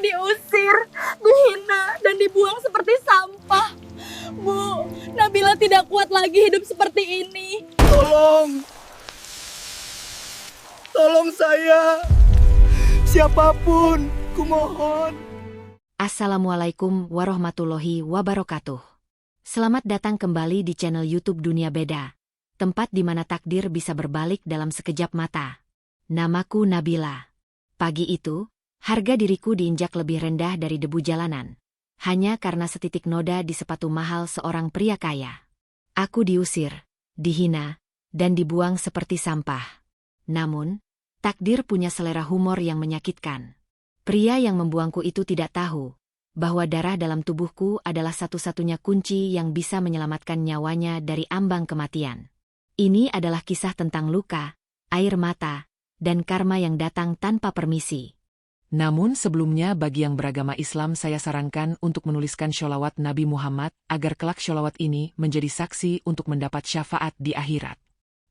diusir, dihina, dan dibuang seperti sampah. Bu, Nabila tidak kuat lagi hidup seperti ini. Tolong saya. Siapapun, kumohon. Assalamualaikum warahmatullahi wabarakatuh. Selamat datang kembali di channel YouTube Dunia Beda, tempat di mana takdir bisa berbalik dalam sekejap mata. Namaku Nabila. Pagi itu, harga diriku diinjak lebih rendah dari debu jalanan. Hanya karena setitik noda di sepatu mahal seorang pria kaya. Aku diusir, dihina, dan dibuang seperti sampah. Namun, takdir punya selera humor yang menyakitkan. Pria yang membuangku itu tidak tahu bahwa darah dalam tubuhku adalah satu-satunya kunci yang bisa menyelamatkan nyawanya dari ambang kematian. Ini adalah kisah tentang luka, air mata, dan karma yang datang tanpa permisi. Namun sebelumnya bagi yang beragama Islam saya sarankan untuk menuliskan sholawat Nabi Muhammad agar kelak sholawat ini menjadi saksi untuk mendapat syafaat di akhirat.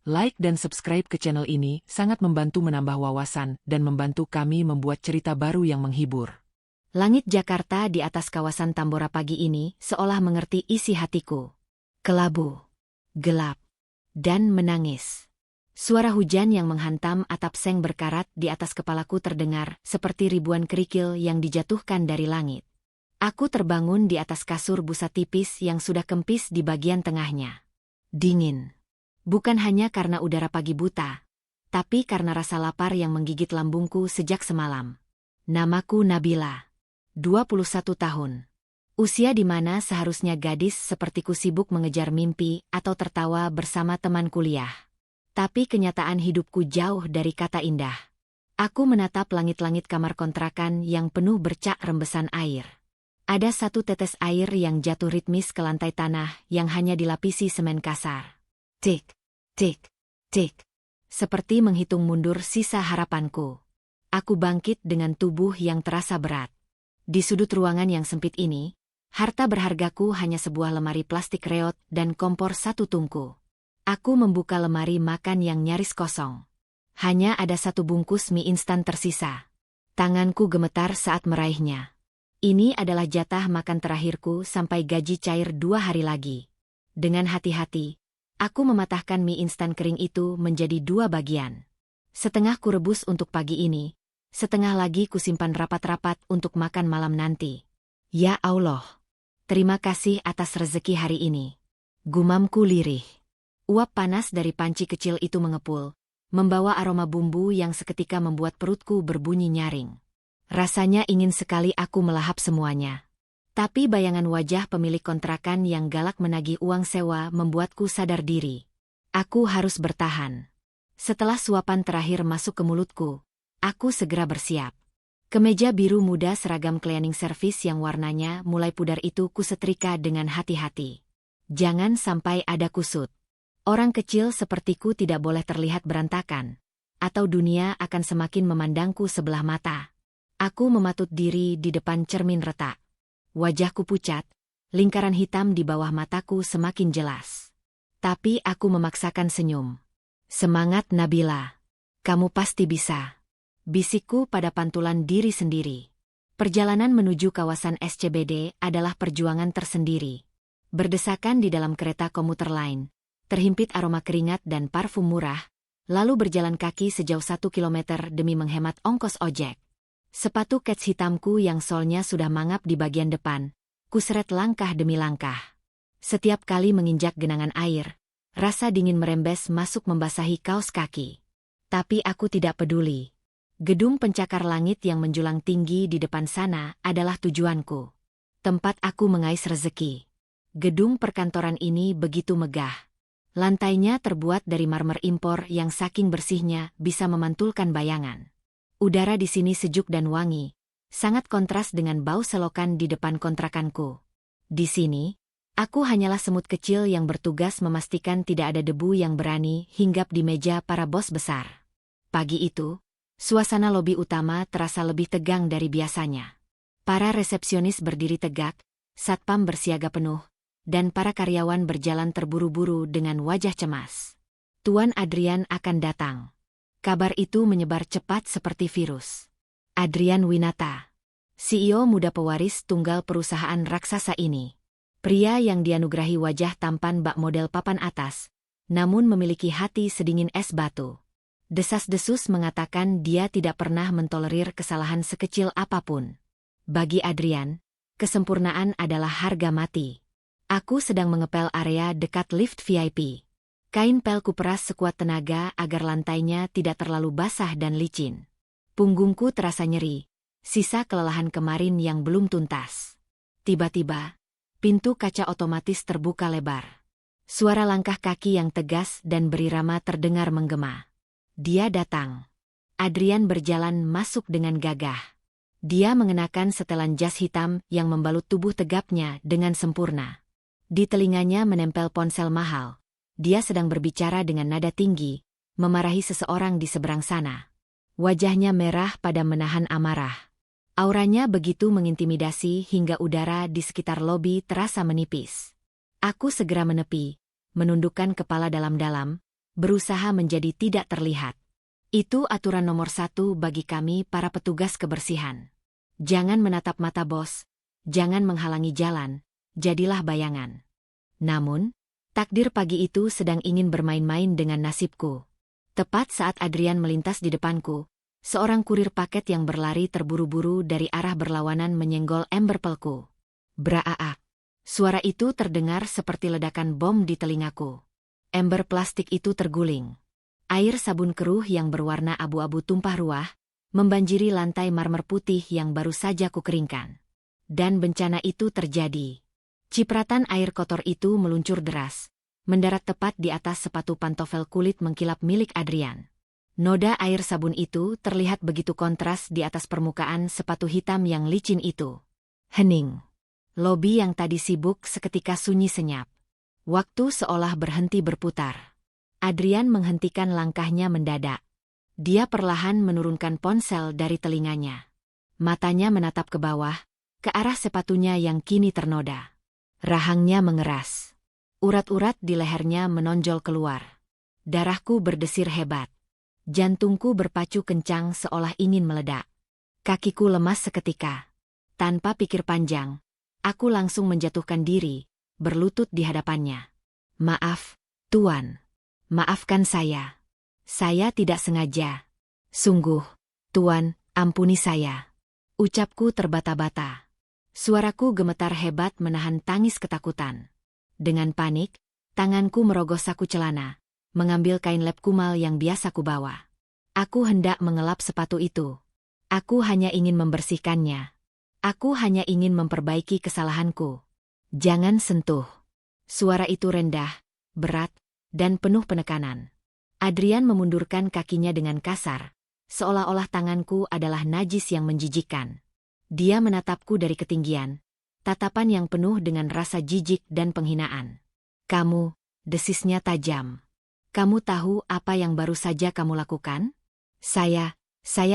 Like dan subscribe ke channel ini sangat membantu menambah wawasan dan membantu kami membuat cerita baru yang menghibur. Langit Jakarta di atas kawasan Tambora pagi ini seolah mengerti isi hatiku. Kelabu, gelap, dan menangis. Suara hujan yang menghantam atap seng berkarat di atas kepalaku terdengar seperti ribuan kerikil yang dijatuhkan dari langit. Aku terbangun di atas kasur busa tipis yang sudah kempis di bagian tengahnya. Dingin. Bukan hanya karena udara pagi buta, tapi karena rasa lapar yang menggigit lambungku sejak semalam. Namaku Nabila. 21 tahun. Usia di mana seharusnya gadis sepertiku sibuk mengejar mimpi atau tertawa bersama teman kuliah. Tapi kenyataan hidupku jauh dari kata indah. Aku menatap langit-langit kamar kontrakan yang penuh bercak rembesan air. Ada satu tetes air yang jatuh ritmis ke lantai tanah yang hanya dilapisi semen kasar. Tik, tik, tik. Seperti menghitung mundur sisa harapanku. Aku bangkit dengan tubuh yang terasa berat. Di sudut ruangan yang sempit ini, harta berhargaku hanya sebuah lemari plastik reot dan kompor satu tungku. Aku membuka lemari makan yang nyaris kosong. Hanya ada satu bungkus mie instan tersisa. Tanganku gemetar saat meraihnya. Ini adalah jatah makan terakhirku sampai gaji cair 2 hari lagi. Dengan hati-hati, aku mematahkan mie instan kering itu menjadi 2 bagian. Setengah kurebus untuk pagi ini, setengah lagi kusimpan rapat-rapat untuk makan malam nanti. Ya Allah, terima kasih atas rezeki hari ini. Gumamku lirih. Uap panas dari panci kecil itu mengepul, membawa aroma bumbu yang seketika membuat perutku berbunyi nyaring. Rasanya ingin sekali aku melahap semuanya. Tapi bayangan wajah pemilik kontrakan yang galak menagih uang sewa membuatku sadar diri. Aku harus bertahan. Setelah suapan terakhir masuk ke mulutku, aku segera bersiap. Kemeja biru muda seragam cleaning service yang warnanya mulai pudar itu kusetrika dengan hati-hati. Jangan sampai ada kusut. Orang kecil sepertiku tidak boleh terlihat berantakan, atau dunia akan semakin memandangku sebelah mata. Aku mematut diri di depan cermin retak. Wajahku pucat, lingkaran hitam di bawah mataku semakin jelas. Tapi aku memaksakan senyum. Semangat Nabila. Kamu pasti bisa. Bisikku pada pantulan diri sendiri. Perjalanan menuju kawasan SCBD adalah perjuangan tersendiri. Berdesakan di dalam kereta komuter lain. Terhimpit aroma keringat dan parfum murah, lalu berjalan kaki sejauh 1 kilometer demi menghemat ongkos ojek. Sepatu kets hitamku yang solnya sudah mangap di bagian depan, kuseret langkah demi langkah. Setiap kali menginjak genangan air, rasa dingin merembes masuk membasahi kaos kaki. Tapi aku tidak peduli. Gedung pencakar langit yang menjulang tinggi di depan sana adalah tujuanku. Tempat aku mengais rezeki. Gedung perkantoran ini begitu megah. Lantainya terbuat dari marmer impor yang saking bersihnya bisa memantulkan bayangan. Udara di sini sejuk dan wangi, sangat kontras dengan bau selokan di depan kontrakanku. Di sini, aku hanyalah semut kecil yang bertugas memastikan tidak ada debu yang berani hinggap di meja para bos besar. Pagi itu, suasana lobi utama terasa lebih tegang dari biasanya. Para resepsionis berdiri tegak, satpam bersiaga penuh, dan para karyawan berjalan terburu-buru dengan wajah cemas. Tuan Adrian akan datang. Kabar itu menyebar cepat seperti virus. Adrian Winata. CEO muda pewaris tunggal perusahaan raksasa ini. Pria yang dianugerahi wajah tampan bak model papan atas, namun memiliki hati sedingin es batu. Desas-desus mengatakan dia tidak pernah mentolerir kesalahan sekecil apapun. Bagi Adrian, kesempurnaan adalah harga mati. Aku sedang mengepel area dekat lift VIP. Kain pel kuperas sekuat tenaga agar lantainya tidak terlalu basah dan licin. Punggungku terasa nyeri, sisa kelelahan kemarin yang belum tuntas. Tiba-tiba, pintu kaca otomatis terbuka lebar. Suara langkah kaki yang tegas dan berirama terdengar menggema. Dia datang. Adrian berjalan masuk dengan gagah. Dia mengenakan setelan jas hitam yang membalut tubuh tegapnya dengan sempurna. Di telinganya menempel ponsel mahal. Dia sedang berbicara dengan nada tinggi, memarahi seseorang di seberang sana. Wajahnya merah pada menahan amarah. Auranya begitu mengintimidasi hingga udara di sekitar lobi terasa menipis. Aku segera menepi, menundukkan kepala dalam-dalam, berusaha menjadi tidak terlihat. Itu aturan nomor 1 bagi kami para petugas kebersihan. Jangan menatap mata bos, jangan menghalangi jalan, jadilah bayangan. Namun, takdir pagi itu sedang ingin bermain-main dengan nasibku. Tepat saat Adrian melintas di depanku, seorang kurir paket yang berlari terburu-buru dari arah berlawanan menyenggol ember pelku. Braaak. Suara itu terdengar seperti ledakan bom di telingaku. Ember plastik itu terguling. Air sabun keruh yang berwarna abu-abu tumpah ruah, membanjiri lantai marmer putih yang baru saja kukeringkan. Dan bencana itu terjadi. Cipratan air kotor itu meluncur deras, mendarat tepat di atas sepatu pantofel kulit mengkilap milik Adrian. Noda air sabun itu terlihat begitu kontras di atas permukaan sepatu hitam yang licin itu. Hening. Lobi yang tadi sibuk seketika sunyi senyap. Waktu seolah berhenti berputar. Adrian menghentikan langkahnya mendadak. Dia perlahan menurunkan ponsel dari telinganya. Matanya menatap ke bawah, ke arah sepatunya yang kini ternoda. Rahangnya mengeras. Urat-urat di lehernya menonjol keluar. Darahku berdesir hebat. Jantungku berpacu kencang seolah ingin meledak. Kakiku lemas seketika. Tanpa pikir panjang, aku langsung menjatuhkan diri, berlutut di hadapannya. Maaf, Tuan. Maafkan saya. Saya tidak sengaja. Sungguh, Tuan, ampuni saya. Ucapku terbata-bata. Suaraku gemetar hebat menahan tangis ketakutan. Dengan panik, tanganku merogoh saku celana, mengambil kain lap kumal yang biasa kubawa. Aku hendak mengelap sepatu itu. Aku hanya ingin membersihkannya. Aku hanya ingin memperbaiki kesalahanku. Jangan sentuh. Suara itu rendah, berat, dan penuh penekanan. Adrian memundurkan kakinya dengan kasar, seolah-olah tanganku adalah najis yang menjijikkan. Dia menatapku dari ketinggian, tatapan yang penuh dengan rasa jijik dan penghinaan. Kamu, desisnya tajam. Kamu tahu apa yang baru saja kamu lakukan? Saya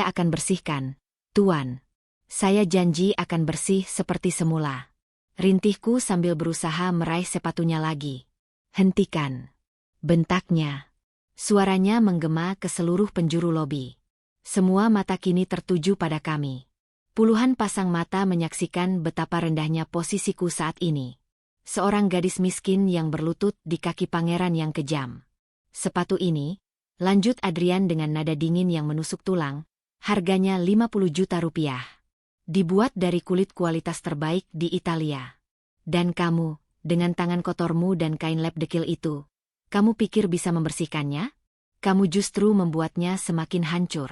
akan bersihkan, Tuan. Saya janji akan bersih seperti semula. Rintihku sambil berusaha meraih sepatunya lagi. Hentikan. Bentaknya. Suaranya menggema ke seluruh penjuru lobi. Semua mata kini tertuju pada kami. Puluhan pasang mata menyaksikan betapa rendahnya posisiku saat ini. Seorang gadis miskin yang berlutut di kaki pangeran yang kejam. Sepatu ini, lanjut Adrian dengan nada dingin yang menusuk tulang, harganya 50 juta rupiah. Dibuat dari kulit kualitas terbaik di Italia. Dan kamu, dengan tangan kotormu dan kain lap dekil itu, kamu pikir bisa membersihkannya? Kamu justru membuatnya semakin hancur.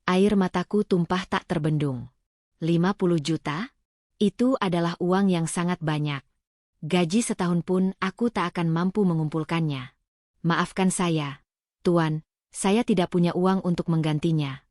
Air mataku tumpah tak terbendung. 50 juta? Itu adalah uang yang sangat banyak. Gaji setahun pun aku tak akan mampu mengumpulkannya. Maafkan saya, Tuan, saya tidak punya uang untuk menggantinya.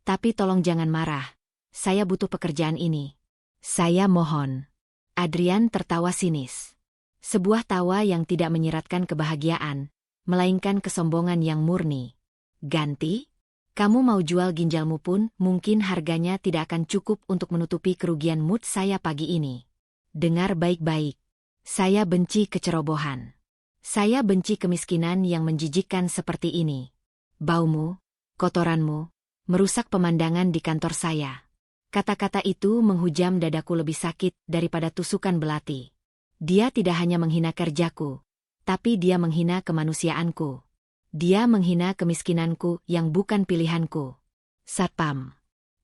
Tapi tolong jangan marah, saya butuh pekerjaan ini. Saya mohon. Adrian tertawa sinis. Sebuah tawa yang tidak menyiratkan kebahagiaan, melainkan kesombongan yang murni. Ganti? Kamu mau jual ginjalmu pun mungkin harganya tidak akan cukup untuk menutupi kerugian mood saya pagi ini. Dengar baik-baik. Saya benci kecerobohan. Saya benci kemiskinan yang menjijikkan seperti ini. Baumu, kotoranmu, merusak pemandangan di kantor saya. Kata-kata itu menghujam dadaku lebih sakit daripada tusukan belati. Dia tidak hanya menghina kerjaku, tapi dia menghina kemanusiaanku. Dia menghina kemiskinanku yang bukan pilihanku. Satpam!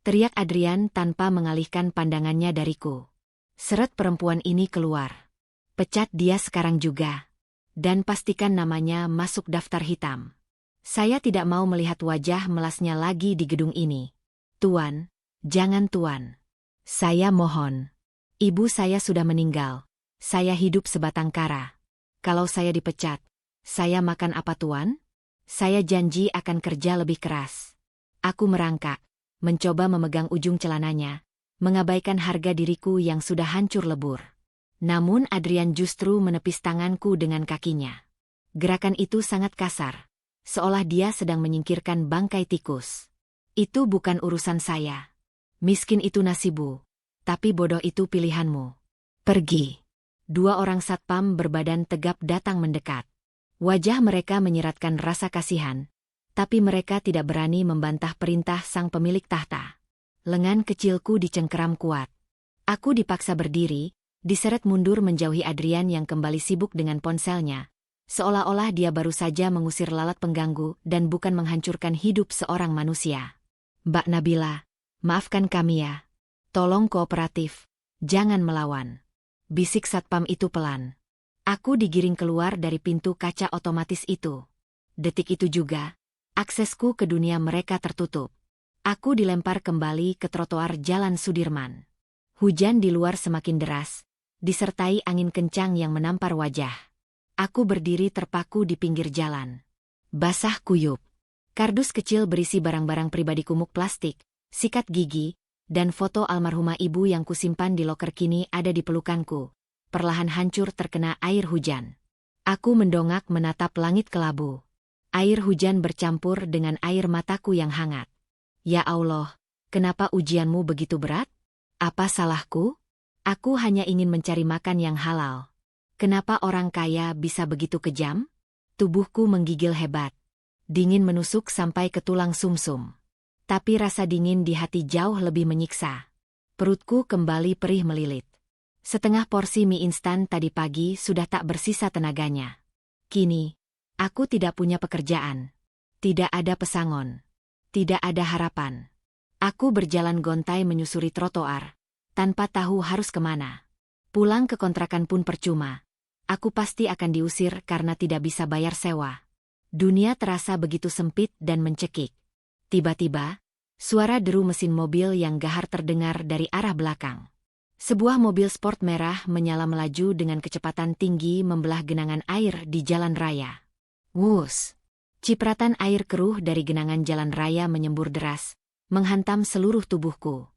Teriak Adrian tanpa mengalihkan pandangannya dariku. Seret perempuan ini keluar. Pecat dia sekarang juga. Dan pastikan namanya masuk daftar hitam. Saya tidak mau melihat wajah melasnya lagi di gedung ini. Tuan, jangan Tuan. Saya mohon. Ibu saya sudah meninggal. Saya hidup sebatang kara. Kalau saya dipecat, saya makan apa Tuan? Saya janji akan kerja lebih keras. Aku merangkak, mencoba memegang ujung celananya, mengabaikan harga diriku yang sudah hancur lebur. Namun Adrian justru menepis tanganku dengan kakinya. Gerakan itu sangat kasar, seolah dia sedang menyingkirkan bangkai tikus. Itu bukan urusan saya. Miskin itu nasibmu, tapi bodoh itu pilihanmu. Pergi. Dua orang satpam berbadan tegap datang mendekat. Wajah mereka menyiratkan rasa kasihan, tapi mereka tidak berani membantah perintah sang pemilik tahta. Lengan kecilku dicengkeram kuat. Aku dipaksa berdiri, diseret mundur menjauhi Adrian yang kembali sibuk dengan ponselnya, seolah-olah dia baru saja mengusir lalat pengganggu dan bukan menghancurkan hidup seorang manusia. Mbak Nabila, maafkan kami ya. Tolong kooperatif, jangan melawan. Bisik satpam itu pelan. Aku digiring keluar dari pintu kaca otomatis itu. Detik itu juga, aksesku ke dunia mereka tertutup. Aku dilempar kembali ke trotoar Jalan Sudirman. Hujan di luar semakin deras, disertai angin kencang yang menampar wajah. Aku berdiri terpaku di pinggir jalan. Basah kuyup. Kardus kecil berisi barang-barang pribadi kumuk plastik, sikat gigi, dan foto almarhumah ibu yang kusimpan di loker kini ada di pelukanku. Perlahan hancur terkena air hujan. Aku mendongak menatap langit kelabu. Air hujan bercampur dengan air mataku yang hangat. Ya Allah, kenapa ujianmu begitu berat? Apa salahku? Aku hanya ingin mencari makan yang halal. Kenapa orang kaya bisa begitu kejam? Tubuhku menggigil hebat. Dingin menusuk sampai ke tulang sumsum. Tapi rasa dingin di hati jauh lebih menyiksa. Perutku kembali perih melilit. Setengah porsi mie instan tadi pagi sudah tak bersisa tenaganya. Kini, aku tidak punya pekerjaan. Tidak ada pesangon. Tidak ada harapan. Aku berjalan gontai menyusuri trotoar, tanpa tahu harus kemana. Pulang ke kontrakan pun percuma. Aku pasti akan diusir karena tidak bisa bayar sewa. Dunia terasa begitu sempit dan mencekik. Tiba-tiba, suara deru mesin mobil yang gahar terdengar dari arah belakang. Sebuah mobil sport merah menyala melaju dengan kecepatan tinggi membelah genangan air di jalan raya. Wus! Cipratan air keruh dari genangan jalan raya menyembur deras, menghantam seluruh tubuhku.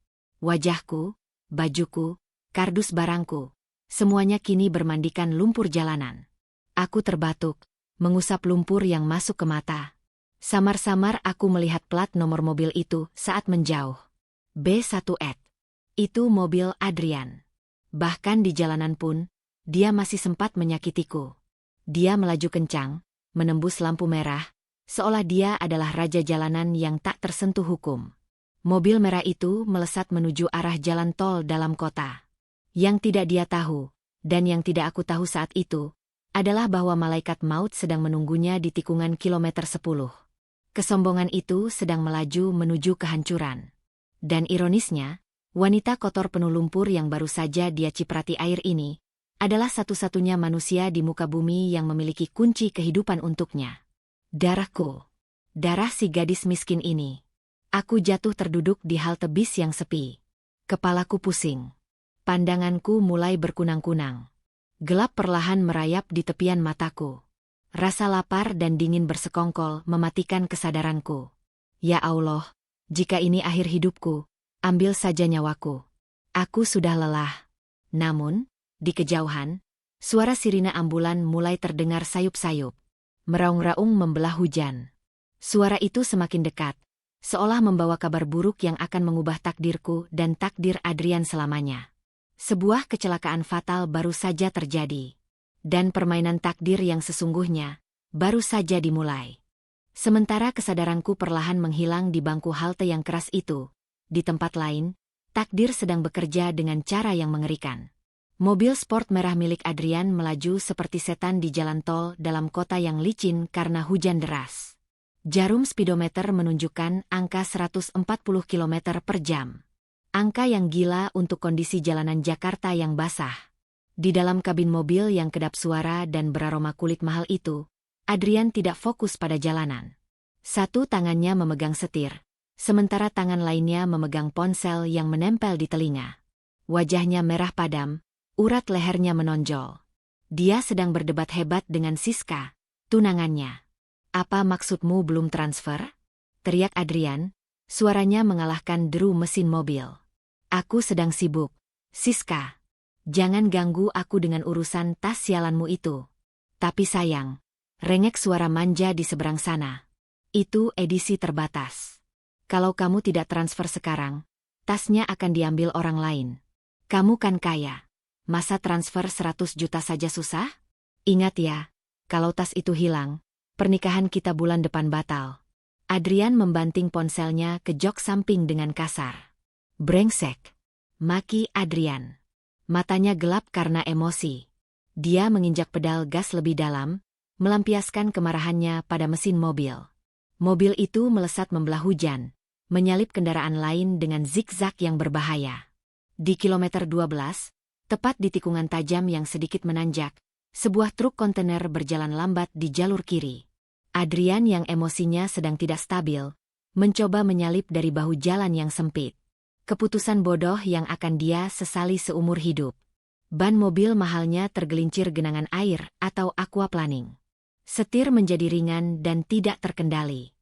Wajahku, bajuku, kardus barangku, semuanya kini bermandikan lumpur jalanan. Aku terbatuk, mengusap lumpur yang masuk ke mata. Samar-samar aku melihat plat nomor mobil itu saat menjauh. B1 Ed. Itu mobil Adrian. Bahkan di jalanan pun, dia masih sempat menyakitiku. Dia melaju kencang, menembus lampu merah, seolah dia adalah raja jalanan yang tak tersentuh hukum. Mobil merah itu melesat menuju arah jalan tol dalam kota. Yang tidak dia tahu, dan yang tidak aku tahu saat itu, adalah bahwa malaikat maut sedang menunggunya di tikungan kilometer 10. Kesombongan itu sedang melaju menuju kehancuran. Dan ironisnya, wanita kotor penuh lumpur yang baru saja dia ciprati air ini, adalah satu-satunya manusia di muka bumi yang memiliki kunci kehidupan untuknya. Darahku. Darah si gadis miskin ini. Aku jatuh terduduk di halte bis yang sepi. Kepalaku pusing. Pandanganku mulai berkunang-kunang. Gelap perlahan merayap di tepian mataku. Rasa lapar dan dingin bersekongkol mematikan kesadaranku. Ya Allah, jika ini akhir hidupku, ambil saja nyawaku. Aku sudah lelah. Namun, di kejauhan, suara sirine ambulan mulai terdengar sayup-sayup. Meraung-raung membelah hujan. Suara itu semakin dekat, seolah membawa kabar buruk yang akan mengubah takdirku dan takdir Adrian selamanya. Sebuah kecelakaan fatal baru saja terjadi. Dan permainan takdir yang sesungguhnya baru saja dimulai. Sementara kesadaranku perlahan menghilang di bangku halte yang keras itu, di tempat lain, Takdir sedang bekerja dengan cara yang mengerikan. Mobil sport merah milik Adrian melaju seperti setan di jalan tol dalam kota yang licin karena hujan deras. Jarum speedometer menunjukkan angka 140 km per jam. Angka yang gila untuk kondisi jalanan Jakarta yang basah. Di dalam kabin mobil yang kedap suara dan beraroma kulit mahal itu, Adrian tidak fokus pada jalanan. Satu tangannya memegang setir, sementara tangan lainnya memegang ponsel yang menempel di telinga. Wajahnya merah padam, urat lehernya menonjol. Dia sedang berdebat hebat dengan Siska, tunangannya. "Apa maksudmu belum transfer?" teriak Adrian, suaranya mengalahkan deru mesin mobil. "Aku sedang sibuk, Siska. Jangan ganggu aku dengan urusan tas sialanmu itu." "Tapi sayang," rengek suara manja di seberang sana. "Itu edisi terbatas. Kalau kamu tidak transfer sekarang, tasnya akan diambil orang lain. Kamu kan kaya. Masa transfer 100 juta saja susah? Ingat ya, kalau tas itu hilang, pernikahan kita bulan depan batal." Adrian membanting ponselnya ke jok samping dengan kasar. "Brengsek!" maki Adrian. Matanya gelap karena emosi. Dia menginjak pedal gas lebih dalam, melampiaskan kemarahannya pada mesin mobil. Mobil itu melesat membelah hujan, menyalip kendaraan lain dengan zigzag yang berbahaya. Di kilometer 12, tepat di tikungan tajam yang sedikit menanjak, sebuah truk kontainer berjalan lambat di jalur kiri. Adrian yang emosinya sedang tidak stabil, mencoba menyalip dari bahu jalan yang sempit. Keputusan bodoh yang akan dia sesali seumur hidup. Ban mobil mahalnya tergelincir genangan air atau aquaplaning. Setir menjadi ringan dan tidak terkendali.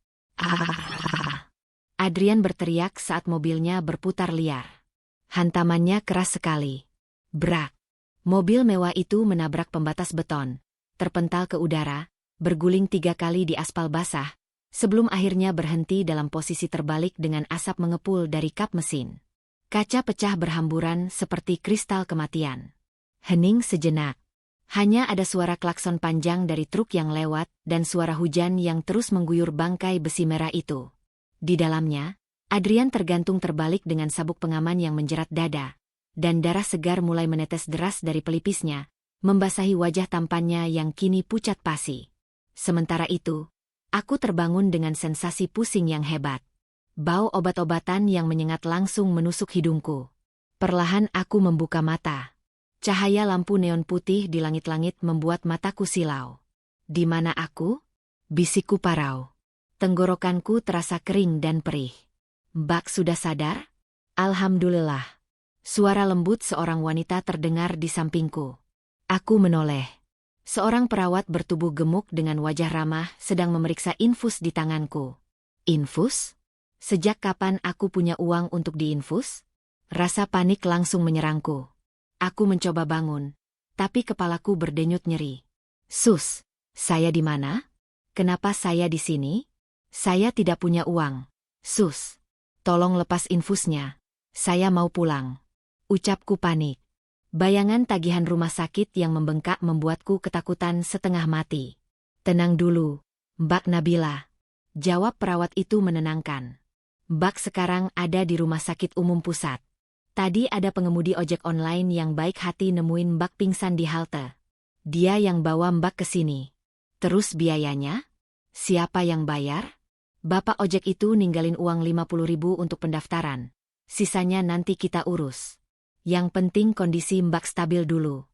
Adrian berteriak saat mobilnya berputar liar. Hantamannya keras sekali. Brak. Mobil mewah itu menabrak pembatas beton, terpental ke udara, berguling 3 kali di aspal basah, sebelum akhirnya berhenti dalam posisi terbalik dengan asap mengepul dari kap mesin. Kaca pecah berhamburan seperti kristal kematian. Hening sejenak. Hanya ada suara klakson panjang dari truk yang lewat dan suara hujan yang terus mengguyur bangkai besi merah itu. Di dalamnya, Adrian tergantung terbalik dengan sabuk pengaman yang menjerat dada, dan darah segar mulai menetes deras dari pelipisnya, membasahi wajah tampannya yang kini pucat pasi. Sementara itu, aku terbangun dengan sensasi pusing yang hebat. Bau obat-obatan yang menyengat langsung menusuk hidungku. Perlahan aku membuka mata. Cahaya lampu neon putih di langit-langit membuat mataku silau. "Di mana aku?" bisikku parau. Tenggorokanku terasa kering dan perih. "Mbak sudah sadar?" "Alhamdulillah." Suara lembut seorang wanita terdengar di sampingku. Aku menoleh. Seorang perawat bertubuh gemuk dengan wajah ramah sedang memeriksa infus di tanganku. "Infus? Sejak kapan aku punya uang untuk diinfus?" Rasa panik langsung menyerangku. Aku mencoba bangun, tapi kepalaku berdenyut nyeri. "Sus, saya di mana? Kenapa saya di sini? Saya tidak punya uang. Sus, tolong lepas infusnya. Saya mau pulang." Ucapku panik. Bayangan tagihan rumah sakit yang membengkak membuatku ketakutan setengah mati. "Tenang dulu, Mbak Nabila," jawab perawat itu menenangkan. "Mbak sekarang ada di rumah sakit umum pusat. Tadi ada pengemudi ojek online yang baik hati nemuin Mbak pingsan di halte. Dia yang bawa Mbak ke sini. Terus biayanya? Siapa yang bayar?" "Bapak ojek itu ninggalin uang 50.000 untuk pendaftaran. Sisanya nanti kita urus. Yang penting kondisi Mbak stabil dulu.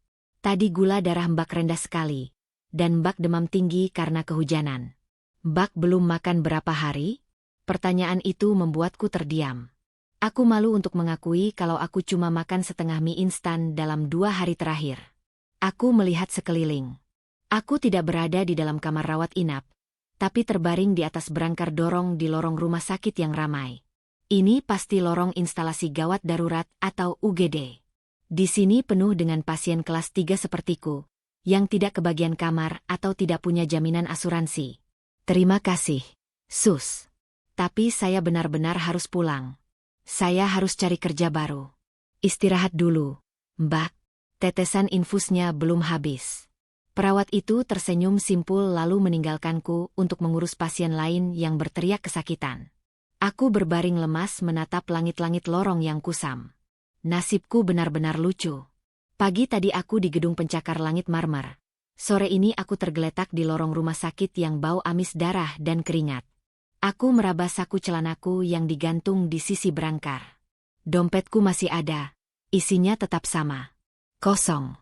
Tadi gula darah Mbak rendah sekali, dan Mbak demam tinggi karena kehujanan. Mbak belum makan berapa hari?" Pertanyaan itu membuatku terdiam. Aku malu untuk mengakui kalau aku cuma makan setengah mie instan dalam 2 hari terakhir. Aku melihat sekeliling. Aku tidak berada di dalam kamar rawat inap, tapi terbaring di atas berangkar dorong di lorong rumah sakit yang ramai. Ini pasti lorong instalasi gawat darurat atau UGD. Di sini penuh dengan pasien kelas 3 sepertiku, yang tidak kebagian kamar atau tidak punya jaminan asuransi. "Terima kasih, Sus. Tapi saya benar-benar harus pulang. Saya harus cari kerja baru." "Istirahat dulu, Mbak. Tetesan infusnya belum habis." Perawat itu tersenyum simpul lalu meninggalkanku untuk mengurus pasien lain yang berteriak kesakitan. Aku berbaring lemas menatap langit-langit lorong yang kusam. Nasibku benar-benar lucu. Pagi tadi aku di gedung pencakar langit marmer. Sore ini aku tergeletak di lorong rumah sakit yang bau amis darah dan keringat. Aku meraba saku celanaku yang digantung di sisi berangkar. Dompetku masih ada. Isinya tetap sama. Kosong.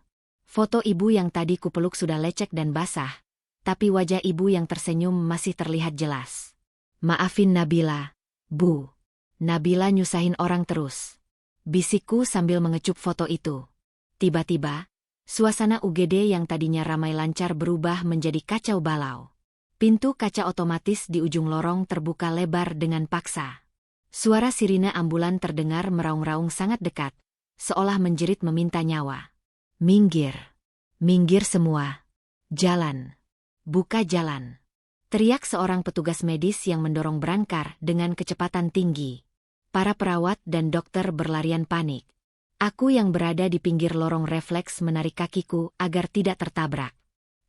Foto ibu yang tadi kupeluk sudah lecek dan basah. Tapi wajah ibu yang tersenyum masih terlihat jelas. Maafin Nabila, Bu. Nabila nyusahin orang terus. Bisikku sambil mengecup foto itu. Tiba-tiba, suasana UGD yang tadinya ramai lancar berubah menjadi kacau balau. Pintu kaca otomatis di ujung lorong terbuka lebar dengan paksa. Suara sirine ambulan terdengar meraung-raung sangat dekat, seolah menjerit meminta nyawa. Minggir. Minggir semua. Jalan. Buka jalan. Teriak seorang petugas medis yang mendorong berangkar dengan kecepatan tinggi. Para perawat dan dokter berlarian panik. Aku yang berada di pinggir lorong refleks menarik kakiku agar tidak tertabrak.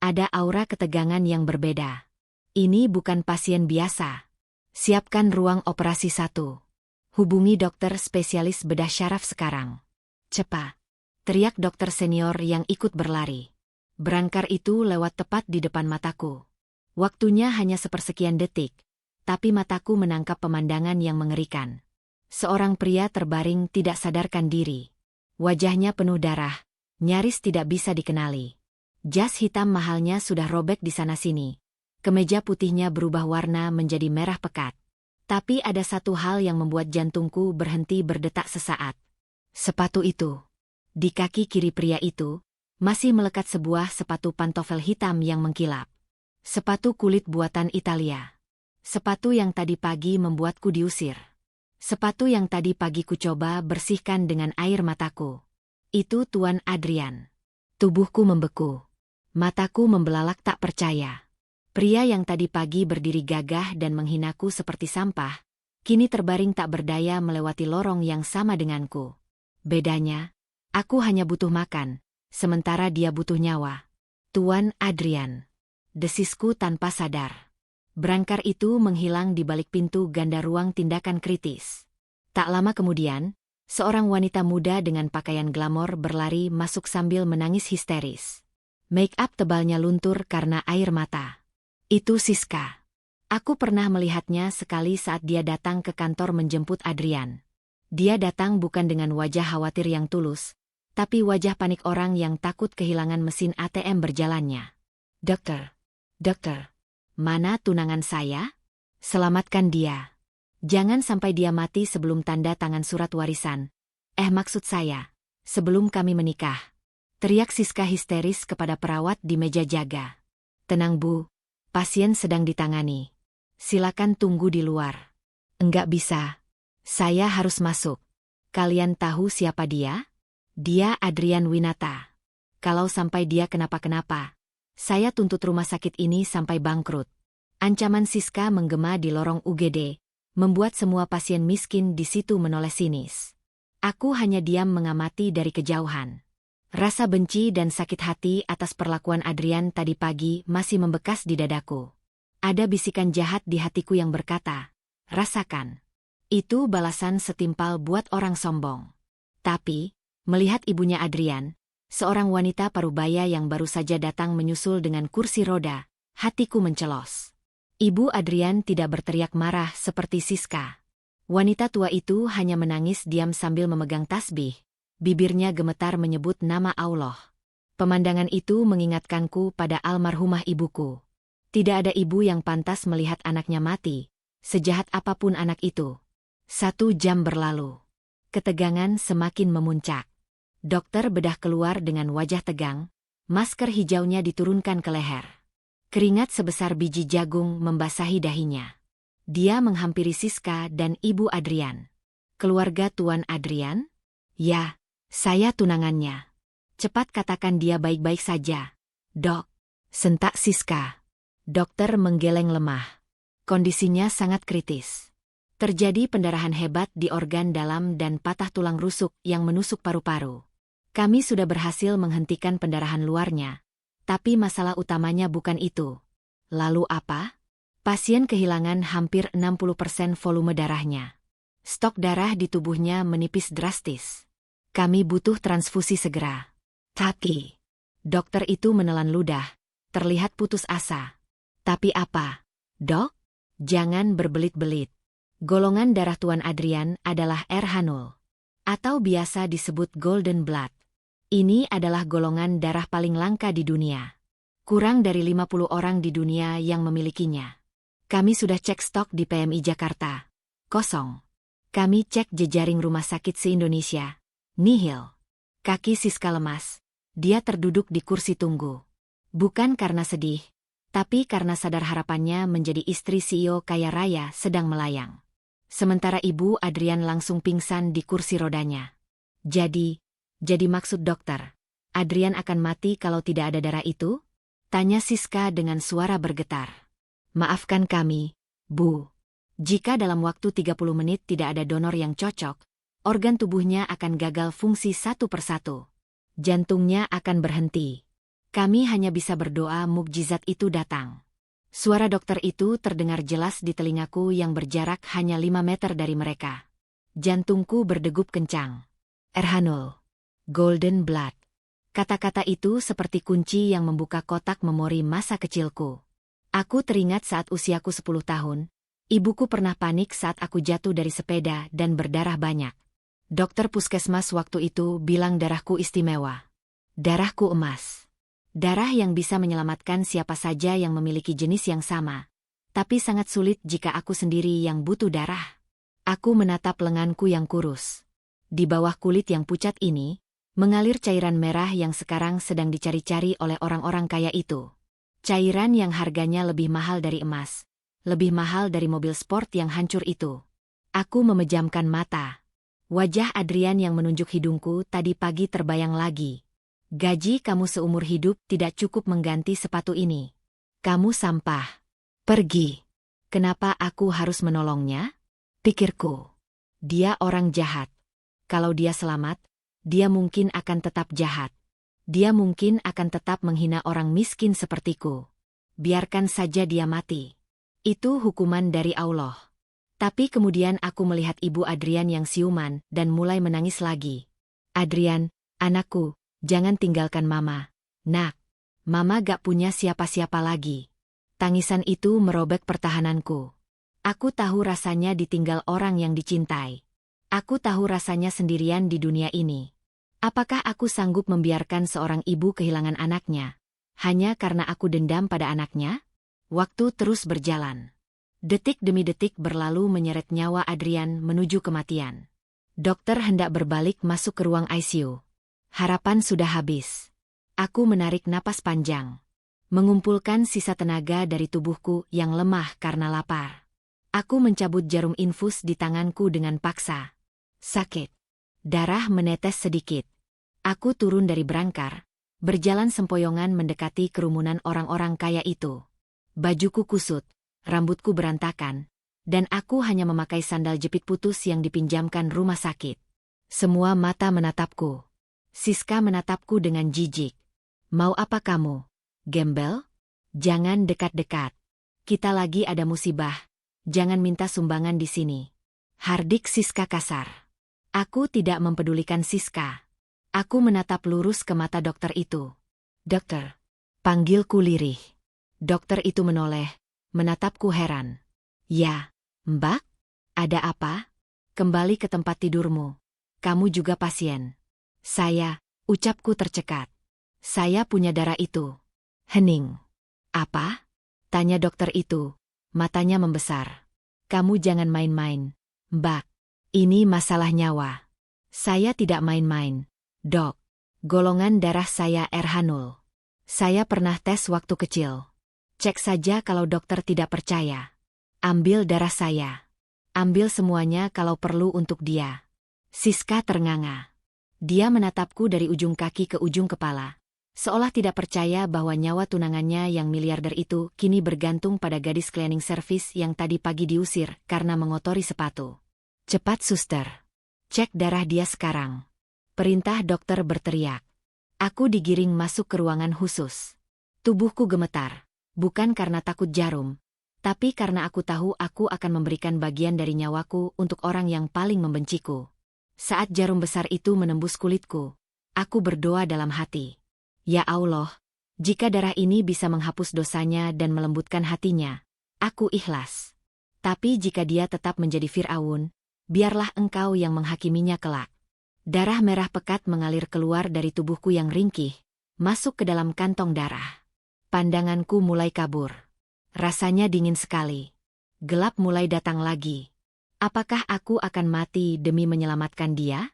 Ada aura ketegangan yang berbeda. Ini bukan pasien biasa. Siapkan ruang operasi 1. Hubungi dokter spesialis bedah syaraf sekarang. Cepat. Teriak dokter senior yang ikut berlari. Berangkar itu lewat tepat di depan mataku. Waktunya hanya sepersekian detik, tapi mataku menangkap pemandangan yang mengerikan. Seorang pria terbaring tidak sadarkan diri. Wajahnya penuh darah, nyaris tidak bisa dikenali. Jas hitam mahalnya sudah robek di sana-sini. Kemeja putihnya berubah warna menjadi merah pekat. Tapi ada satu hal yang membuat jantungku berhenti berdetak sesaat. Sepatu itu. Di kaki kiri pria itu, masih melekat sebuah sepatu pantofel hitam yang mengkilap. Sepatu kulit buatan Italia. Sepatu yang tadi pagi membuatku diusir. Sepatu yang tadi pagi ku coba bersihkan dengan air mataku. Itu Tuan Adrian. Tubuhku membeku. Mataku membelalak tak percaya. Pria yang tadi pagi berdiri gagah dan menghinaku seperti sampah, kini terbaring tak berdaya melewati lorong yang sama denganku. Bedanya, aku hanya butuh makan, sementara dia butuh nyawa. Tuan Adrian. Desisku tanpa sadar. Berangkar itu menghilang di balik pintu ganda ruang tindakan kritis. Tak lama kemudian, seorang wanita muda dengan pakaian glamor berlari masuk sambil menangis histeris. Make up tebalnya luntur karena air mata. Itu Siska. Aku pernah melihatnya sekali saat dia datang ke kantor menjemput Adrian. Dia datang bukan dengan wajah khawatir yang tulus, tapi wajah panik orang yang takut kehilangan mesin ATM berjalannya. Dokter, mana tunangan saya? Selamatkan dia. Jangan sampai dia mati sebelum tanda tangan surat warisan. Maksud saya, sebelum kami menikah. Teriak Siska histeris kepada perawat di meja jaga. Tenang Bu. Pasien sedang ditangani. Silakan tunggu di luar. Enggak bisa. Saya harus masuk. Kalian tahu siapa dia? Dia Adrian Winata. Kalau sampai dia kenapa-kenapa, saya tuntut rumah sakit ini sampai bangkrut. Ancaman Siska menggema di lorong UGD, membuat semua pasien miskin di situ menoleh sinis. Aku hanya diam mengamati dari kejauhan. Rasa benci dan sakit hati atas perlakuan Adrian tadi pagi masih membekas di dadaku. Ada bisikan jahat di hatiku yang berkata, rasakan. Itu balasan setimpal buat orang sombong. Tapi, melihat ibunya Adrian, seorang wanita parubaya yang baru saja datang menyusul dengan kursi roda, hatiku mencelos. Ibu Adrian tidak berteriak marah seperti Siska. Wanita tua itu hanya menangis diam sambil memegang tasbih. Bibirnya gemetar menyebut nama Allah. Pemandangan itu mengingatkanku pada almarhumah ibuku. Tidak ada ibu yang pantas melihat anaknya mati, sejahat apapun anak itu. 1 jam berlalu. Ketegangan semakin memuncak. Dokter bedah keluar dengan wajah tegang, masker hijaunya diturunkan ke leher. Keringat sebesar biji jagung membasahi dahinya. Dia menghampiri Siska dan Ibu Adrian. Keluarga Tuan Adrian? Ya. Saya tunangannya. Cepat katakan dia baik-baik saja. Dok, sentak Siska. Dokter menggeleng lemah. Kondisinya sangat kritis. Terjadi pendarahan hebat di organ dalam dan patah tulang rusuk yang menusuk paru-paru. Kami sudah berhasil menghentikan pendarahan luarnya, tapi masalah utamanya bukan itu. Lalu apa? Pasien kehilangan hampir 60% volume darahnya. Stok darah di tubuhnya menipis drastis. Kami butuh transfusi segera. Tapi, dokter itu menelan ludah, terlihat putus asa. Tapi apa, dok? Jangan berbelit-belit. Golongan darah Tuan Adrian adalah RH0, atau biasa disebut Golden Blood. Ini adalah golongan darah paling langka di dunia. Kurang dari 50 orang di dunia yang memilikinya. Kami sudah cek stok di PMI Jakarta. Kosong. Kami cek jejaring rumah sakit se-Indonesia. Nihil. Kaki Siska lemas. Dia terduduk di kursi tunggu. Bukan karena sedih, tapi karena sadar harapannya menjadi istri CEO kaya raya sedang melayang. Sementara Ibu Adrian langsung pingsan di kursi rodanya. Jadi maksud dokter, Adrian akan mati kalau tidak ada darah itu? Tanya Siska dengan suara bergetar. Maafkan kami, Bu. Jika dalam waktu 30 menit tidak ada donor yang cocok, organ tubuhnya akan gagal fungsi satu persatu. Jantungnya akan berhenti. Kami hanya bisa berdoa mukjizat itu datang. Suara dokter itu terdengar jelas di telingaku yang berjarak hanya 5 meter dari mereka. Jantungku berdegup kencang. RH0. Golden Blood. Kata-kata itu seperti kunci yang membuka kotak memori masa kecilku. Aku teringat saat usiaku 10 tahun, ibuku pernah panik saat aku jatuh dari sepeda dan berdarah banyak. Dokter puskesmas waktu itu bilang darahku istimewa. Darahku emas. Darah yang bisa menyelamatkan siapa saja yang memiliki jenis yang sama. Tapi sangat sulit jika aku sendiri yang butuh darah. Aku menatap lenganku yang kurus. Di bawah kulit yang pucat ini, mengalir cairan merah yang sekarang sedang dicari-cari oleh orang-orang kaya itu. Cairan yang harganya lebih mahal dari emas. Lebih mahal dari mobil sport yang hancur itu. Aku memejamkan mata. Wajah Adrian yang menunjuk hidungku tadi pagi terbayang lagi. Gaji kamu seumur hidup tidak cukup mengganti sepatu ini. Kamu sampah. Pergi. Kenapa aku harus menolongnya? Pikirku. Dia orang jahat. Kalau dia selamat, dia mungkin akan tetap jahat. Dia mungkin akan tetap menghina orang miskin sepertiku. Biarkan saja dia mati. Itu hukuman dari Allah. Tapi kemudian aku melihat Ibu Adrian yang siuman dan mulai menangis lagi. Adrian, anakku. Jangan tinggalkan Mama. Nak, Mama gak punya siapa-siapa lagi. Tangisan itu merobek pertahananku. Aku tahu rasanya ditinggal orang yang dicintai. Aku tahu rasanya sendirian di dunia ini. Apakah aku sanggup membiarkan seorang ibu kehilangan anaknya? Hanya karena aku dendam pada anaknya? Waktu terus berjalan. Detik demi detik berlalu menyeret nyawa Adrian menuju kematian. Dokter hendak berbalik masuk ke ruang ICU. Harapan sudah habis. Aku menarik napas panjang. Mengumpulkan sisa tenaga dari tubuhku yang lemah karena lapar. Aku mencabut jarum infus di tanganku dengan paksa. Sakit. Darah menetes sedikit. Aku turun dari brangkar, berjalan sempoyongan mendekati kerumunan orang-orang kaya itu. Bajuku kusut, rambutku berantakan, dan aku hanya memakai sandal jepit putus yang dipinjamkan rumah sakit. Semua mata menatapku. Siska menatapku dengan jijik. Mau apa kamu? Gembel? Jangan dekat-dekat. Kita lagi ada musibah. Jangan minta sumbangan di sini. Hardik Siska kasar. Aku tidak mempedulikan Siska. Aku menatap lurus ke mata dokter itu. Dokter. Panggilku lirih. Dokter itu menoleh, menatapku heran. Ya, Mbak? Ada apa? Kembali ke tempat tidurmu. Kamu juga pasien. Saya, ucapku tercekat. Saya punya darah itu. Hening. Apa? Tanya dokter itu. Matanya membesar. Kamu jangan main-main, Mbak. Ini masalah nyawa. Saya tidak main-main, Dok. Golongan darah saya RH0. Saya pernah tes waktu kecil. Cek saja kalau dokter tidak percaya. Ambil darah saya. Ambil semuanya kalau perlu untuk dia. Siska ternganga. Dia menatapku dari ujung kaki ke ujung kepala. Seolah tidak percaya bahwa nyawa tunangannya yang miliarder itu kini bergantung pada gadis cleaning service yang tadi pagi diusir karena mengotori sepatu. Cepat suster. Cek darah dia sekarang. Perintah dokter berteriak. Aku digiring masuk ke ruangan khusus. Tubuhku gemetar. Bukan karena takut jarum, Tapi karena aku tahu aku akan memberikan bagian dari nyawaku untuk orang yang paling membenciku. Saat jarum besar itu menembus kulitku, aku berdoa dalam hati. Ya Allah, jika darah ini bisa menghapus dosanya dan melembutkan hatinya, aku ikhlas. Tapi jika dia tetap menjadi Fir'aun, biarlah engkau yang menghakiminya kelak. Darah merah pekat mengalir keluar dari tubuhku yang ringkih, masuk ke dalam kantong darah. Pandanganku mulai kabur. Rasanya dingin sekali. Gelap mulai datang lagi. Apakah aku akan mati demi menyelamatkan dia?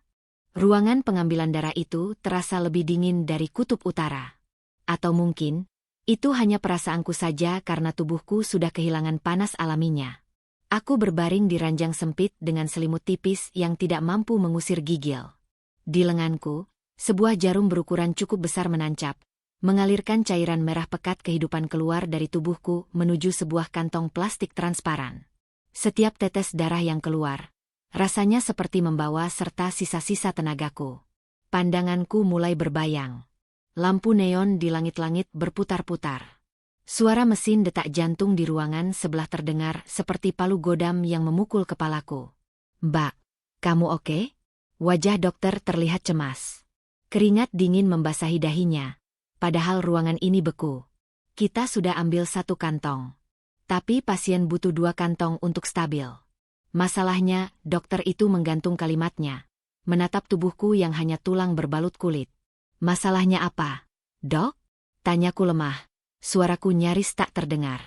Ruangan pengambilan darah itu terasa lebih dingin dari kutub utara. Atau mungkin, itu hanya perasaanku saja karena tubuhku sudah kehilangan panas alaminya. Aku berbaring di ranjang sempit dengan selimut tipis yang tidak mampu mengusir gigil. Di lenganku, sebuah jarum berukuran cukup besar menancap, mengalirkan cairan merah pekat kehidupan keluar dari tubuhku menuju sebuah kantong plastik transparan. Setiap tetes darah yang keluar, rasanya seperti membawa serta sisa-sisa tenagaku. Pandanganku mulai berbayang. Lampu neon di langit-langit berputar-putar. Suara mesin detak jantung di ruangan sebelah terdengar seperti palu godam yang memukul kepalaku. "Mbak, kamu oke?" Wajah dokter terlihat cemas. Keringat dingin membasahi dahinya. Padahal ruangan ini beku. Kita sudah ambil 1 kantong. Tapi pasien butuh 2 kantong untuk stabil. Masalahnya, dokter itu menggantung kalimatnya. Menatap tubuhku yang hanya tulang berbalut kulit. "Masalahnya apa, Dok?" Tanyaku lemah. Suaraku nyaris tak terdengar.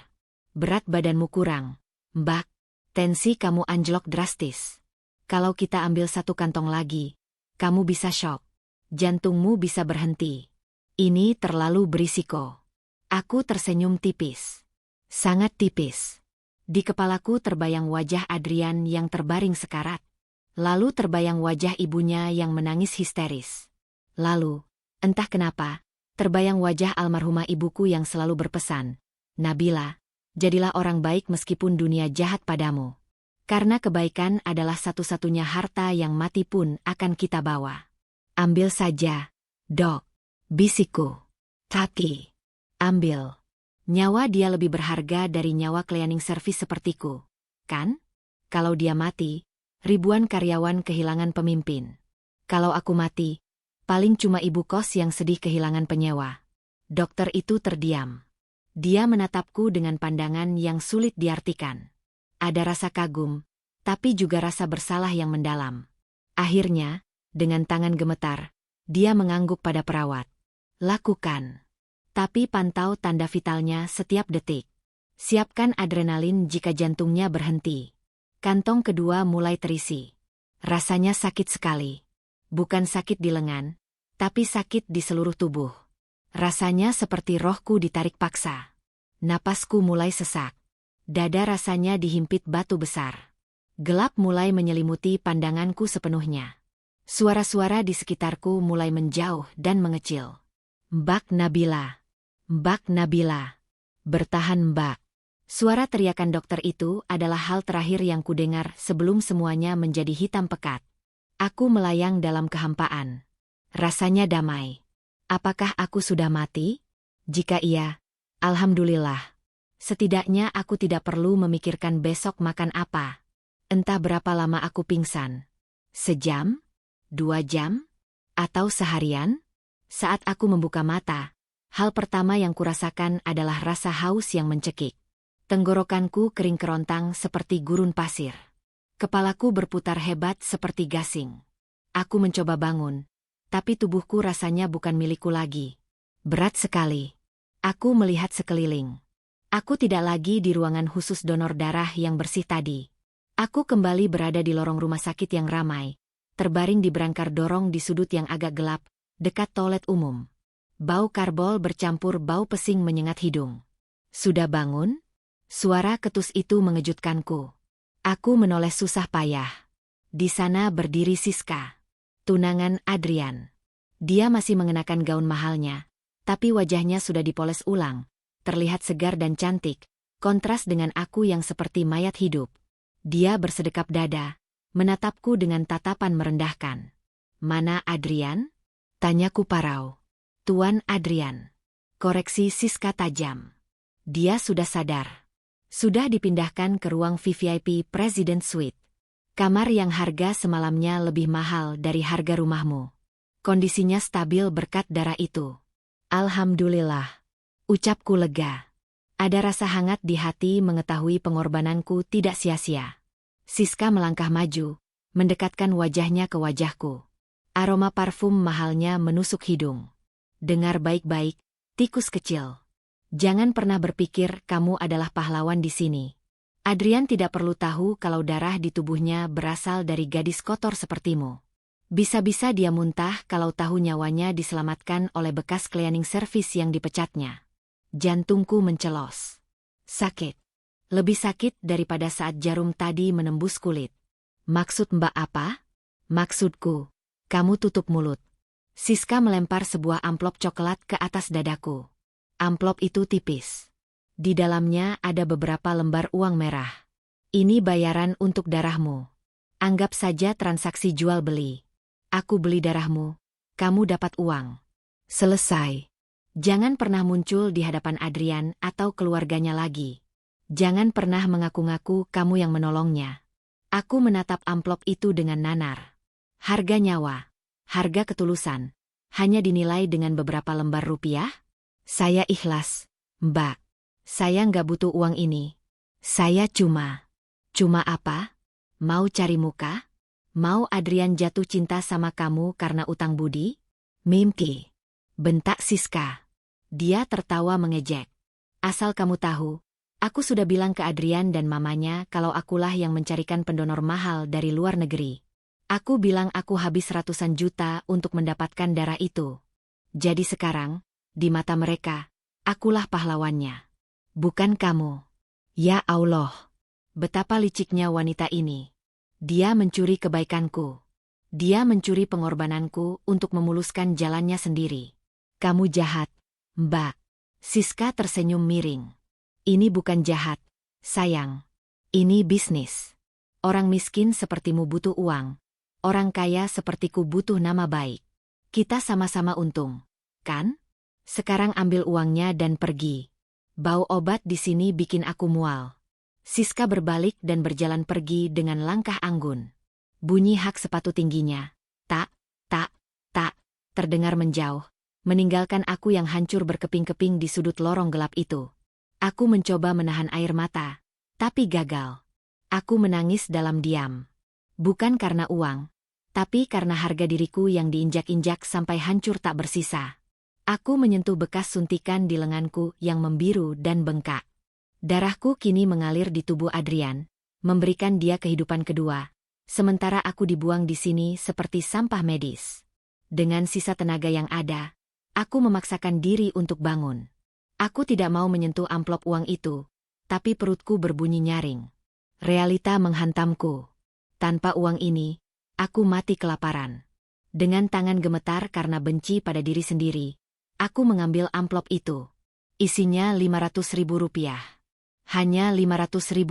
"Berat badanmu kurang, Mbak. Tensi kamu anjlok drastis. Kalau kita ambil 1 kantong lagi, kamu bisa syok. Jantungmu bisa berhenti. Ini terlalu berisiko." Aku tersenyum tipis. Sangat tipis. Di kepalaku terbayang wajah Adrian yang terbaring sekarat. Lalu terbayang wajah ibunya yang menangis histeris. Lalu, entah kenapa, terbayang wajah almarhumah ibuku yang selalu berpesan, "Nabila, jadilah orang baik meskipun dunia jahat padamu. Karena kebaikan adalah satu-satunya harta yang mati pun akan kita bawa. Ambil saja, Dok," bisikku. "Tapi, ambil. Nyawa dia lebih berharga dari nyawa cleaning service sepertiku, kan? Kalau dia mati, ribuan karyawan kehilangan pemimpin. Kalau aku mati, paling cuma ibu kos yang sedih kehilangan penyewa." Dokter itu terdiam. Dia menatapku dengan pandangan yang sulit diartikan. Ada rasa kagum, tapi juga rasa bersalah yang mendalam. Akhirnya, dengan tangan gemetar, dia mengangguk pada perawat. "Lakukan. Tapi pantau tanda vitalnya setiap detik. Siapkan adrenalin jika jantungnya berhenti." Kantong kedua mulai terisi. Rasanya sakit sekali. Bukan sakit di lengan, tapi sakit di seluruh tubuh. Rasanya seperti rohku ditarik paksa. Napasku mulai sesak. Dada rasanya dihimpit batu besar. Gelap mulai menyelimuti pandanganku sepenuhnya. Suara-suara di sekitarku mulai menjauh dan mengecil. "Mbak Nabila. Mbak Nabila. Bertahan, Mbak." Suara teriakan dokter itu adalah hal terakhir yang kudengar sebelum semuanya menjadi hitam pekat. Aku melayang dalam kehampaan. Rasanya damai. Apakah aku sudah mati? Jika iya, alhamdulillah. Setidaknya aku tidak perlu memikirkan besok makan apa. Entah berapa lama aku pingsan. 1 jam? 2 jam? Atau seharian? Saat aku membuka mata, hal pertama yang kurasakan adalah rasa haus yang mencekik. Tenggorokanku kering kerontang seperti gurun pasir. Kepalaku berputar hebat seperti gasing. Aku mencoba bangun, tapi tubuhku rasanya bukan milikku lagi. Berat sekali. Aku melihat sekeliling. Aku tidak lagi di ruangan khusus donor darah yang bersih tadi. Aku kembali berada di lorong rumah sakit yang ramai, terbaring di berangkar dorong di sudut yang agak gelap, dekat toilet umum. Bau karbol bercampur bau pesing menyengat hidung. "Sudah bangun?" Suara ketus itu mengejutkanku. Aku menoleh susah payah. Di sana berdiri Siska, tunangan Adrian. Dia masih mengenakan gaun mahalnya, tapi wajahnya sudah dipoles ulang, terlihat segar dan cantik, kontras dengan aku yang seperti mayat hidup. Dia bersedekap dada, menatapku dengan tatapan merendahkan. "Mana Adrian?" Tanyaku parau. "Tuan Adrian." Koreksi Siska tajam. "Dia sudah sadar." Sudah dipindahkan ke ruang VVIP President Suite. Kamar yang harga semalamnya lebih mahal dari harga rumahmu. Kondisinya stabil berkat darah itu. Alhamdulillah. Ucapku lega. Ada rasa hangat di hati mengetahui pengorbananku tidak sia-sia. Siska melangkah maju, mendekatkan wajahnya ke wajahku. Aroma parfum mahalnya menusuk hidung. Dengar baik-baik, tikus kecil. Jangan pernah berpikir kamu adalah pahlawan di sini. Adrian tidak perlu tahu kalau darah di tubuhnya berasal dari gadis kotor sepertimu. Bisa-bisa dia muntah kalau tahu nyawanya diselamatkan oleh bekas cleaning service yang dipecatnya. Jantungku mencelos. Sakit. Lebih sakit daripada saat jarum tadi menembus kulit. Maksud Mbak apa? Maksudku, kamu tutup mulut. Siska melempar sebuah amplop coklat ke atas dadaku. Amplop itu tipis. Di dalamnya ada beberapa lembar uang merah. Ini bayaran untuk darahmu. Anggap saja transaksi jual beli. Aku beli darahmu, kamu dapat uang. Selesai. Jangan pernah muncul di hadapan Adrian atau keluarganya lagi. Jangan pernah mengaku-ngaku kamu yang menolongnya. Aku menatap amplop itu dengan nanar. Harga nyawa, harga ketulusan, hanya dinilai dengan beberapa lembar rupiah? Saya ikhlas, Mbak. Saya nggak butuh uang ini. Saya cuma apa? Mau cari muka? Mau Adrian jatuh cinta sama kamu karena utang budi? Mimpi. Bentak Siska. Dia tertawa mengejek. Asal kamu tahu, aku sudah bilang ke Adrian dan mamanya kalau akulah yang mencarikan pendonor mahal dari luar negeri. Aku bilang aku habis ratusan juta untuk mendapatkan darah itu. Jadi sekarang, di mata mereka, akulah pahlawannya. Bukan kamu. Ya Allah. Betapa liciknya wanita ini. Dia mencuri kebaikanku. Dia mencuri pengorbananku untuk memuluskan jalannya sendiri. Kamu jahat, Mbak. Siska tersenyum miring. Ini bukan jahat, sayang. Ini bisnis. Orang miskin sepertimu butuh uang. Orang kaya sepertiku butuh nama baik. Kita sama-sama untung, kan? Sekarang ambil uangnya dan pergi. Bau obat di sini bikin aku mual. Siska berbalik dan berjalan pergi dengan langkah anggun. Bunyi hak sepatu tingginya. Tak, terdengar menjauh, meninggalkan aku yang hancur berkeping-keping di sudut lorong gelap itu. Aku mencoba menahan air mata, tapi gagal. Aku menangis dalam diam. Bukan karena uang, tapi karena harga diriku yang diinjak-injak sampai hancur tak bersisa. Aku menyentuh bekas suntikan di lenganku yang membiru dan bengkak. Darahku kini mengalir di tubuh Adrian, memberikan dia kehidupan kedua, sementara aku dibuang di sini seperti sampah medis. Dengan sisa tenaga yang ada, aku memaksakan diri untuk bangun. Aku tidak mau menyentuh amplop uang itu, tapi perutku berbunyi nyaring. Realita menghantamku. Tanpa uang ini, aku mati kelaparan. Dengan tangan gemetar karena benci pada diri sendiri, aku mengambil amplop itu. Isinya Rp500.000. Hanya Rp500.000.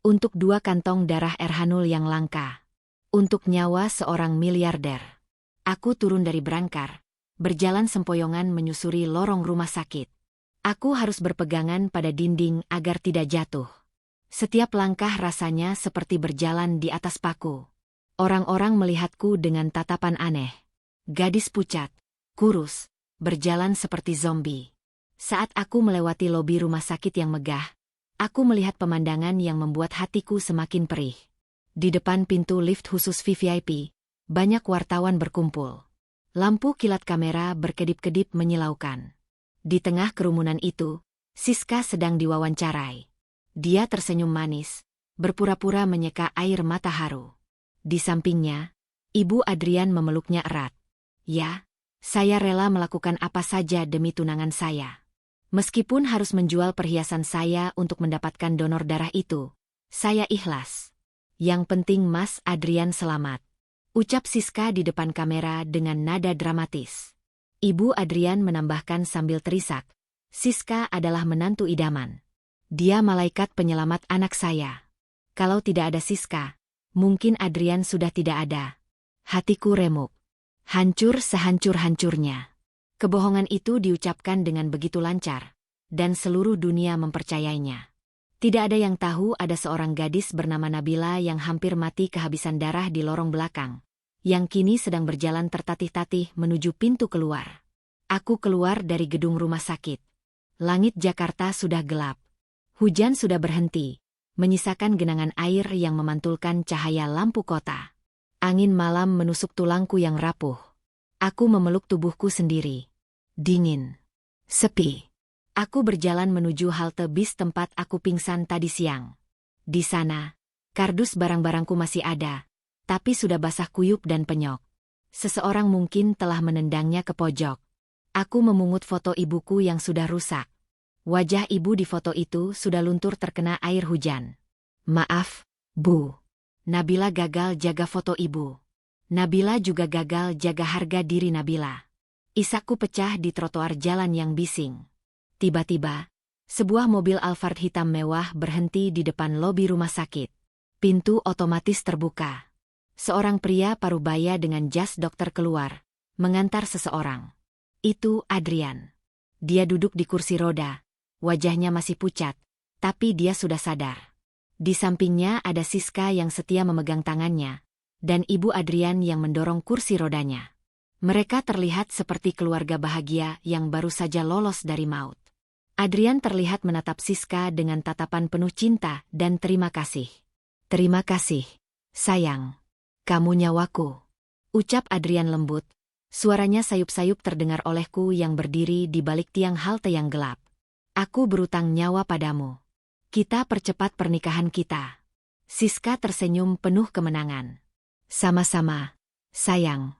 Untuk 2 kantong darah Erhanul yang langka. Untuk nyawa seorang miliarder. Aku turun dari berangkar, berjalan sempoyongan menyusuri lorong rumah sakit. Aku harus berpegangan pada dinding agar tidak jatuh. Setiap langkah rasanya seperti berjalan di atas paku. Orang-orang melihatku dengan tatapan aneh. Gadis pucat, kurus, berjalan seperti zombie. Saat aku melewati lobi rumah sakit yang megah, aku melihat pemandangan yang membuat hatiku semakin perih. Di depan pintu lift khusus VVIP, banyak wartawan berkumpul. Lampu kilat kamera berkedip-kedip menyilaukan. Di tengah kerumunan itu, Siska sedang diwawancarai. Dia tersenyum manis, berpura-pura menyeka air mata haru. Di sampingnya, Ibu Adrian memeluknya erat. Ya, saya rela melakukan apa saja demi tunangan saya. Meskipun harus menjual perhiasan saya untuk mendapatkan donor darah itu, saya ikhlas. Yang penting Mas Adrian selamat. Ucap Siska di depan kamera dengan nada dramatis. Ibu Adrian menambahkan sambil terisak, Siska adalah menantu idaman. Dia malaikat penyelamat anak saya. Kalau tidak ada Siska, mungkin Adrian sudah tidak ada. Hatiku remuk. Hancur sehancur-hancurnya. Kebohongan itu diucapkan dengan begitu lancar, dan seluruh dunia mempercayainya. Tidak ada yang tahu ada seorang gadis bernama Nabila yang hampir mati kehabisan darah di lorong belakang, yang kini sedang berjalan tertatih-tatih menuju pintu keluar. Aku keluar dari gedung rumah sakit. Langit Jakarta sudah gelap. Hujan sudah berhenti, menyisakan genangan air yang memantulkan cahaya lampu kota. Angin malam menusuk tulangku yang rapuh. Aku memeluk tubuhku sendiri. Dingin. Sepi. Aku berjalan menuju halte bis tempat aku pingsan tadi siang. Di sana, kardus barang-barangku masih ada, tapi sudah basah kuyup dan penyok. Seseorang mungkin telah menendangnya ke pojok. Aku memungut foto ibuku yang sudah rusak. Wajah ibu di foto itu sudah luntur terkena air hujan. Maaf, Bu. Nabila gagal jaga foto ibu. Nabila juga gagal jaga harga diri Nabila. Isakku pecah di trotoar jalan yang bising. Tiba-tiba, sebuah mobil Alphard hitam mewah berhenti di depan lobi rumah sakit. Pintu otomatis terbuka. Seorang pria parubaya dengan jas dokter keluar, mengantar seseorang. Itu Adrian. Dia duduk di kursi roda. Wajahnya masih pucat, tapi dia sudah sadar. Di sampingnya ada Siska yang setia memegang tangannya, dan ibu Adrian yang mendorong kursi rodanya. Mereka terlihat seperti keluarga bahagia yang baru saja lolos dari maut. Adrian terlihat menatap Siska dengan tatapan penuh cinta dan terima kasih. Terima kasih, sayang. Kamu nyawaku. Ucap Adrian lembut. Suaranya sayup-sayup terdengar olehku yang berdiri di balik tiang halte yang gelap. Aku berutang nyawa padamu. Kita percepat pernikahan kita. Siska tersenyum penuh kemenangan. Sama-sama, sayang.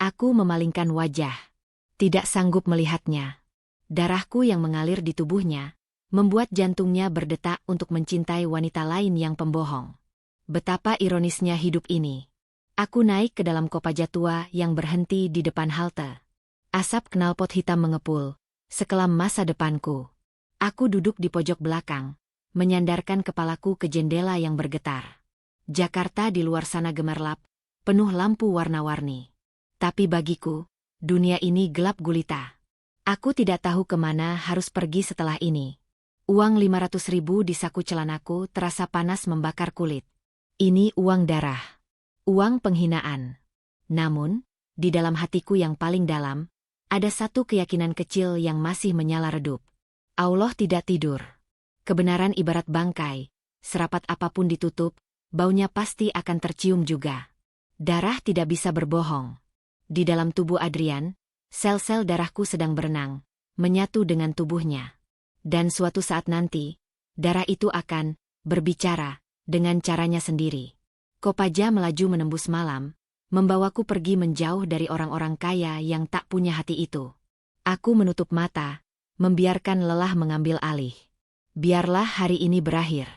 Aku memalingkan wajah. Tidak sanggup melihatnya. Darahku yang mengalir di tubuhnya, membuat jantungnya berdetak untuk mencintai wanita lain yang pembohong. Betapa ironisnya hidup ini. Aku naik ke dalam kopaja tua yang berhenti di depan halte. Asap knalpot hitam mengepul, sekelam masa depanku. Aku duduk di pojok belakang, menyandarkan kepalaku ke jendela yang bergetar. Jakarta di luar sana gemerlap, penuh lampu warna-warni. Tapi bagiku, dunia ini gelap gulita. Aku tidak tahu kemana harus pergi setelah ini. Uang 500.000 di saku celanaku terasa panas membakar kulit. Ini uang darah. Uang penghinaan. Namun, di dalam hatiku yang paling dalam, ada satu keyakinan kecil yang masih menyala redup. Allah tidak tidur. Kebenaran ibarat bangkai, serapat apapun ditutup, baunya pasti akan tercium juga. Darah tidak bisa berbohong. Di dalam tubuh Adrian, sel-sel darahku sedang berenang, menyatu dengan tubuhnya. Dan suatu saat nanti, darah itu akan berbicara dengan caranya sendiri. Kopaja melaju menembus malam, membawaku pergi menjauh dari orang-orang kaya yang tak punya hati itu. Aku menutup mata, membiarkan lelah mengambil alih. Biarlah hari ini berakhir.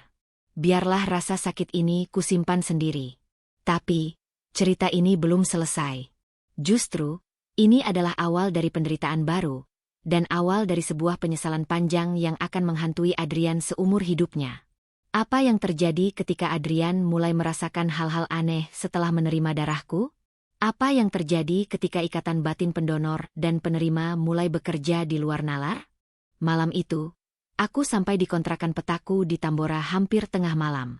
Biarlah rasa sakit ini kusimpan sendiri. Tapi, cerita ini belum selesai. Justru, ini adalah awal dari penderitaan baru, dan awal dari sebuah penyesalan panjang yang akan menghantui Adrian seumur hidupnya. Apa yang terjadi ketika Adrian mulai merasakan hal-hal aneh setelah menerima darahku? Apa yang terjadi ketika ikatan batin pendonor dan penerima mulai bekerja di luar nalar? Malam itu, aku sampai di kontrakan petaku di Tambora hampir tengah malam.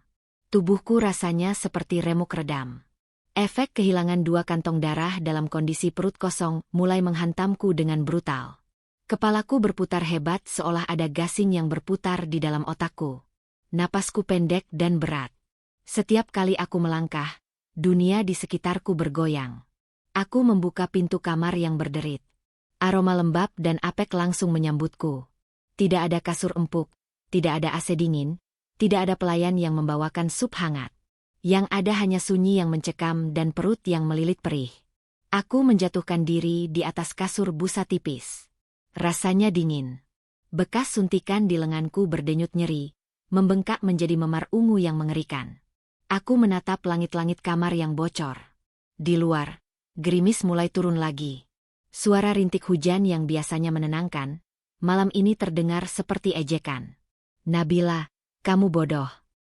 Tubuhku rasanya seperti remuk redam. Efek kehilangan 2 kantong darah dalam kondisi perut kosong mulai menghantamku dengan brutal. Kepalaku berputar hebat seolah ada gasing yang berputar di dalam otakku. Napasku pendek dan berat. Setiap kali aku melangkah, dunia di sekitarku bergoyang. Aku membuka pintu kamar yang berderit. Aroma lembab dan apek langsung menyambutku. Tidak ada kasur empuk, tidak ada AC dingin, tidak ada pelayan yang membawakan sup hangat. Yang ada hanya sunyi yang mencekam dan perut yang melilit perih. Aku menjatuhkan diri di atas kasur busa tipis. Rasanya dingin. Bekas suntikan di lenganku berdenyut nyeri, membengkak menjadi memar ungu yang mengerikan. Aku menatap langit-langit kamar yang bocor. Di luar, gerimis mulai turun lagi. Suara rintik hujan yang biasanya menenangkan, malam ini terdengar seperti ejekan. Nabila, kamu bodoh.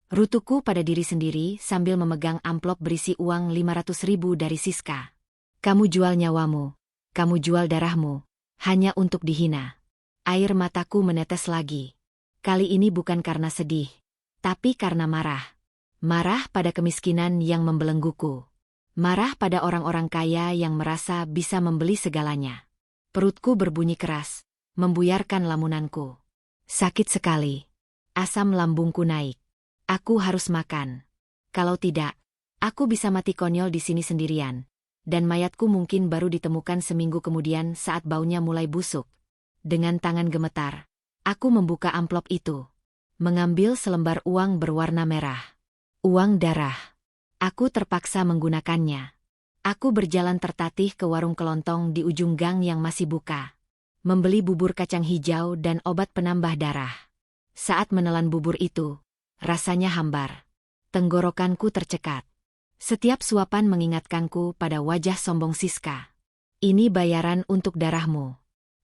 Rutuku pada diri sendiri sambil memegang amplop berisi uang 500.000 dari Siska. Kamu jual nyawamu, kamu jual darahmu, hanya untuk dihina. Air mataku menetes lagi. Kali ini bukan karena sedih, tapi karena marah. Marah pada kemiskinan yang membelengguku. Marah pada orang-orang kaya yang merasa bisa membeli segalanya. Perutku berbunyi keras, membuyarkan lamunanku. Sakit sekali. Asam lambungku naik. Aku harus makan. Kalau tidak, aku bisa mati konyol di sini sendirian. Dan mayatku mungkin baru ditemukan seminggu kemudian saat baunya mulai busuk. Dengan tangan gemetar, aku membuka amplop itu. Mengambil selembar uang berwarna merah. Uang darah. Aku terpaksa menggunakannya. Aku berjalan tertatih ke warung kelontong di ujung gang yang masih buka. Membeli bubur kacang hijau dan obat penambah darah. Saat menelan bubur itu, rasanya hambar. Tenggorokanku tercekat. Setiap suapan mengingatkanku pada wajah sombong Siska. Ini bayaran untuk darahmu.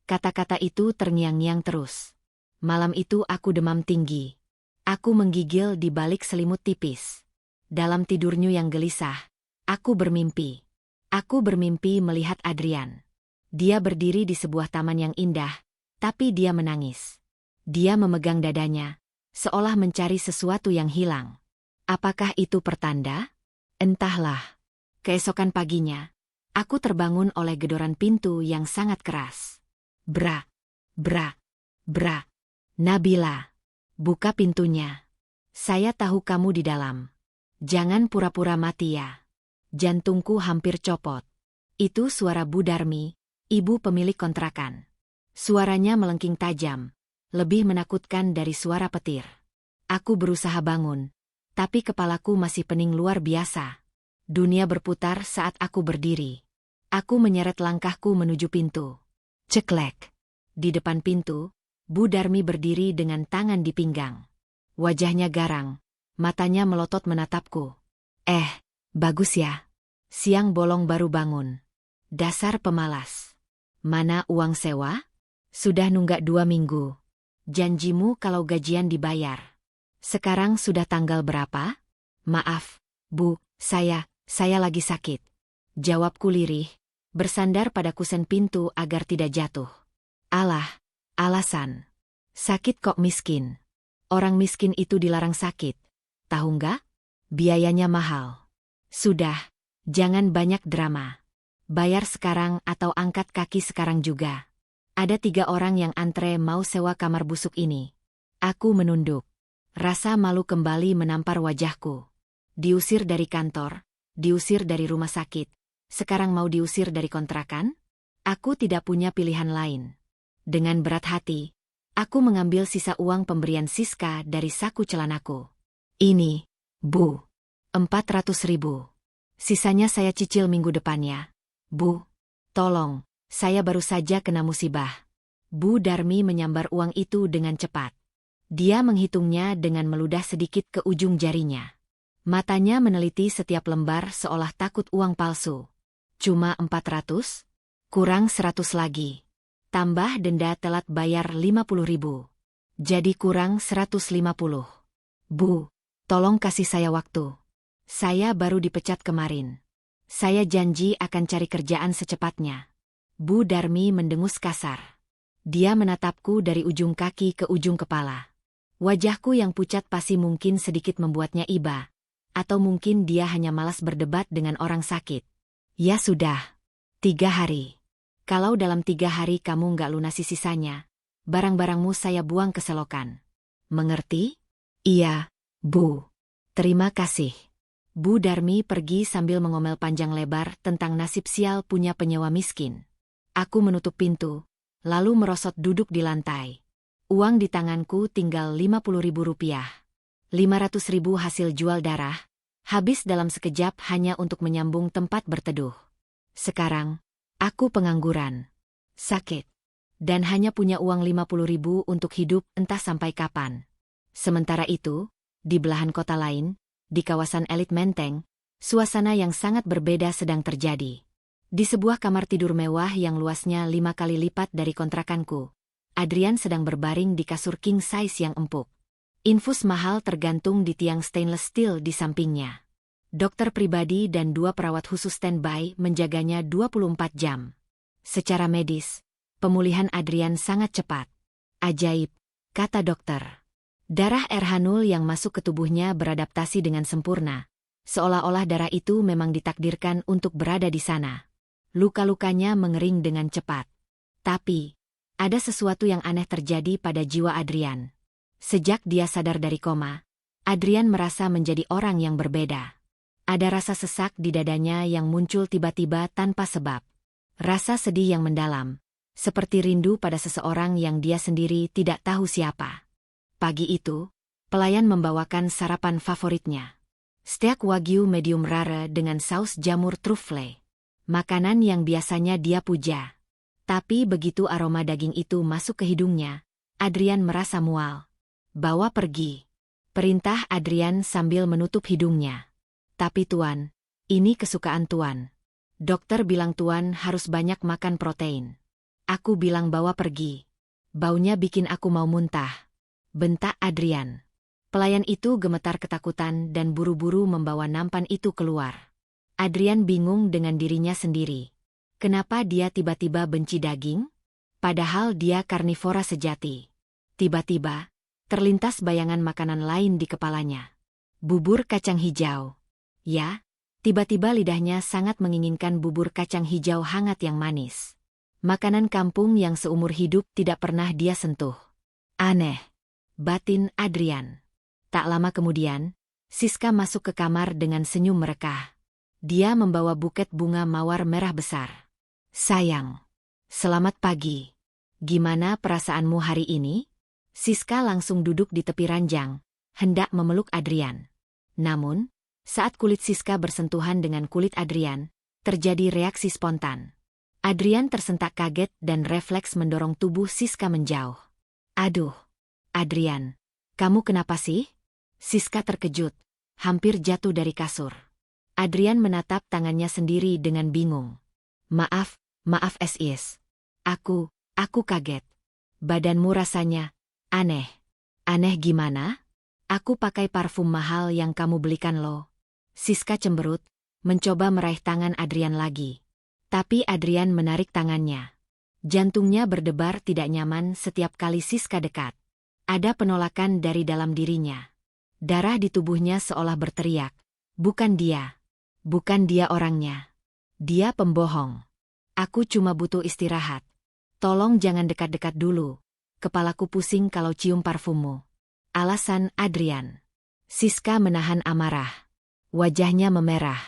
Kata-kata itu terngiang-ngiang terus. Malam itu aku demam tinggi. Aku menggigil di balik selimut tipis. Dalam tidurnya yang gelisah, aku bermimpi. Aku bermimpi melihat Adrian. Dia berdiri di sebuah taman yang indah, tapi dia menangis. Dia memegang dadanya, seolah mencari sesuatu yang hilang. Apakah itu pertanda? Entahlah. Keesokan paginya, aku terbangun oleh gedoran pintu yang sangat keras. Bra, bra, bra. Nabila, buka pintunya. Saya tahu kamu di dalam. Jangan pura-pura mati ya. Jantungku hampir copot. Itu suara Bu Darmi, ibu pemilik kontrakan. Suaranya melengking tajam, lebih menakutkan dari suara petir. Aku berusaha bangun, tapi kepalaku masih pening luar biasa. Dunia berputar saat aku berdiri. Aku menyeret langkahku menuju pintu. Ceklek. Di depan pintu, Bu Darmi berdiri dengan tangan di pinggang. Wajahnya garang, matanya melotot menatapku. Bagus ya. Siang bolong baru bangun. Dasar pemalas. Mana uang sewa? Sudah nunggak 2 minggu. Janjimu kalau gajian dibayar. Sekarang sudah tanggal berapa? Maaf, Bu, saya lagi sakit. Jawabku lirih, bersandar pada kusen pintu agar tidak jatuh. Alah, alasan. Sakit kok miskin. Orang miskin itu dilarang sakit. Tahu nggak? Biayanya mahal. Sudah, jangan banyak drama. Bayar sekarang atau angkat kaki sekarang juga. Ada 3 orang yang antre mau sewa kamar busuk ini. Aku menunduk. Rasa malu kembali menampar wajahku. Diusir dari kantor, diusir dari rumah sakit. Sekarang mau diusir dari kontrakan? Aku tidak punya pilihan lain. Dengan berat hati, aku mengambil sisa uang pemberian Siska dari saku celanaku. Ini, Bu. 400.000. Sisanya saya cicil minggu depannya. Bu, tolong, saya baru saja kena musibah. Bu Darmi menyambar uang itu dengan cepat. Dia menghitungnya dengan meludah sedikit ke ujung jarinya. Matanya meneliti setiap lembar seolah takut uang palsu. Cuma 400? Kurang 100 lagi. Tambah denda telat bayar 50.000. Jadi kurang 150. Bu, tolong kasih saya waktu. Saya baru dipecat kemarin. Saya janji akan cari kerjaan secepatnya. Bu Darmi mendengus kasar. Dia menatapku dari ujung kaki ke ujung kepala. Wajahku yang pucat pasti mungkin sedikit membuatnya iba. Atau mungkin dia hanya malas berdebat dengan orang sakit. Ya sudah. 3 hari. Kalau dalam 3 hari kamu nggak lunasi sisanya, barang-barangmu saya buang ke selokan. Mengerti? Iya, Bu. Terima kasih. Bu Darmi pergi sambil mengomel panjang lebar tentang nasib sial punya penyewa miskin. Aku menutup pintu, lalu merosot duduk di lantai. Uang di tanganku tinggal 50.000 rupiah. 500.000 hasil jual darah, habis dalam sekejap hanya untuk menyambung tempat berteduh. Sekarang, aku pengangguran, sakit, dan hanya punya uang 50.000 untuk hidup entah sampai kapan. Sementara itu, di belahan kota lain, di kawasan elit Menteng, suasana yang sangat berbeda sedang terjadi. Di sebuah kamar tidur mewah yang luasnya 5 kali lipat dari kontrakanku, Adrian sedang berbaring di kasur king size yang empuk. Infus mahal tergantung di tiang stainless steel di sampingnya. Dokter pribadi dan 2 perawat khusus standby menjaganya 24 jam. Secara medis, pemulihan Adrian sangat cepat. Ajaib, kata dokter. Darah Erhanul yang masuk ke tubuhnya beradaptasi dengan sempurna, seolah-olah darah itu memang ditakdirkan untuk berada di sana. Luka-lukanya mengering dengan cepat. Tapi, ada sesuatu yang aneh terjadi pada jiwa Adrian. Sejak dia sadar dari koma, Adrian merasa menjadi orang yang berbeda. Ada rasa sesak di dadanya yang muncul tiba-tiba tanpa sebab. Rasa sedih yang mendalam, seperti rindu pada seseorang yang dia sendiri tidak tahu siapa. Pagi itu, pelayan membawakan sarapan favoritnya. Steak wagyu medium rare dengan saus jamur truffle. Makanan yang biasanya dia puja. Tapi begitu aroma daging itu masuk ke hidungnya, Adrian merasa mual. Bawa pergi. Perintah Adrian sambil menutup hidungnya. Tapi Tuan, ini kesukaan Tuan. Dokter bilang Tuan harus banyak makan protein. Aku bilang bawa pergi. Baunya bikin aku mau muntah. Bentak Adrian. Pelayan itu gemetar ketakutan dan buru-buru membawa nampan itu keluar. Adrian bingung dengan dirinya sendiri. Kenapa dia tiba-tiba benci daging? Padahal dia karnivora sejati. Tiba-tiba, terlintas bayangan makanan lain di kepalanya. Bubur kacang hijau. Ya, tiba-tiba lidahnya sangat menginginkan bubur kacang hijau hangat yang manis. Makanan kampung yang seumur hidup tidak pernah dia sentuh. Aneh. Batin Adrian. Tak lama kemudian, Siska masuk ke kamar dengan senyum merekah. Dia membawa buket bunga mawar merah besar. Sayang. Selamat pagi. Gimana perasaanmu hari ini? Siska langsung duduk di tepi ranjang, hendak memeluk Adrian. Namun, saat kulit Siska bersentuhan dengan kulit Adrian, terjadi reaksi spontan. Adrian tersentak kaget dan refleks mendorong tubuh Siska menjauh. Aduh. Adrian, kamu kenapa sih? Siska terkejut, hampir jatuh dari kasur. Adrian menatap tangannya sendiri dengan bingung. Maaf Sis. Aku kaget. Badanmu rasanya aneh. Aneh gimana? Aku pakai parfum mahal yang kamu belikan loh. Siska cemberut, mencoba meraih tangan Adrian lagi. Tapi Adrian menarik tangannya. Jantungnya berdebar tidak nyaman setiap kali Siska dekat. Ada penolakan dari dalam dirinya. Darah di tubuhnya seolah berteriak. Bukan dia. Bukan dia orangnya. Dia pembohong. Aku cuma butuh istirahat. Tolong jangan dekat-dekat dulu. Kepalaku pusing kalau cium parfummu. Alasan Adrian. Siska menahan amarah. Wajahnya memerah.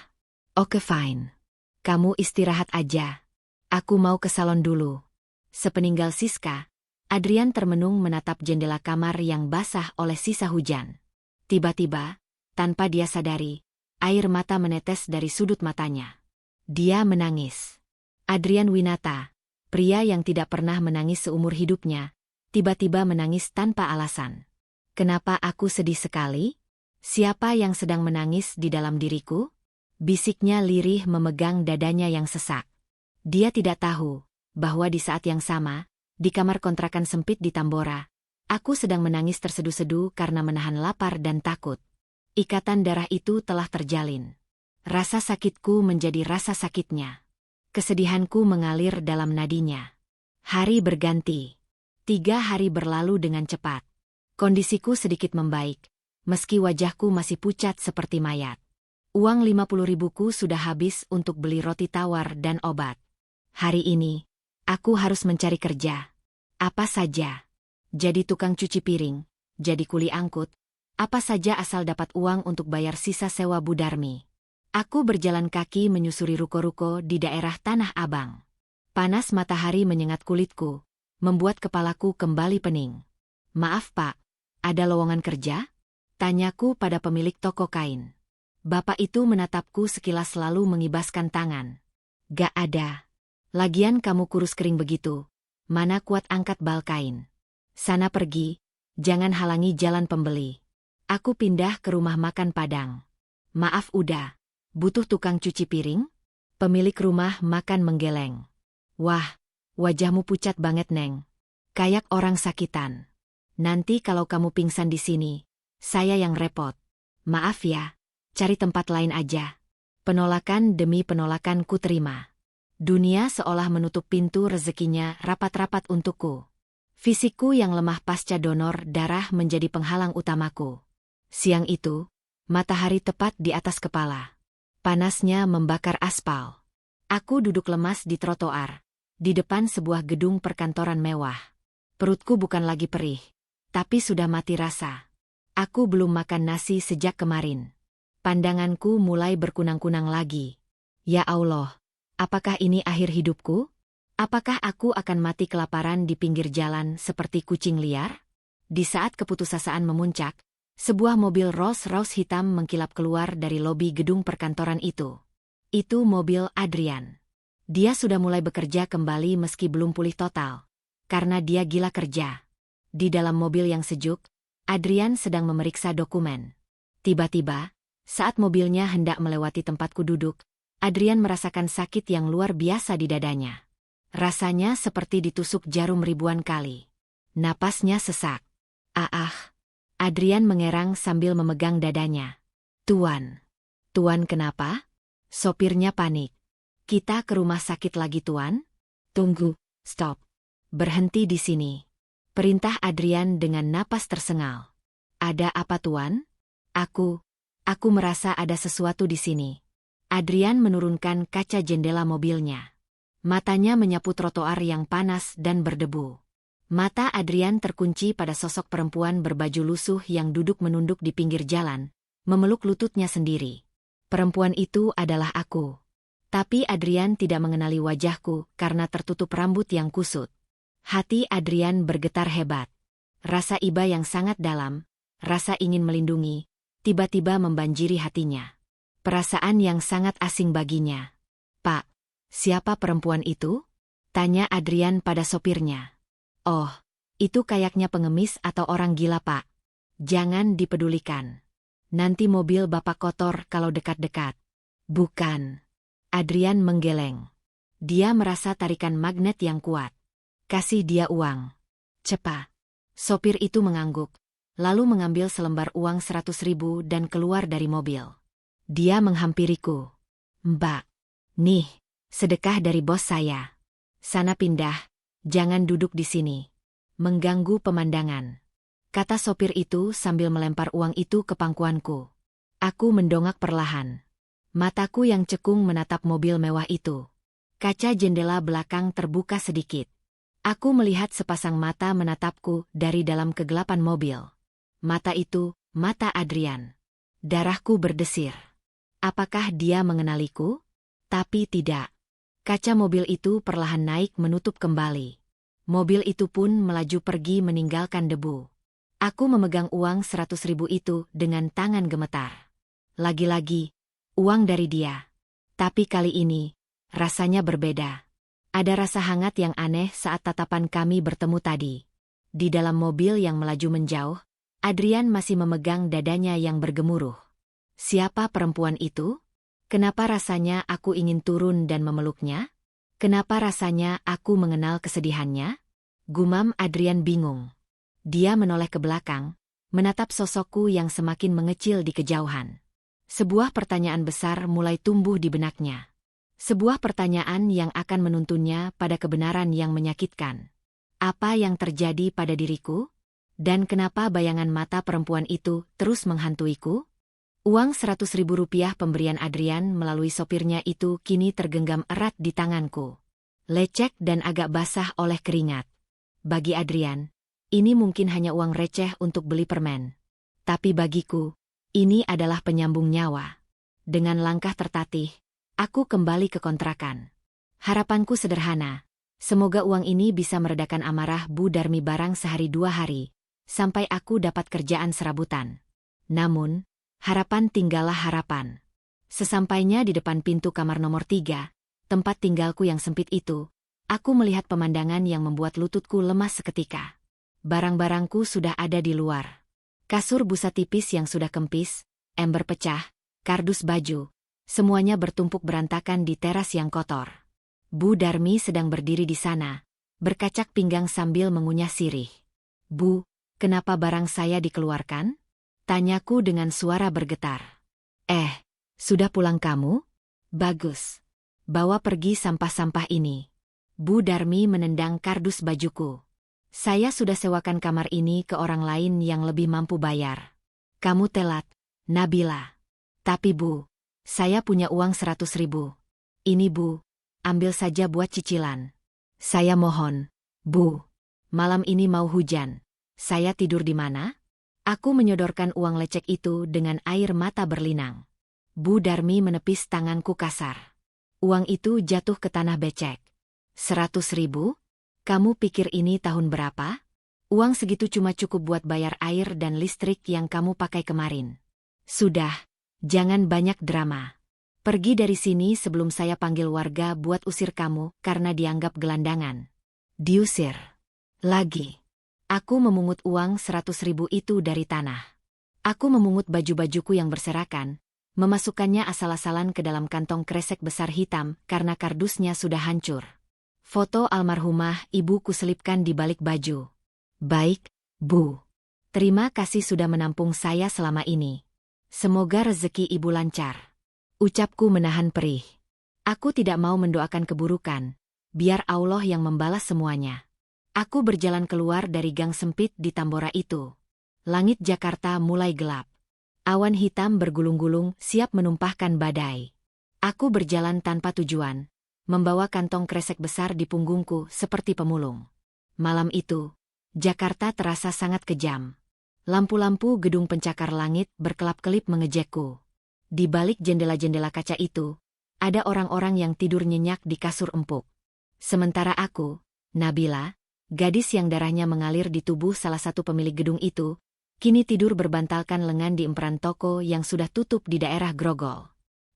Oke fine. Kamu istirahat aja. Aku mau ke salon dulu. Sepeninggal Siska, Adrian termenung menatap jendela kamar yang basah oleh sisa hujan. Tiba-tiba, tanpa dia sadari, air mata menetes dari sudut matanya. Dia menangis. Adrian Winata, pria yang tidak pernah menangis seumur hidupnya, tiba-tiba menangis tanpa alasan. Kenapa aku sedih sekali? Siapa yang sedang menangis di dalam diriku? Bisiknya lirih memegang dadanya yang sesak. Dia tidak tahu bahwa di saat yang sama, di kamar kontrakan sempit di Tambora, aku sedang menangis terseduh-seduh karena menahan lapar dan takut. Ikatan darah itu telah terjalin. Rasa sakitku menjadi rasa sakitnya. Kesedihanku mengalir dalam nadinya. Hari berganti. 3 hari berlalu dengan cepat. Kondisiku sedikit membaik, meski wajahku masih pucat seperti mayat. Uang 50.000-ku sudah habis untuk beli roti tawar dan obat. Hari ini, aku harus mencari kerja. Apa saja. Jadi tukang cuci piring, jadi kuli angkut, apa saja asal dapat uang untuk bayar sisa sewa Bu Darmi. Aku berjalan kaki menyusuri ruko-ruko di daerah Tanah Abang. Panas matahari menyengat kulitku, membuat kepalaku kembali pening. Maaf Pak, ada lowongan kerja? Tanyaku pada pemilik toko kain. Bapak itu menatapku sekilas lalu mengibaskan tangan. Gak ada. Lagian kamu kurus kering begitu. Mana kuat angkat bal kain. Sana pergi, jangan halangi jalan pembeli. Aku pindah ke rumah makan Padang. Maaf udah. Butuh tukang cuci piring? Pemilik rumah makan menggeleng. Wah, wajahmu pucat banget Neng. Kayak orang sakitan. Nanti kalau kamu pingsan di sini, saya yang repot. Maaf ya, cari tempat lain aja. Penolakan demi penolakan ku terima. Dunia seolah menutup pintu rezekinya rapat-rapat untukku. Fisikku yang lemah pasca donor darah menjadi penghalang utamaku. Siang itu, matahari tepat di atas kepala. Panasnya membakar aspal. Aku duduk lemas di trotoar, di depan sebuah gedung perkantoran mewah. Perutku bukan lagi perih, tapi sudah mati rasa. Aku belum makan nasi sejak kemarin. Pandanganku mulai berkunang-kunang lagi. Ya Allah, apakah ini akhir hidupku? Apakah aku akan mati kelaparan di pinggir jalan seperti kucing liar? Di saat keputusasaan memuncak, sebuah mobil Rolls-Royce hitam mengkilap keluar dari lobi gedung perkantoran itu. Itu mobil Adrian. Dia sudah mulai bekerja kembali meski belum pulih total. Karena dia gila kerja. Di dalam mobil yang sejuk, Adrian sedang memeriksa dokumen. Tiba-tiba, saat mobilnya hendak melewati tempatku duduk, Adrian merasakan sakit yang luar biasa di dadanya. Rasanya seperti ditusuk jarum ribuan kali. Napasnya sesak. Adrian mengerang sambil memegang dadanya. Tuan. Tuan kenapa? Sopirnya panik. Kita ke rumah sakit lagi tuan? Tunggu, stop. Berhenti di sini. Perintah Adrian dengan napas tersengal. Ada apa tuan? Aku merasa ada sesuatu di sini. Adrian menurunkan kaca jendela mobilnya. Matanya menyapu trotoar yang panas dan berdebu. Mata Adrian terkunci pada sosok perempuan berbaju lusuh yang duduk menunduk di pinggir jalan, memeluk lututnya sendiri. Perempuan itu adalah aku. Tapi Adrian tidak mengenali wajahku karena tertutup rambut yang kusut. Hati Adrian bergetar hebat. Rasa iba yang sangat dalam, rasa ingin melindungi, tiba-tiba membanjiri hatinya. Perasaan yang sangat asing baginya. Pak. Siapa perempuan itu? Tanya Adrian pada sopirnya. Oh, itu kayaknya pengemis atau orang gila pak. Jangan dipedulikan. Nanti mobil bapak kotor kalau dekat-dekat. Bukan. Adrian menggeleng. Dia merasa tarikan magnet yang kuat. Kasih dia uang. Cepat. Sopir itu mengangguk, lalu mengambil selembar uang 100.000 dan keluar dari mobil. Dia menghampiriku. Mbak. Nih. Sedekah dari bos saya. Sana pindah, jangan duduk di sini. Mengganggu pemandangan. Kata sopir itu sambil melempar uang itu ke pangkuanku. Aku mendongak perlahan. Mataku yang cekung menatap mobil mewah itu. Kaca jendela belakang terbuka sedikit. Aku melihat sepasang mata menatapku dari dalam kegelapan mobil. Mata itu, mata Adrian. Darahku berdesir. Apakah dia mengenaliku? Tapi tidak. Kaca mobil itu perlahan naik menutup kembali. Mobil itu pun melaju pergi meninggalkan debu. Aku memegang uang 100.000 itu dengan tangan gemetar. Lagi-lagi, uang dari dia. Tapi kali ini, rasanya berbeda. Ada rasa hangat yang aneh saat tatapan kami bertemu tadi. Di dalam mobil yang melaju menjauh, Adrian masih memegang dadanya yang bergemuruh. Siapa perempuan itu? Kenapa rasanya aku ingin turun dan memeluknya? Kenapa rasanya aku mengenal kesedihannya? Gumam Adrian bingung. Dia menoleh ke belakang, menatap sosokku yang semakin mengecil di kejauhan. Sebuah pertanyaan besar mulai tumbuh di benaknya. Sebuah pertanyaan yang akan menuntunnya pada kebenaran yang menyakitkan. Apa yang terjadi pada diriku? Dan kenapa bayangan mata perempuan itu terus menghantuiku? Uang 100.000 rupiah pemberian Adrian melalui sopirnya itu kini tergenggam erat di tanganku. Lecek dan agak basah oleh keringat. Bagi Adrian, ini mungkin hanya uang receh untuk beli permen. Tapi bagiku, ini adalah penyambung nyawa. Dengan langkah tertatih, aku kembali ke kontrakan. Harapanku sederhana. Semoga uang ini bisa meredakan amarah Bu Darmi Barang sehari 2 hari, sampai aku dapat kerjaan serabutan. Namun, harapan tinggallah harapan. Sesampainya di depan pintu kamar nomor 3, tempat tinggalku yang sempit itu, aku melihat pemandangan yang membuat lututku lemas seketika. Barang-barangku sudah ada di luar. Kasur busa tipis yang sudah kempis, ember pecah, kardus baju, semuanya bertumpuk berantakan di teras yang kotor. Bu Darmi sedang berdiri di sana, berkacak pinggang sambil mengunyah sirih. Bu, kenapa barang saya dikeluarkan? Tanyaku dengan suara bergetar. Sudah pulang kamu? Bagus. Bawa pergi sampah-sampah ini. Bu Darmi menendang kardus bajuku. Saya sudah sewakan kamar ini ke orang lain yang lebih mampu bayar. Kamu telat, Nabila. Tapi Bu, saya punya uang 100.000. Ini Bu, ambil saja buat cicilan. Saya mohon, Bu. Malam ini mau hujan. Saya tidur di mana? Aku menyodorkan uang lecek itu dengan air mata berlinang. Bu Darmi menepis tanganku kasar. Uang itu jatuh ke tanah becek. 100.000? Kamu pikir ini tahun berapa? Uang segitu cuma cukup buat bayar air dan listrik yang kamu pakai kemarin. Sudah, jangan banyak drama. Pergi dari sini sebelum saya panggil warga buat usir kamu karena dianggap gelandangan. Diusir. Lagi. Aku memungut uang 100.000 itu dari tanah. Aku memungut baju-bajuku yang berserakan, memasukkannya asal-asalan ke dalam kantong kresek besar hitam karena kardusnya sudah hancur. Foto almarhumah ibu kuselipkan di balik baju. Baik, Bu. Terima kasih sudah menampung saya selama ini. Semoga rezeki ibu lancar. Ucapku menahan perih. Aku tidak mau mendoakan keburukan. Biar Allah yang membalas semuanya. Aku berjalan keluar dari gang sempit di Tambora itu. Langit Jakarta mulai gelap. Awan hitam bergulung-gulung siap menumpahkan badai. Aku berjalan tanpa tujuan, membawa kantong kresek besar di punggungku seperti pemulung. Malam itu, Jakarta terasa sangat kejam. Lampu-lampu gedung pencakar langit berkelap-kelip mengejekku. Di balik jendela-jendela kaca itu, ada orang-orang yang tidur nyenyak di kasur empuk. Sementara aku, Nabila, gadis yang darahnya mengalir di tubuh salah satu pemilik gedung itu, kini tidur berbantalkan lengan di emperan toko yang sudah tutup di daerah Grogol.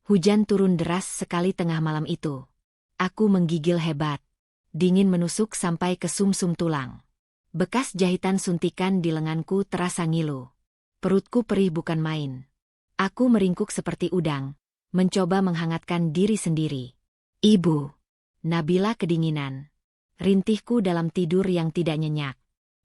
Hujan turun deras sekali tengah malam itu. Aku menggigil hebat. Dingin menusuk sampai ke sumsum tulang. Bekas jahitan suntikan di lenganku terasa ngilu. Perutku perih bukan main. Aku meringkuk seperti udang, mencoba menghangatkan diri sendiri. Ibu. Nabila kedinginan. Rintihku dalam tidur yang tidak nyenyak.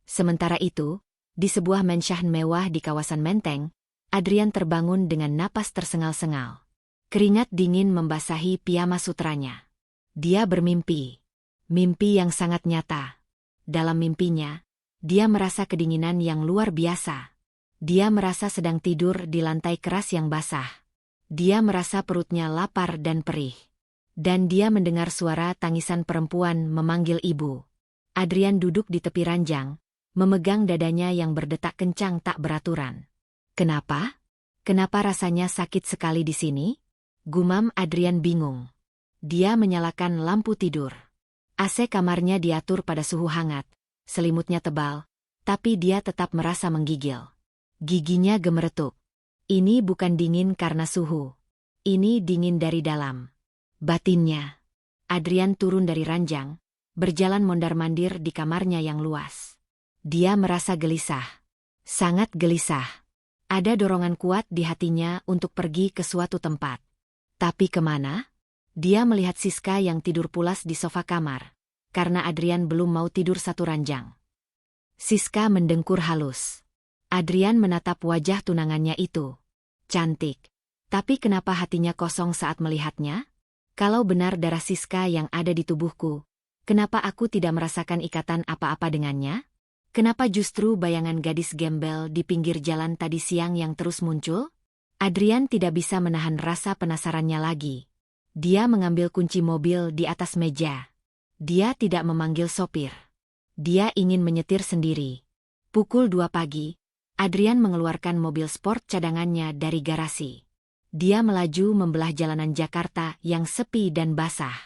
Sementara itu, di sebuah mensyahan mewah di kawasan Menteng, Adrian terbangun dengan napas tersengal-sengal. Keringat dingin membasahi piyama sutranya. Dia bermimpi. Mimpi yang sangat nyata. Dalam mimpinya, dia merasa kedinginan yang luar biasa. Dia merasa sedang tidur di lantai keras yang basah. Dia merasa perutnya lapar dan perih. Dan dia mendengar suara tangisan perempuan memanggil ibu. Adrian duduk di tepi ranjang, memegang dadanya yang berdetak kencang tak beraturan. Kenapa? Kenapa rasanya sakit sekali di sini? Gumam Adrian bingung. Dia menyalakan lampu tidur. AC kamarnya diatur pada suhu hangat, selimutnya tebal, tapi dia tetap merasa menggigil. Giginya gemeretuk. Ini bukan dingin karena suhu. Ini dingin dari dalam. Batinnya. Adrian turun dari ranjang, berjalan mondar-mandir di kamarnya yang luas. Dia merasa gelisah. Sangat gelisah. Ada dorongan kuat di hatinya untuk pergi ke suatu tempat. Tapi kemana? Dia melihat Siska yang tidur pulas di sofa kamar, karena Adrian belum mau tidur satu ranjang. Siska mendengkur halus. Adrian menatap wajah tunangannya itu. Cantik. Tapi kenapa hatinya kosong saat melihatnya? Kalau benar darah Siska yang ada di tubuhku, kenapa aku tidak merasakan ikatan apa-apa dengannya? Kenapa justru bayangan gadis gembel di pinggir jalan tadi siang yang terus muncul? Adrian tidak bisa menahan rasa penasarannya lagi. Dia mengambil kunci mobil di atas meja. Dia tidak memanggil sopir. Dia ingin menyetir sendiri. Pukul 2 pagi, Adrian mengeluarkan mobil sport cadangannya dari garasi. Dia melaju membelah jalanan Jakarta yang sepi dan basah.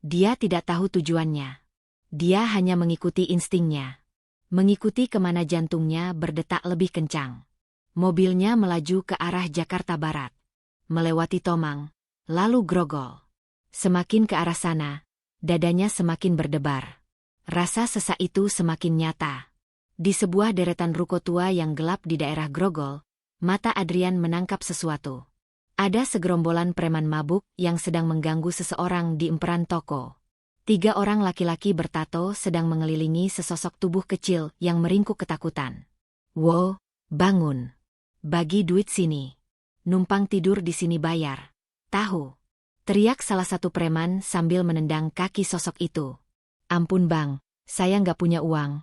Dia tidak tahu tujuannya. Dia hanya mengikuti instingnya. Mengikuti kemana jantungnya berdetak lebih kencang. Mobilnya melaju ke arah Jakarta Barat. Melewati Tomang, lalu Grogol. Semakin ke arah sana, dadanya semakin berdebar. Rasa sesak itu semakin nyata. Di sebuah deretan ruko tua yang gelap di daerah Grogol, mata Adrian menangkap sesuatu. Ada segerombolan preman mabuk yang sedang mengganggu seseorang di emperan toko. 3 orang laki-laki bertato sedang mengelilingi sesosok tubuh kecil yang meringkuk ketakutan. Wow, bangun. Bagi duit sini. Numpang tidur di sini bayar. Tahu. Teriak salah satu preman sambil menendang kaki sosok itu. Ampun bang, saya nggak punya uang.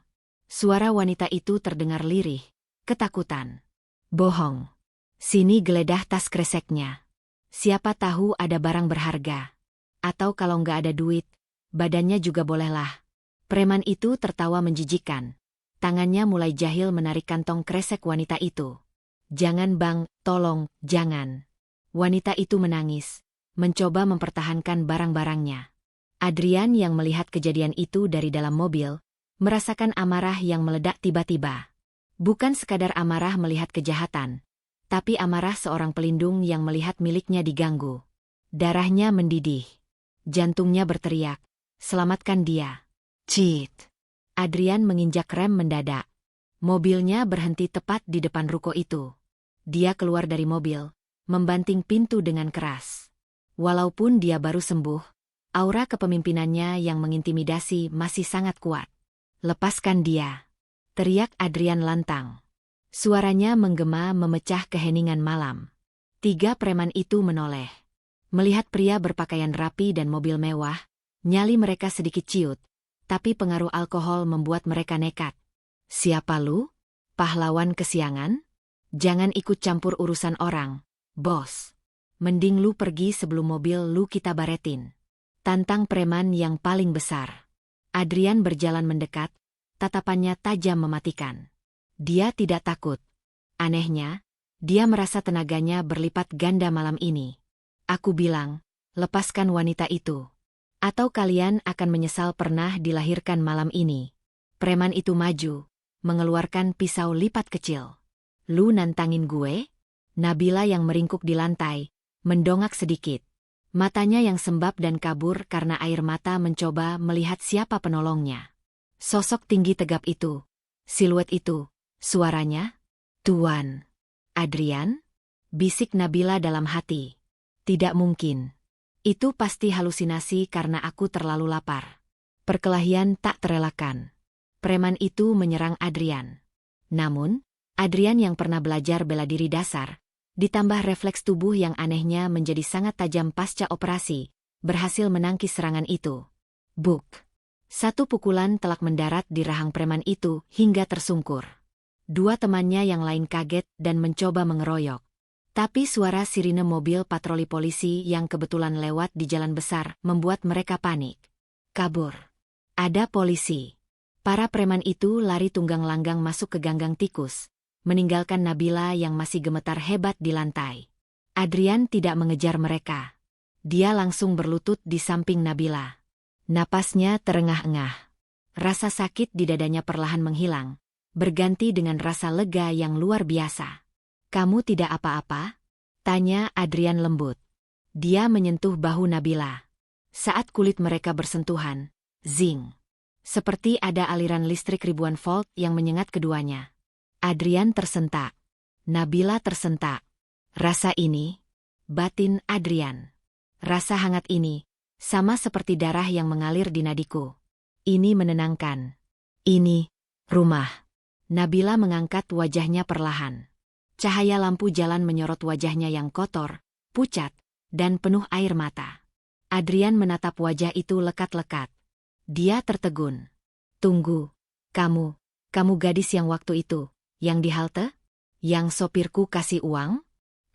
Suara wanita itu terdengar lirih, ketakutan. Bohong. Sini geledah tas kreseknya. Siapa tahu ada barang berharga. Atau kalau nggak ada duit, badannya juga bolehlah. Preman itu tertawa menjijikan. Tangannya mulai jahil menarik kantong kresek wanita itu. Jangan bang, tolong, jangan. Wanita itu menangis, mencoba mempertahankan barang-barangnya. Adrian yang melihat kejadian itu dari dalam mobil, merasakan amarah yang meledak tiba-tiba. Bukan sekadar amarah melihat kejahatan, tapi amarah seorang pelindung yang melihat miliknya diganggu. Darahnya mendidih. Jantungnya berteriak, "Selamatkan dia." Cit. Adrian menginjak rem mendadak. Mobilnya berhenti tepat di depan ruko itu. Dia keluar dari mobil, membanting pintu dengan keras. Walaupun dia baru sembuh, aura kepemimpinannya yang mengintimidasi masih sangat kuat. "Lepaskan dia!" teriak Adrian lantang. Suaranya menggema memecah keheningan malam. 3 preman itu menoleh. Melihat pria berpakaian rapi dan mobil mewah, nyali mereka sedikit ciut, tapi pengaruh alkohol membuat mereka nekat. "Siapa lu? Pahlawan kesiangan? Jangan ikut campur urusan orang, bos. Mending lu pergi sebelum mobil lu kita baretin." Tantang preman yang paling besar. Adrian berjalan mendekat, tatapannya tajam mematikan. Dia tidak takut. Anehnya, dia merasa tenaganya berlipat ganda malam ini. "Aku bilang, lepaskan wanita itu. Atau kalian akan menyesal pernah dilahirkan malam ini." Preman itu maju, mengeluarkan pisau lipat kecil. "Lu nantangin gue?" Nabila yang meringkuk di lantai, mendongak sedikit. Matanya yang sembab dan kabur karena air mata mencoba melihat siapa penolongnya. Sosok tinggi tegap itu, siluet itu, suaranya, "Tuan Adrian?" bisik Nabila dalam hati. "Tidak mungkin. Itu pasti halusinasi karena aku terlalu lapar." Perkelahian tak terelakkan. Preman itu menyerang Adrian. Namun, Adrian yang pernah belajar bela diri dasar, ditambah refleks tubuh yang anehnya menjadi sangat tajam pasca operasi, berhasil menangkis serangan itu. Buk! 1 pukulan telak mendarat di rahang preman itu hingga tersungkur. 2 temannya yang lain kaget dan mencoba mengeroyok. Tapi suara sirine mobil patroli polisi yang kebetulan lewat di jalan besar membuat mereka panik. Kabur. Ada polisi. Para preman itu lari tunggang langgang masuk ke ganggang tikus, meninggalkan Nabila yang masih gemetar hebat di lantai. Adrian tidak mengejar mereka. Dia langsung berlutut di samping Nabila. Napasnya terengah-engah. Rasa sakit di dadanya perlahan menghilang, berganti dengan rasa lega yang luar biasa. "Kamu tidak apa-apa?" tanya Adrian lembut. Dia menyentuh bahu Nabila. Saat kulit mereka bersentuhan, zing. Seperti ada aliran listrik ribuan volt yang menyengat keduanya. Adrian tersentak. Nabila tersentak. Rasa ini, batin Adrian. Rasa hangat ini, sama seperti darah yang mengalir di nadiku. Ini menenangkan. Ini, rumah. Nabila mengangkat wajahnya perlahan. Cahaya lampu jalan menyorot wajahnya yang kotor, pucat, dan penuh air mata. Adrian menatap wajah itu lekat-lekat. Dia tertegun. "Tunggu, kamu gadis yang waktu itu, yang di halte? Yang sopirku kasih uang?"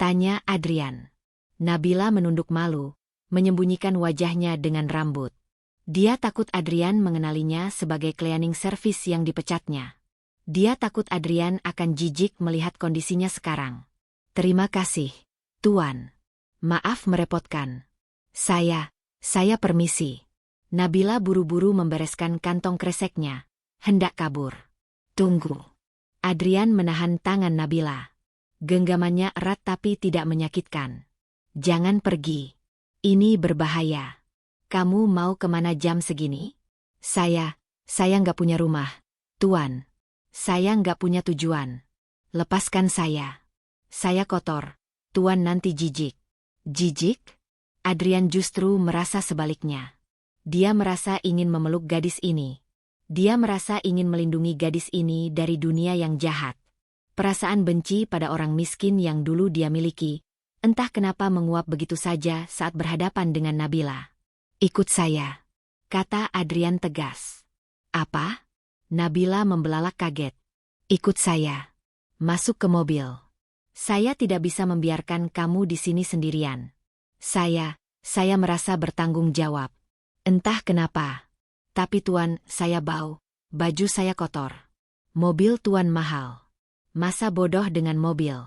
tanya Adrian. Nabila menunduk malu, menyembunyikan wajahnya dengan rambut. Dia takut Adrian mengenalinya sebagai cleaning service yang dipecatnya. Dia takut Adrian akan jijik melihat kondisinya sekarang. "Terima kasih, Tuan. Maaf merepotkan. Saya permisi." Nabila buru-buru membereskan kantong kreseknya, hendak kabur. "Tunggu." Adrian menahan tangan Nabila. Genggamannya erat tapi tidak menyakitkan. "Jangan pergi. Ini berbahaya. Kamu mau kemana jam segini?" Saya nggak punya rumah, Tuan. Saya nggak punya tujuan. Lepaskan saya. Saya kotor. Tuan nanti jijik." "Jijik?" Adrian justru merasa sebaliknya. Dia merasa ingin memeluk gadis ini. Dia merasa ingin melindungi gadis ini dari dunia yang jahat. Perasaan benci pada orang miskin yang dulu dia miliki, entah kenapa menguap begitu saja saat berhadapan dengan Nabila. "Ikut saya," kata Adrian tegas. "Apa?" Nabila membelalak kaget. Ikut saya. Masuk ke mobil. Saya tidak bisa membiarkan kamu di sini sendirian. Saya merasa bertanggung jawab. Entah kenapa. Tapi Tuan, saya bau. Baju saya kotor. Mobil Tuan mahal. Masa bodoh dengan mobil.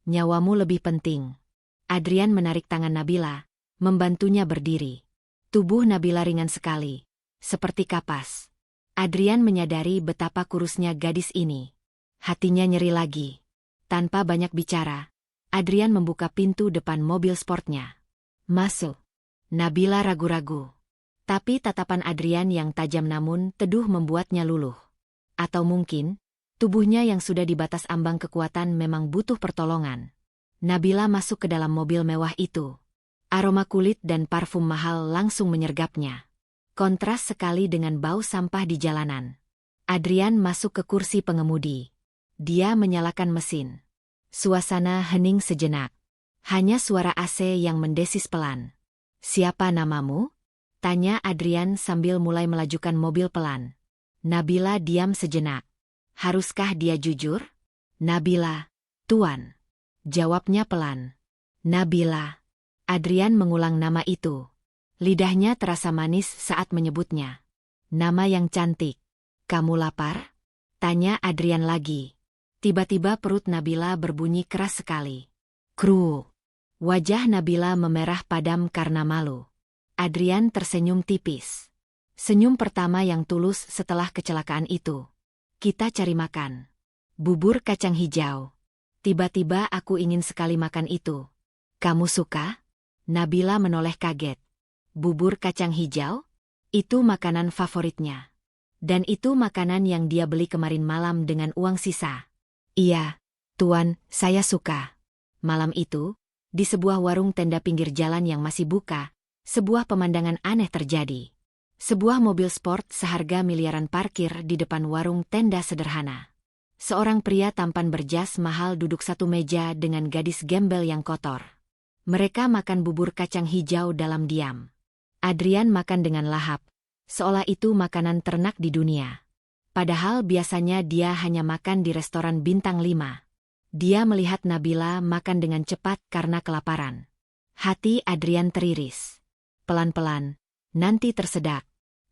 Nyawamu lebih penting. Adrian menarik tangan Nabila, membantunya berdiri. Tubuh Nabila ringan sekali, seperti kapas. Adrian menyadari betapa kurusnya gadis ini. Hatinya nyeri lagi. Tanpa banyak bicara, Adrian membuka pintu depan mobil sportnya. Masuk. Nabila ragu-ragu. Tapi tatapan Adrian yang tajam namun teduh membuatnya luluh. Atau mungkin, tubuhnya yang sudah di batas ambang kekuatan memang butuh pertolongan. Nabila masuk ke dalam mobil mewah itu. Aroma kulit dan parfum mahal langsung menyergapnya. Kontras sekali dengan bau sampah di jalanan. Adrian masuk ke kursi pengemudi. Dia menyalakan mesin. Suasana hening sejenak. Hanya suara AC yang mendesis pelan. Siapa namamu? Tanya Adrian sambil mulai melajukan mobil pelan. Nabila diam sejenak. Haruskah dia jujur? Nabila, Tuan. Jawabnya pelan. Nabila. Adrian mengulang nama itu. Lidahnya terasa manis saat menyebutnya. Nama yang cantik. Kamu lapar? Tanya Adrian lagi. Tiba-tiba perut Nabila berbunyi keras sekali. Kru. Wajah Nabila memerah padam karena malu. Adrian tersenyum tipis. Senyum pertama yang tulus setelah kecelakaan itu. Kita cari makan. Bubur kacang hijau. Tiba-tiba aku ingin sekali makan itu. Kamu suka? Nabila menoleh kaget. Bubur kacang hijau? Itu makanan favoritnya. Dan itu makanan yang dia beli kemarin malam dengan uang sisa. Iya, Tuan, saya suka. Malam itu, di sebuah warung tenda pinggir jalan yang masih buka, sebuah pemandangan aneh terjadi. Sebuah mobil sport seharga miliaran parkir di depan warung tenda sederhana. Seorang pria tampan berjas mahal duduk satu meja dengan gadis gembel yang kotor. Mereka makan bubur kacang hijau dalam diam. Adrian makan dengan lahap, seolah itu makanan ternak di dunia. Padahal biasanya dia hanya makan di restoran bintang 5. Dia melihat Nabila makan dengan cepat karena kelaparan. Hati Adrian teriris. Pelan-pelan, nanti tersedak,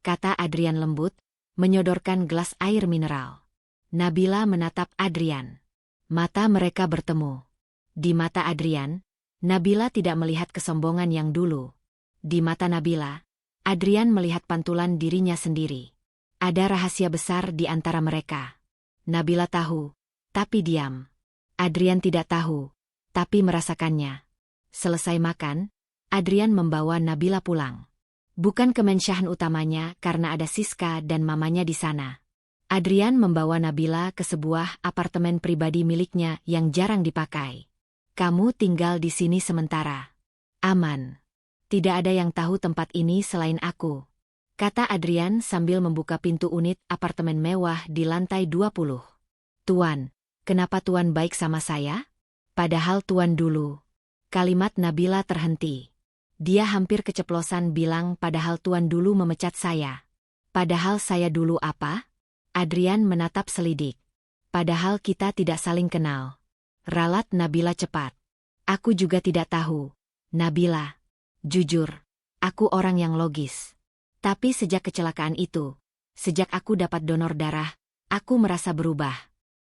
kata Adrian lembut, menyodorkan gelas air mineral. Nabila menatap Adrian. Mata mereka bertemu. Di mata Adrian, Nabila tidak melihat kesombongan yang dulu. Di mata Nabila, Adrian melihat pantulan dirinya sendiri. Ada rahasia besar di antara mereka. Nabila tahu, tapi diam. Adrian tidak tahu, tapi merasakannya. Selesai makan, Adrian membawa Nabila pulang. Bukan ke mensyahan utamanya karena ada Siska dan mamanya di sana. Adrian membawa Nabila ke sebuah apartemen pribadi miliknya yang jarang dipakai. Kamu tinggal di sini sementara. Aman. Tidak ada yang tahu tempat ini selain aku, kata Adrian sambil membuka pintu unit apartemen mewah di lantai 20. Tuan, kenapa Tuan baik sama saya? Padahal Tuan dulu. Kalimat Nabila terhenti. Dia hampir keceplosan bilang padahal Tuan dulu memecat saya. Padahal saya dulu apa? Adrian menatap selidik. Padahal kita tidak saling kenal. Ralat Nabila cepat. Aku juga tidak tahu. Nabila. Jujur, aku orang yang logis. Tapi sejak kecelakaan itu, sejak aku dapat donor darah, aku merasa berubah.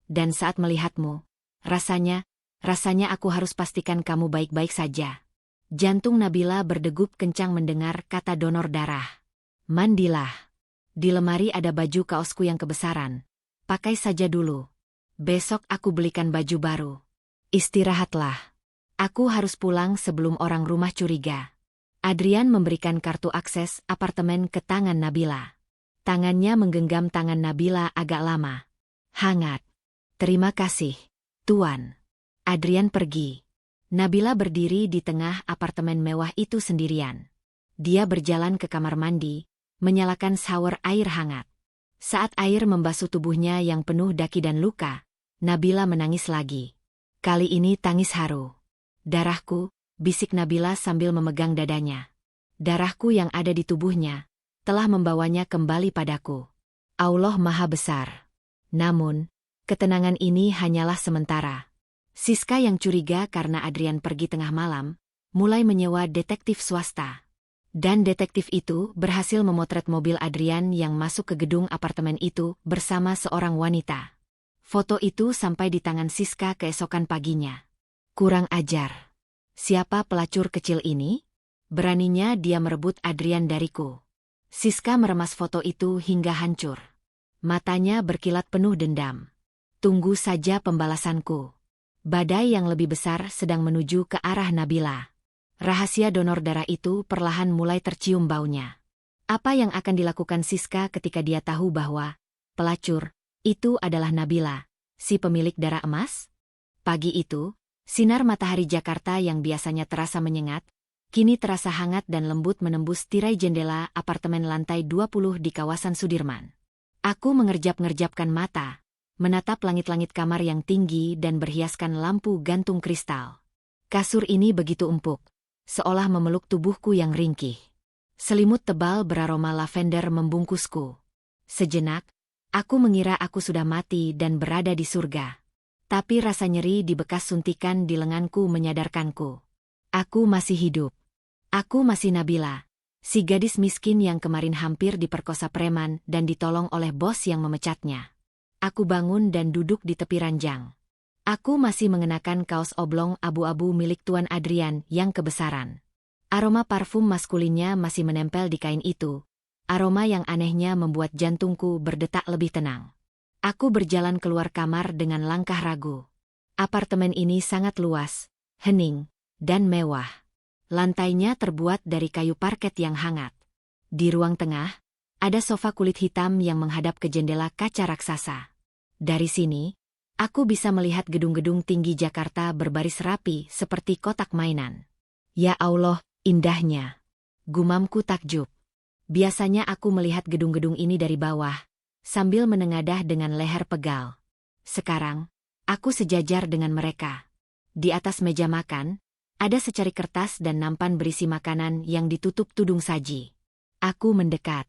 Dan saat melihatmu, rasanya aku harus pastikan kamu baik-baik saja. Jantung Nabila berdegup kencang mendengar kata donor darah. Mandilah. Di lemari ada baju kaosku yang kebesaran. Pakai saja dulu. Besok aku belikan baju baru. Istirahatlah. Aku harus pulang sebelum orang rumah curiga. Adrian memberikan kartu akses apartemen ke tangan Nabila. Tangannya menggenggam tangan Nabila agak lama. Hangat. Terima kasih, Tuan. Adrian pergi. Nabila berdiri di tengah apartemen mewah itu sendirian. Dia berjalan ke kamar mandi, menyalakan shower air hangat. Saat air membasuh tubuhnya yang penuh daki dan luka, Nabila menangis lagi. Kali ini tangis haru. Darahku, bisik Nabila sambil memegang dadanya. Darahku yang ada di tubuhnya, telah membawanya kembali padaku. Allah Maha Besar. Namun, ketenangan ini hanyalah sementara. Siska yang curiga karena Adrian pergi tengah malam, mulai menyewa detektif swasta. Dan detektif itu berhasil memotret mobil Adrian yang masuk ke gedung apartemen itu bersama seorang wanita. Foto itu sampai di tangan Siska keesokan paginya. Kurang ajar. Siapa pelacur kecil ini? Beraninya dia merebut Adrian dariku. Siska meremas foto itu hingga hancur. Matanya berkilat penuh dendam. Tunggu saja pembalasanku. Badai yang lebih besar sedang menuju ke arah Nabila. Rahasia donor darah itu perlahan mulai tercium baunya. Apa yang akan dilakukan Siska ketika dia tahu bahwa pelacur itu adalah Nabila, si pemilik darah emas? Pagi itu, sinar matahari Jakarta yang biasanya terasa menyengat, kini terasa hangat dan lembut menembus tirai jendela apartemen lantai 20 di kawasan Sudirman. Aku mengerjap-ngerjapkan mata, menatap langit-langit kamar yang tinggi dan berhiaskan lampu gantung kristal. Kasur ini begitu empuk, seolah memeluk tubuhku yang ringkih. Selimut tebal beraroma lavender membungkusku. Sejenak, aku mengira aku sudah mati dan berada di surga. Tapi rasa nyeri di bekas suntikan di lenganku menyadarkanku. Aku masih hidup. Aku masih Nabila, si gadis miskin yang kemarin hampir diperkosa preman dan ditolong oleh bos yang memecatnya. Aku bangun dan duduk di tepi ranjang. Aku masih mengenakan kaos oblong abu-abu milik Tuan Adrian yang kebesaran. Aroma parfum maskulinnya masih menempel di kain itu. Aroma yang anehnya membuat jantungku berdetak lebih tenang. Aku berjalan keluar kamar dengan langkah ragu. Apartemen ini sangat luas, hening, dan mewah. Lantainya terbuat dari kayu parket yang hangat. Di ruang tengah, ada sofa kulit hitam yang menghadap ke jendela kaca raksasa. Dari sini, aku bisa melihat gedung-gedung tinggi Jakarta berbaris rapi seperti kotak mainan. Ya Allah, indahnya. Gumamku takjub. Biasanya aku melihat gedung-gedung ini dari bawah, sambil menengadah dengan leher pegal. Sekarang, aku sejajar dengan mereka. Di atas meja makan, ada secari kertas dan nampan berisi makanan yang ditutup tudung saji. Aku mendekat.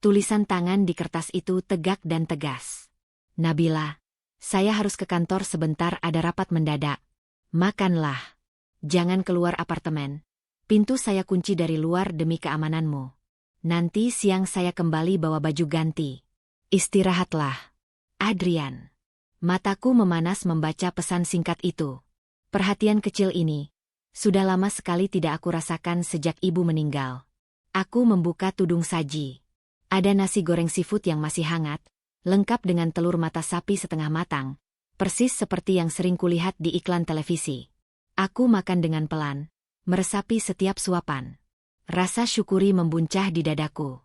Tulisan tangan di kertas itu tegak dan tegas. Nabila, saya harus ke kantor sebentar, ada rapat mendadak. Makanlah. Jangan keluar apartemen. Pintu saya kunci dari luar demi keamananmu. Nanti siang saya kembali bawa baju ganti. Istirahatlah. Adrian. Mataku memanas membaca pesan singkat itu. Perhatian kecil ini, sudah lama sekali tidak aku rasakan sejak ibu meninggal. Aku membuka tudung saji. Ada nasi goreng seafood yang masih hangat, lengkap dengan telur mata sapi setengah matang, persis seperti yang sering kulihat di iklan televisi. Aku makan dengan pelan, meresapi setiap suapan. Rasa syukuri membuncah di dadaku.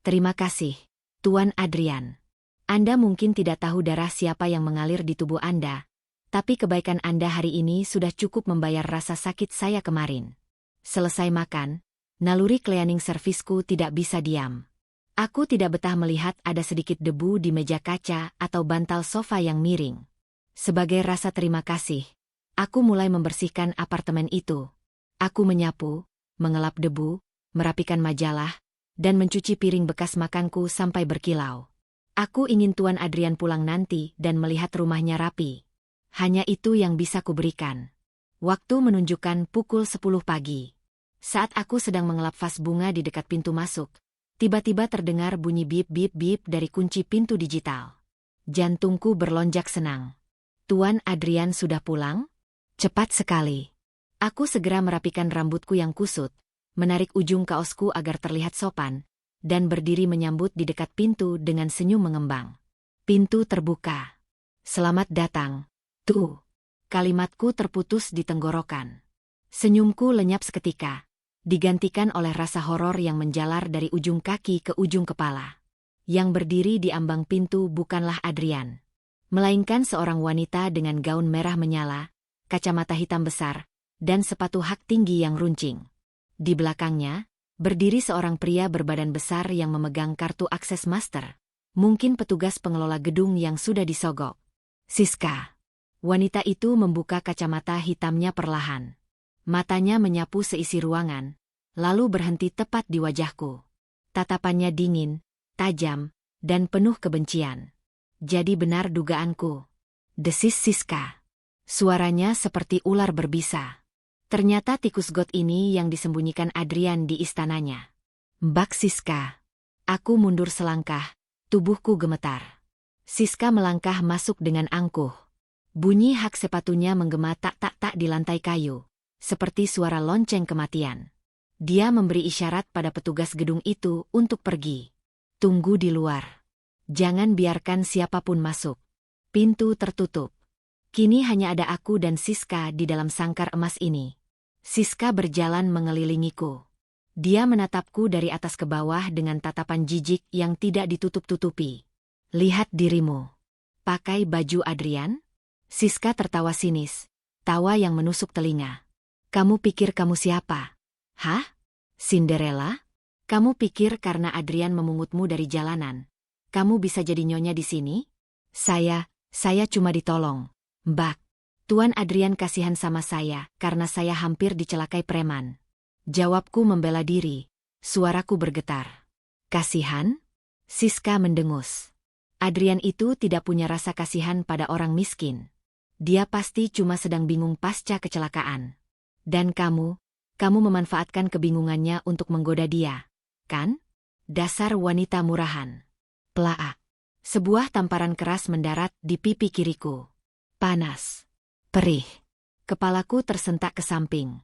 Terima kasih, Tuan Adrian. Anda mungkin tidak tahu darah siapa yang mengalir di tubuh Anda, tapi kebaikan Anda hari ini sudah cukup membayar rasa sakit saya kemarin. Selesai makan, naluri cleaning servisku tidak bisa diam. Aku tidak betah melihat ada sedikit debu di meja kaca atau bantal sofa yang miring. Sebagai rasa terima kasih, aku mulai membersihkan apartemen itu. Aku menyapu, mengelap debu, merapikan majalah, dan mencuci piring bekas makanku sampai berkilau. Aku ingin Tuan Adrian pulang nanti dan melihat rumahnya rapi. Hanya itu yang bisa kuberikan. Waktu menunjukkan pukul 10 pagi. Saat aku sedang mengelap vas bunga di dekat pintu masuk, tiba-tiba terdengar bunyi bip-bip-bip dari kunci pintu digital. Jantungku berlonjak senang. Tuan Adrian sudah pulang? Cepat sekali. Aku segera merapikan rambutku yang kusut, menarik ujung kaosku agar terlihat sopan, dan berdiri menyambut di dekat pintu dengan senyum mengembang. Pintu terbuka. Selamat datang, Tu. Kalimatku terputus di tenggorokan. Senyumku lenyap seketika, digantikan oleh rasa horor yang menjalar dari ujung kaki ke ujung kepala. Yang berdiri di ambang pintu bukanlah Adrian, melainkan seorang wanita dengan gaun merah menyala, kacamata hitam besar, dan sepatu hak tinggi yang runcing. Di belakangnya, berdiri seorang pria berbadan besar yang memegang kartu akses master, mungkin petugas pengelola gedung yang sudah disogok. Siska. Wanita itu membuka kacamata hitamnya perlahan. Matanya menyapu seisi ruangan, lalu berhenti tepat di wajahku. Tatapannya dingin, tajam, dan penuh kebencian. Jadi benar dugaanku, desis Siska. Suaranya seperti ular berbisa. Ternyata tikus got ini yang disembunyikan Adrian di istananya. Mbak Siska. Aku mundur selangkah, tubuhku gemetar. Siska melangkah masuk dengan angkuh. Bunyi hak sepatunya menggema tak-tak-tak di lantai kayu, seperti suara lonceng kematian. Dia memberi isyarat pada petugas gedung itu untuk pergi. Tunggu di luar. Jangan biarkan siapapun masuk. Pintu tertutup. Kini hanya ada aku dan Siska di dalam sangkar emas ini. Siska berjalan mengelilingiku. Dia menatapku dari atas ke bawah dengan tatapan jijik yang tidak ditutup-tutupi. Lihat dirimu. Pakai baju Adrian? Siska tertawa sinis, tawa yang menusuk telinga. Kamu pikir kamu siapa? Hah? Cinderella? Kamu pikir karena Adrian memungutmu dari jalanan, kamu bisa jadi nyonya di sini? Saya cuma ditolong. Mbak, Tuan Adrian kasihan sama saya karena saya hampir dicelakai preman. Jawabku membela diri, suaraku bergetar. Kasihan? Siska mendengus. Adrian itu tidak punya rasa kasihan pada orang miskin. Dia pasti cuma sedang bingung pasca kecelakaan. Dan kamu memanfaatkan kebingungannya untuk menggoda dia, kan? Dasar wanita murahan. Plaak. Sebuah tamparan keras mendarat di pipi kiriku. Panas. Perih. Kepalaku tersentak ke samping.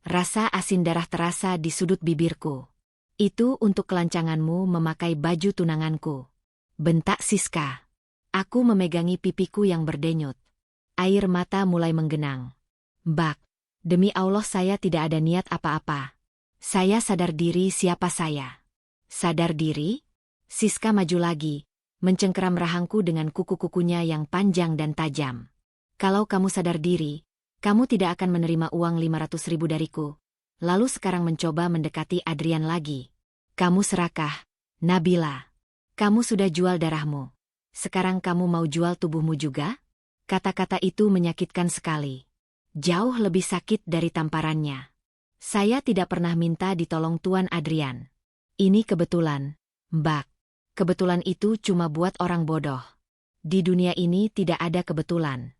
Rasa asin darah terasa di sudut bibirku. Itu untuk kelancanganmu memakai baju tunanganku. Bentak Siska. Aku memegangi pipiku yang berdenyut. Air mata mulai menggenang. Mbak, demi Allah saya tidak ada niat apa-apa. Saya sadar diri siapa saya. Sadar diri? Siska maju lagi, mencengkeram rahangku dengan kuku-kukunya yang panjang dan tajam. Kalau kamu sadar diri, kamu tidak akan menerima uang 500.000 dariku. Lalu sekarang mencoba mendekati Adrian lagi. Kamu serakah, Nabila. Kamu sudah jual darahmu. Sekarang kamu mau jual tubuhmu juga? Kata-kata itu menyakitkan sekali. Jauh lebih sakit dari tamparannya. Saya tidak pernah minta ditolong Tuan Adrian. Ini kebetulan, Mbak. Kebetulan itu cuma buat orang bodoh. Di dunia ini tidak ada kebetulan.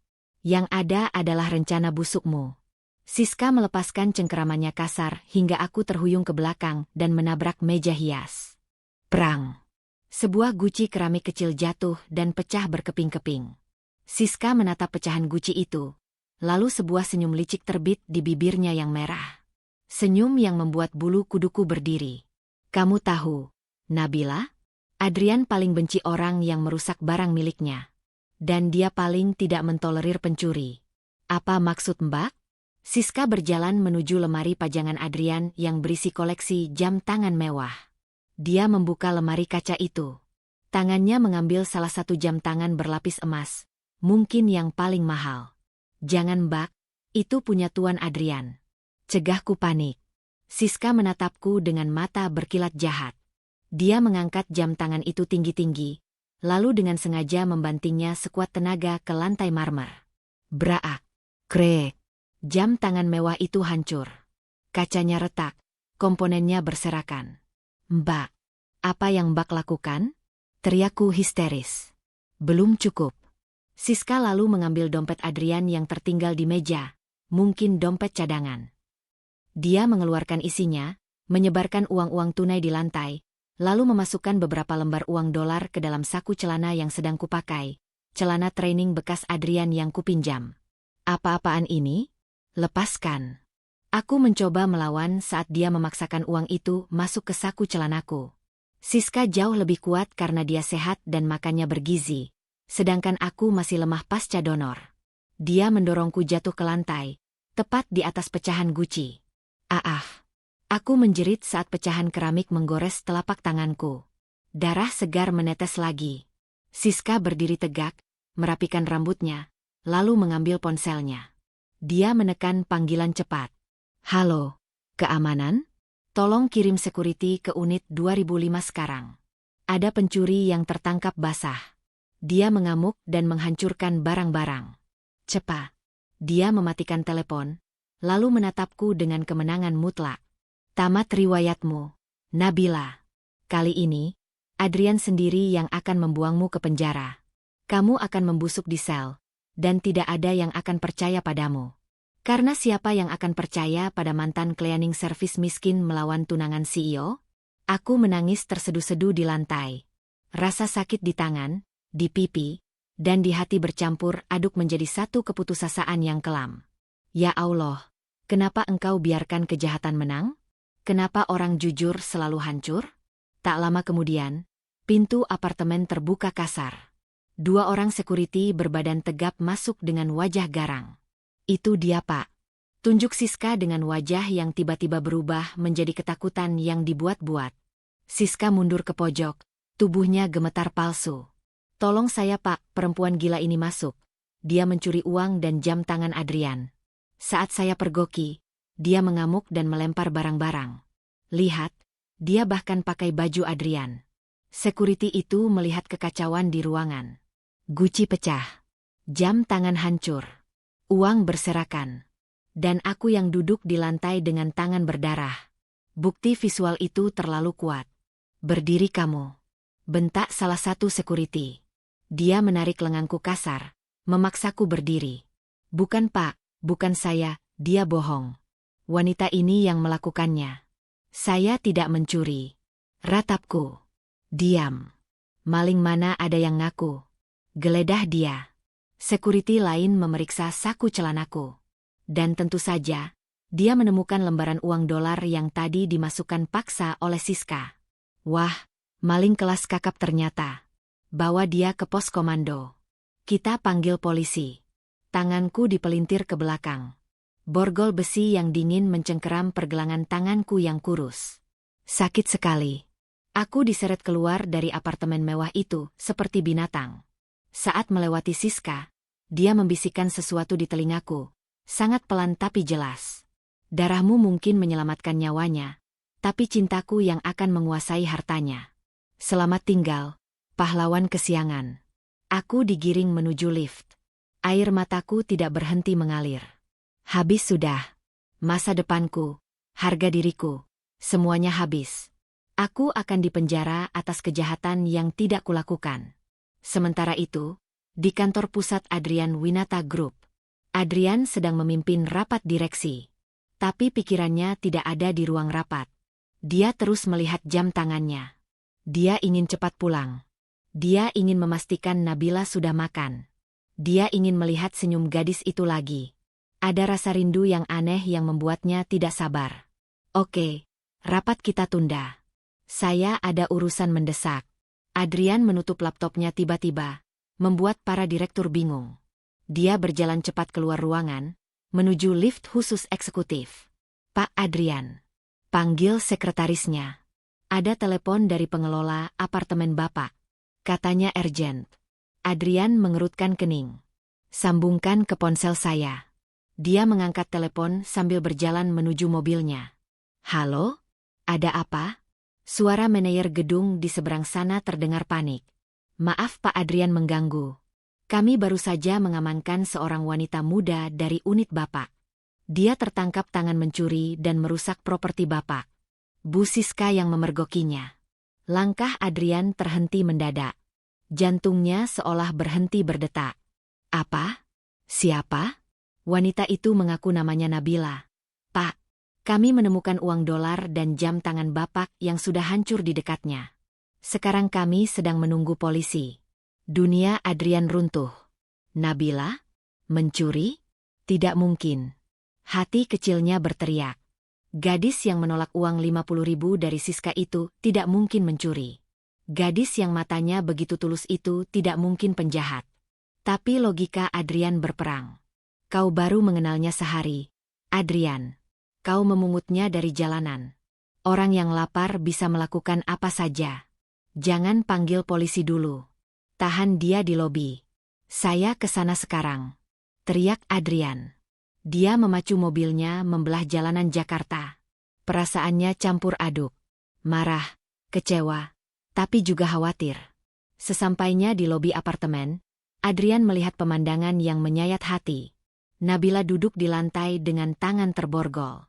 Yang ada adalah rencana busukmu. Siska melepaskan cengkeramannya kasar hingga aku terhuyung ke belakang dan menabrak meja hias. Prang. Sebuah guci keramik kecil jatuh dan pecah berkeping-keping. Siska menatap pecahan guci itu. Lalu sebuah senyum licik terbit di bibirnya yang merah. Senyum yang membuat bulu kuduku berdiri. Kamu tahu, Nabila? Adrian paling benci orang yang merusak barang miliknya. Dan dia paling tidak mentolerir pencuri. Apa maksud Mbak? Siska berjalan menuju lemari pajangan Adrian yang berisi koleksi jam tangan mewah. Dia membuka lemari kaca itu. Tangannya mengambil salah satu jam tangan berlapis emas. Mungkin yang paling mahal. Jangan Mbak, itu punya Tuan Adrian. Cegahku panik. Siska menatapku dengan mata berkilat jahat. Dia mengangkat jam tangan itu tinggi-tinggi, lalu dengan sengaja membantingnya sekuat tenaga ke lantai marmer. Braak. Krek. Jam tangan mewah itu hancur. Kacanya retak, komponennya berserakan. Mbak, apa yang Mbak lakukan? Teriakku histeris. Belum cukup. Siska lalu mengambil dompet Adrian yang tertinggal di meja, mungkin dompet cadangan. Dia mengeluarkan isinya, menyebarkan uang-uang tunai di lantai, lalu memasukkan beberapa lembar uang dolar ke dalam saku celana yang sedang kupakai, celana training bekas Adrian yang kupinjam. Apa-apaan ini? Lepaskan. Aku mencoba melawan saat dia memaksakan uang itu masuk ke saku celanaku. Siska jauh lebih kuat karena dia sehat dan makannya bergizi. Sedangkan aku masih lemah pasca donor. Dia mendorongku jatuh ke lantai, tepat di atas pecahan guci. Aku menjerit saat pecahan keramik menggores telapak tanganku. Darah segar menetes lagi. Siska berdiri tegak, merapikan rambutnya, lalu mengambil ponselnya. Dia menekan panggilan cepat. Halo, keamanan? Tolong kirim security ke unit 2005 sekarang. Ada pencuri yang tertangkap basah. Dia mengamuk dan menghancurkan barang-barang. Cepat. Dia mematikan telepon, lalu menatapku dengan kemenangan mutlak. Tamat riwayatmu, Nabila. Kali ini, Adrian sendiri yang akan membuangmu ke penjara. Kamu akan membusuk di sel, dan tidak ada yang akan percaya padamu. Karena siapa yang akan percaya pada mantan cleaning service miskin melawan tunangan CEO? Aku menangis terseduh-seduh di lantai. Rasa sakit di tangan, di pipi, dan di hati bercampur aduk menjadi satu keputusasaan yang kelam. Ya Allah, kenapa engkau biarkan kejahatan menang? Kenapa orang jujur selalu hancur? Tak lama kemudian, pintu apartemen terbuka kasar. 2 orang security berbadan tegap masuk dengan wajah garang. Itu dia, Pak. Tunjuk Siska dengan wajah yang tiba-tiba berubah menjadi ketakutan yang dibuat-buat. Siska mundur ke pojok, tubuhnya gemetar palsu. Tolong saya, Pak, perempuan gila ini masuk. Dia mencuri uang dan jam tangan Adrian. Saat saya pergoki, dia mengamuk dan melempar barang-barang. Lihat, dia bahkan pakai baju Adrian. Security itu melihat kekacauan di ruangan. Guci pecah. Jam tangan hancur. Uang berserakan. Dan aku yang duduk di lantai dengan tangan berdarah. Bukti visual itu terlalu kuat. Berdiri kamu. Bentak salah satu security. Dia menarik lenganku kasar, memaksaku berdiri. Bukan, Pak, bukan saya, dia bohong. Wanita ini yang melakukannya. Saya tidak mencuri. Ratapku. Diam. Maling mana ada yang ngaku? Geledah dia. Security lain memeriksa saku celanaku. Dan tentu saja, dia menemukan lembaran uang dolar yang tadi dimasukkan paksa oleh Siska. Wah, maling kelas kakap ternyata. Bawa dia ke pos komando. Kita panggil polisi. Tanganku dipelintir ke belakang. Borgol besi yang dingin mencengkeram pergelangan tanganku yang kurus. Sakit sekali. Aku diseret keluar dari apartemen mewah itu seperti binatang. Saat melewati Siska, dia membisikkan sesuatu di telingaku. Sangat pelan tapi jelas. Darahmu mungkin menyelamatkan nyawanya, tapi cintaku yang akan menguasai hartanya. Selamat tinggal, pahlawan kesiangan. Aku digiring menuju lift. Air mataku tidak berhenti mengalir. Habis sudah. Masa depanku, harga diriku, semuanya habis. Aku akan dipenjara atas kejahatan yang tidak kulakukan. Sementara itu, di kantor pusat Adrian Winata Group, Adrian sedang memimpin rapat direksi. Tapi pikirannya tidak ada di ruang rapat. Dia terus melihat jam tangannya. Dia ingin cepat pulang. Dia ingin memastikan Nabila sudah makan. Dia ingin melihat senyum gadis itu lagi. Ada rasa rindu yang aneh yang membuatnya tidak sabar. Oke, rapat kita tunda. Saya ada urusan mendesak. Adrian menutup laptopnya tiba-tiba, membuat para direktur bingung. Dia berjalan cepat keluar ruangan, menuju lift khusus eksekutif. Pak Adrian. Panggil sekretarisnya. Ada telepon dari pengelola apartemen Bapak. Katanya urgent. Adrian mengerutkan kening. Sambungkan ke ponsel saya. Dia mengangkat telepon sambil berjalan menuju mobilnya. Halo? Ada apa? Suara manajer gedung di seberang sana terdengar panik. Maaf Pak Adrian mengganggu. Kami baru saja mengamankan seorang wanita muda dari unit Bapak. Dia tertangkap tangan mencuri dan merusak properti Bapak. Bu Siska yang memergokinya. Langkah Adrian terhenti mendadak. Jantungnya seolah berhenti berdetak. Apa? Siapa? Wanita itu mengaku namanya Nabila. Pak, kami menemukan uang dolar dan jam tangan Bapak yang sudah hancur di dekatnya. Sekarang kami sedang menunggu polisi. Dunia Adrian runtuh. Nabila? Mencuri? Tidak mungkin. Hati kecilnya berteriak. Gadis yang menolak uang 50.000 dari Siska itu tidak mungkin mencuri. Gadis yang matanya begitu tulus itu tidak mungkin penjahat. Tapi logika Adrian berperang. Kau baru mengenalnya sehari. Adrian. Kau memungutnya dari jalanan. Orang yang lapar bisa melakukan apa saja. Jangan panggil polisi dulu. Tahan dia di lobi. Saya ke sana sekarang. Teriak Adrian. Dia memacu mobilnya membelah jalanan Jakarta. Perasaannya campur aduk. Marah, kecewa, tapi juga khawatir. Sesampainya di lobi apartemen, Adrian melihat pemandangan yang menyayat hati. Nabila duduk di lantai dengan tangan terborgol.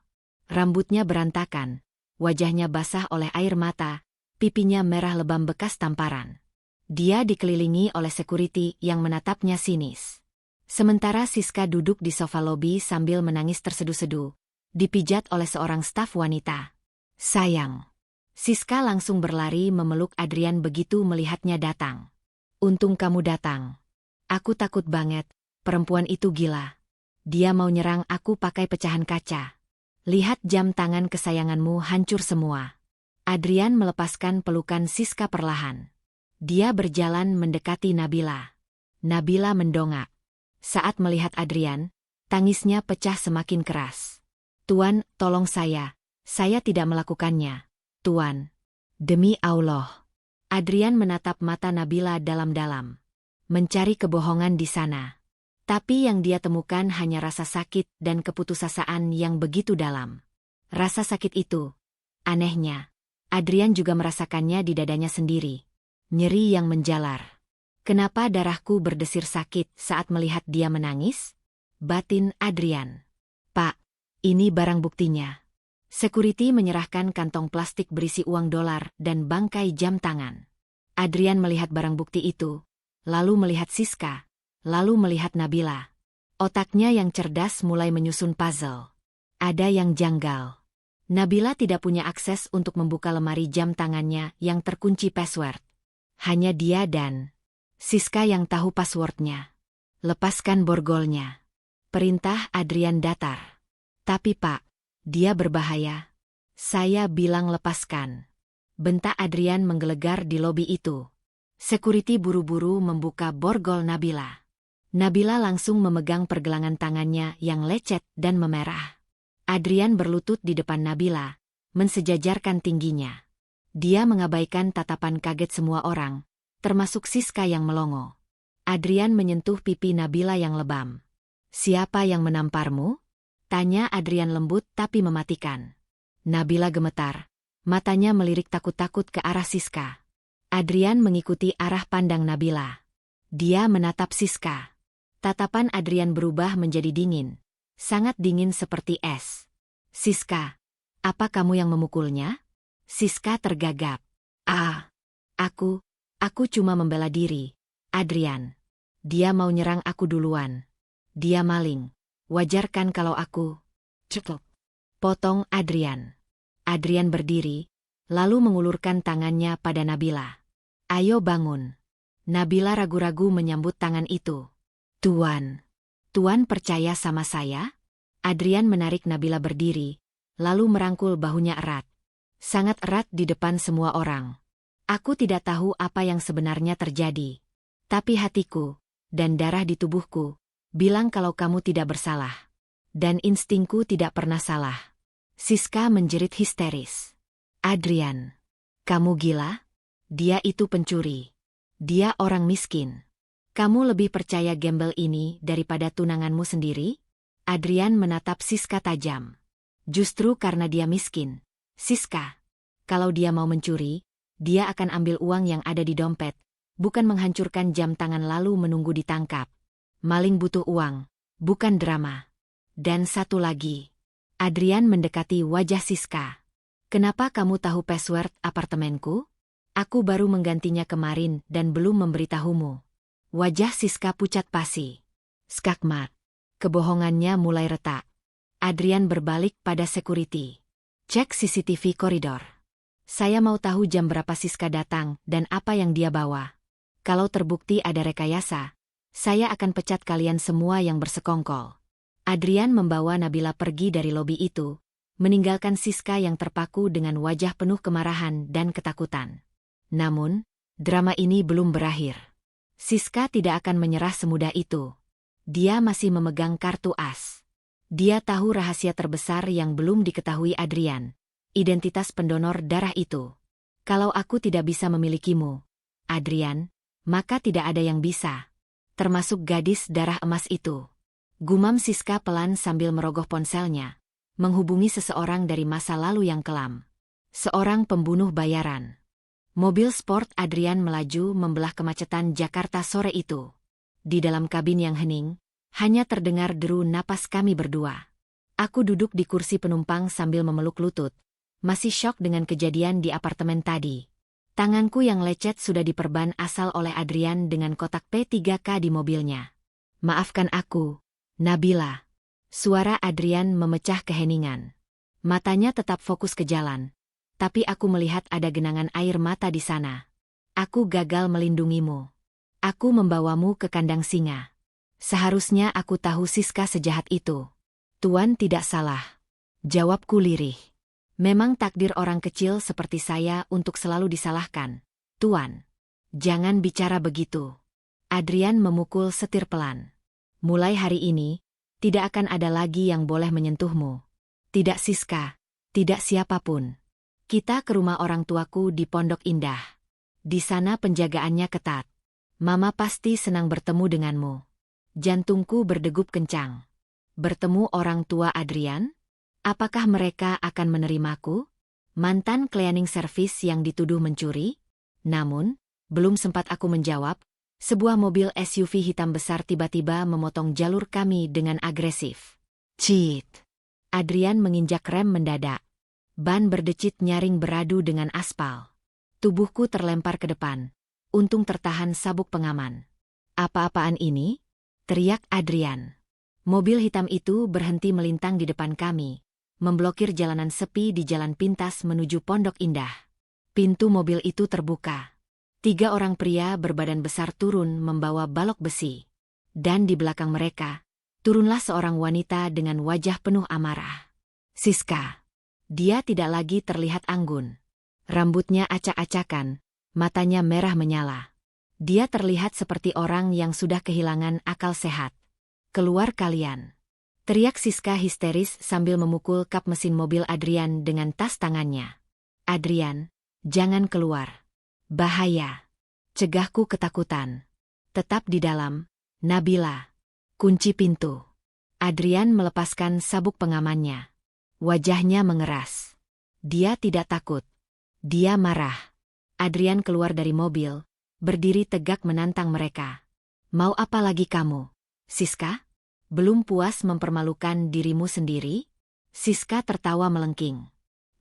Rambutnya berantakan, wajahnya basah oleh air mata, pipinya merah lebam bekas tamparan. Dia dikelilingi oleh security yang menatapnya sinis. Sementara Siska duduk di sofa lobi sambil menangis terseduh-seduh, dipijat oleh seorang staf wanita. Sayang. Siska langsung berlari memeluk Adrian begitu melihatnya datang. Untung kamu datang. Aku takut banget, perempuan itu gila. Dia mau nyerang aku pakai pecahan kaca. Lihat jam tangan kesayanganmu hancur semua. Adrian melepaskan pelukan Siska perlahan. Dia berjalan mendekati Nabila. Nabila mendongak. Saat melihat Adrian, tangisnya pecah semakin keras. Tuan, tolong saya tidak melakukannya. Tuan. Demi Allah. Adrian menatap mata Nabila dalam-dalam. Mencari kebohongan di sana. Tapi yang dia temukan hanya rasa sakit dan keputusasaan yang begitu dalam. Rasa sakit itu, anehnya, Adrian juga merasakannya di dadanya sendiri. Nyeri yang menjalar. Kenapa darahku berdesir sakit saat melihat dia menangis? Batin Adrian. Pak, ini barang buktinya. Security menyerahkan kantong plastik berisi uang dolar dan bangkai jam tangan. Adrian melihat barang bukti itu, lalu melihat Siska. Lalu melihat Nabila. Otaknya yang cerdas mulai menyusun puzzle. Ada yang janggal. Nabila tidak punya akses untuk membuka lemari jam tangannya yang terkunci password. Hanya dia dan Siska yang tahu passwordnya. Lepaskan borgolnya. Perintah Adrian datar. Tapi Pak, dia berbahaya. Saya bilang lepaskan. Bentak Adrian menggelegar di lobi itu. Security buru-buru membuka borgol Nabila. Nabila langsung memegang pergelangan tangannya yang lecet dan memerah. Adrian berlutut di depan Nabila, mensejajarkan tingginya. Dia mengabaikan tatapan kaget semua orang, termasuk Siska yang melongo. Adrian menyentuh pipi Nabila yang lebam. Siapa yang menamparmu? Tanya Adrian lembut tapi mematikan. Nabila gemetar, matanya melirik takut-takut ke arah Siska. Adrian mengikuti arah pandang Nabila. Dia menatap Siska. Tatapan Adrian berubah menjadi dingin. Sangat dingin seperti es. Siska, apa kamu yang memukulnya? Siska tergagap. Aku cuma membela diri. Adrian. Dia mau nyerang aku duluan. Dia maling. Wajar kan kalau aku... Cetok. Potong Adrian. Adrian berdiri, lalu mengulurkan tangannya pada Nabila. Ayo bangun. Nabila ragu-ragu menyambut tangan itu. Tuan percaya sama saya? Adrian menarik Nabila berdiri, lalu merangkul bahunya erat. Sangat erat di depan semua orang. Aku tidak tahu apa yang sebenarnya terjadi. Tapi hatiku, dan darah di tubuhku, bilang kalau kamu tidak bersalah. Dan instingku tidak pernah salah. Siska menjerit histeris. Adrian, kamu gila? Dia itu pencuri. Dia orang miskin. Kamu lebih percaya gembel ini daripada tunanganmu sendiri? Adrian menatap Siska tajam. Justru karena dia miskin. Siska, kalau dia mau mencuri, dia akan ambil uang yang ada di dompet, bukan menghancurkan jam tangan lalu menunggu ditangkap. Maling butuh uang, bukan drama. Dan satu lagi. Adrian mendekati wajah Siska. Kenapa kamu tahu password apartemenku? Aku baru menggantinya kemarin dan belum memberitahumu. Wajah Siska pucat pasi. Skakmat. Kebohongannya mulai retak. Adrian berbalik pada security. Cek CCTV koridor. Saya mau tahu jam berapa Siska datang dan apa yang dia bawa. Kalau terbukti ada rekayasa, saya akan pecat kalian semua yang bersekongkol. Adrian membawa Nabila pergi dari lobi itu, meninggalkan Siska yang terpaku dengan wajah penuh kemarahan dan ketakutan. Namun, drama ini belum berakhir. Siska tidak akan menyerah semudah itu. Dia masih memegang kartu as. Dia tahu rahasia terbesar yang belum diketahui Adrian. Identitas pendonor darah itu. Kalau aku tidak bisa memilikimu, Adrian, maka tidak ada yang bisa. Termasuk gadis darah emas itu. Gumam Siska pelan sambil merogoh ponselnya. Menghubungi seseorang dari masa lalu yang kelam. Seorang pembunuh bayaran. Mobil sport Adrian melaju membelah kemacetan Jakarta sore itu. Di dalam kabin yang hening, hanya terdengar deru napas kami berdua. Aku duduk di kursi penumpang sambil memeluk lutut, masih syok dengan kejadian di apartemen tadi. Tanganku yang lecet sudah diperban asal oleh Adrian dengan kotak P3K di mobilnya. Maafkan aku, Nabila. Suara Adrian memecah keheningan. Matanya tetap fokus ke jalan. Tapi aku melihat ada genangan air mata di sana. Aku gagal melindungimu. Aku membawamu ke kandang singa. Seharusnya aku tahu Siska sejahat itu. Tuan tidak salah. Jawabku lirih. Memang takdir orang kecil seperti saya untuk selalu disalahkan. Tuan, jangan bicara begitu. Adrian memukul setir pelan. Mulai hari ini, tidak akan ada lagi yang boleh menyentuhmu. Tidak Siska, tidak siapapun. Kita ke rumah orang tuaku di Pondok Indah. Di sana penjagaannya ketat. Mama pasti senang bertemu denganmu. Jantungku berdegup kencang. Bertemu orang tua Adrian? Apakah mereka akan menerimaku? Mantan cleaning service yang dituduh mencuri? Namun, belum sempat aku menjawab, sebuah mobil SUV hitam besar tiba-tiba memotong jalur kami dengan agresif. Cit! Adrian menginjak rem mendadak. Ban berdecit nyaring beradu dengan aspal. Tubuhku terlempar ke depan. Untung tertahan sabuk pengaman. Apa-apaan ini? Teriak Adrian. Mobil hitam itu berhenti melintang di depan kami. Memblokir jalanan sepi di jalan pintas menuju Pondok Indah. Pintu mobil itu terbuka. 3 orang pria berbadan besar turun membawa balok besi. Dan di belakang mereka, turunlah seorang wanita dengan wajah penuh amarah. Siska. Dia tidak lagi terlihat anggun. Rambutnya acak-acakan, matanya merah menyala. Dia terlihat seperti orang yang sudah kehilangan akal sehat. Keluar kalian. Teriak Siska histeris sambil memukul kap mesin mobil Adrian dengan tas tangannya. Adrian, jangan keluar. Bahaya. Cegahku ketakutan. Tetap di dalam, Nabila. Kunci pintu. Adrian melepaskan sabuk pengamannya. Wajahnya mengeras. Dia tidak takut. Dia marah. Adrian keluar dari mobil, berdiri tegak menantang mereka. Mau apa lagi kamu, Siska? Belum puas mempermalukan dirimu sendiri? Siska tertawa melengking.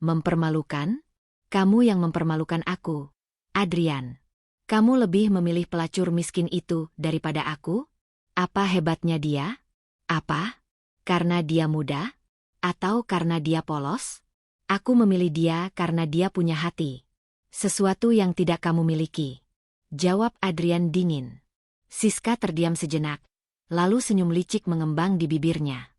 Mempermalukan? Kamu yang mempermalukan aku. Adrian, kamu lebih memilih pelacur miskin itu daripada aku? Apa hebatnya dia? Apa? Karena dia muda? Atau karena dia polos? Aku memilih dia karena dia punya hati. Sesuatu yang tidak kamu miliki. Jawab Adrian dingin. Siska terdiam sejenak. Lalu senyum licik mengembang di bibirnya.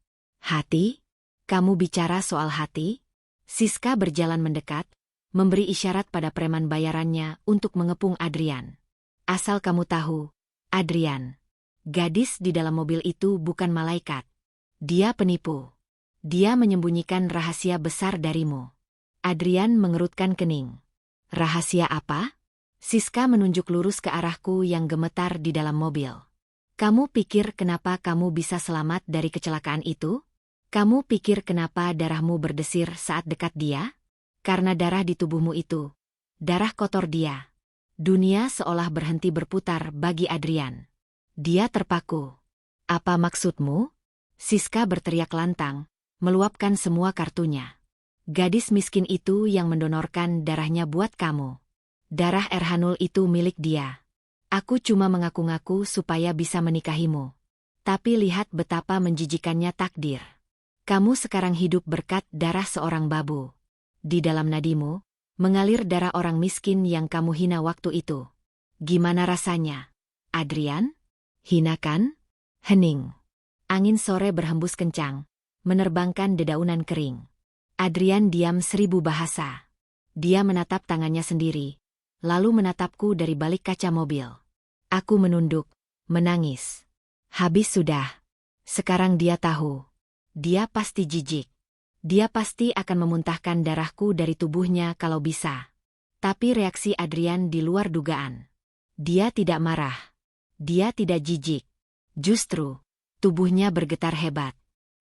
Hati? Kamu bicara soal hati? Siska berjalan mendekat, memberi isyarat pada preman bayarannya untuk mengepung Adrian. Asal kamu tahu, Adrian, gadis di dalam mobil itu bukan malaikat. Dia penipu. Dia menyembunyikan rahasia besar darimu. Adrian mengerutkan kening. Rahasia apa? Siska menunjuk lurus ke arahku yang gemetar di dalam mobil. Kamu pikir kenapa kamu bisa selamat dari kecelakaan itu? Kamu pikir kenapa darahmu berdesir saat dekat dia? Karena darah di tubuhmu itu. Darah kotor dia. Dunia seolah berhenti berputar bagi Adrian. Dia terpaku. Apa maksudmu? Siska berteriak lantang, meluapkan semua kartunya. Gadis miskin itu yang mendonorkan darahnya buat kamu. Darah Erhanul itu milik dia. Aku cuma mengaku-ngaku supaya bisa menikahimu. Tapi lihat betapa menjijikannya takdir. Kamu sekarang hidup berkat darah seorang babu. Di dalam nadimu, mengalir darah orang miskin yang kamu hina waktu itu. Gimana rasanya, Adrian? Hina kan? Hening. Angin sore berhembus kencang, menerbangkan dedaunan kering. Adrian diam 1000 bahasa. Dia menatap tangannya sendiri, lalu menatapku dari balik kaca mobil. Aku menunduk, menangis. Habis sudah. Sekarang dia tahu. Dia pasti jijik. Dia pasti akan memuntahkan darahku dari tubuhnya kalau bisa. Tapi reaksi Adrian di luar dugaan. Dia tidak marah. Dia tidak jijik. Justru, tubuhnya bergetar hebat.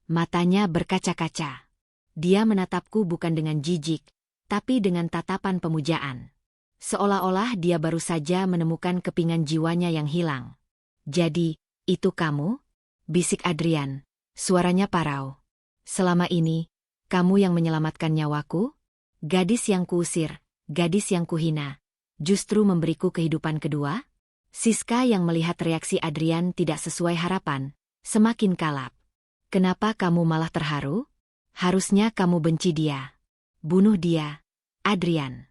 Matanya berkaca-kaca. Dia menatapku bukan dengan jijik, tapi dengan tatapan pemujaan. Seolah-olah dia baru saja menemukan kepingan jiwanya yang hilang. Jadi, itu kamu? Bisik Adrian, suaranya parau. Selama ini, kamu yang menyelamatkan nyawaku? Gadis yang kuusir, gadis yang kuhina, justru memberiku kehidupan kedua? Siska yang melihat reaksi Adrian tidak sesuai harapan, semakin kalap. Kenapa kamu malah terharu? Harusnya kamu benci dia. Bunuh dia, Adrian.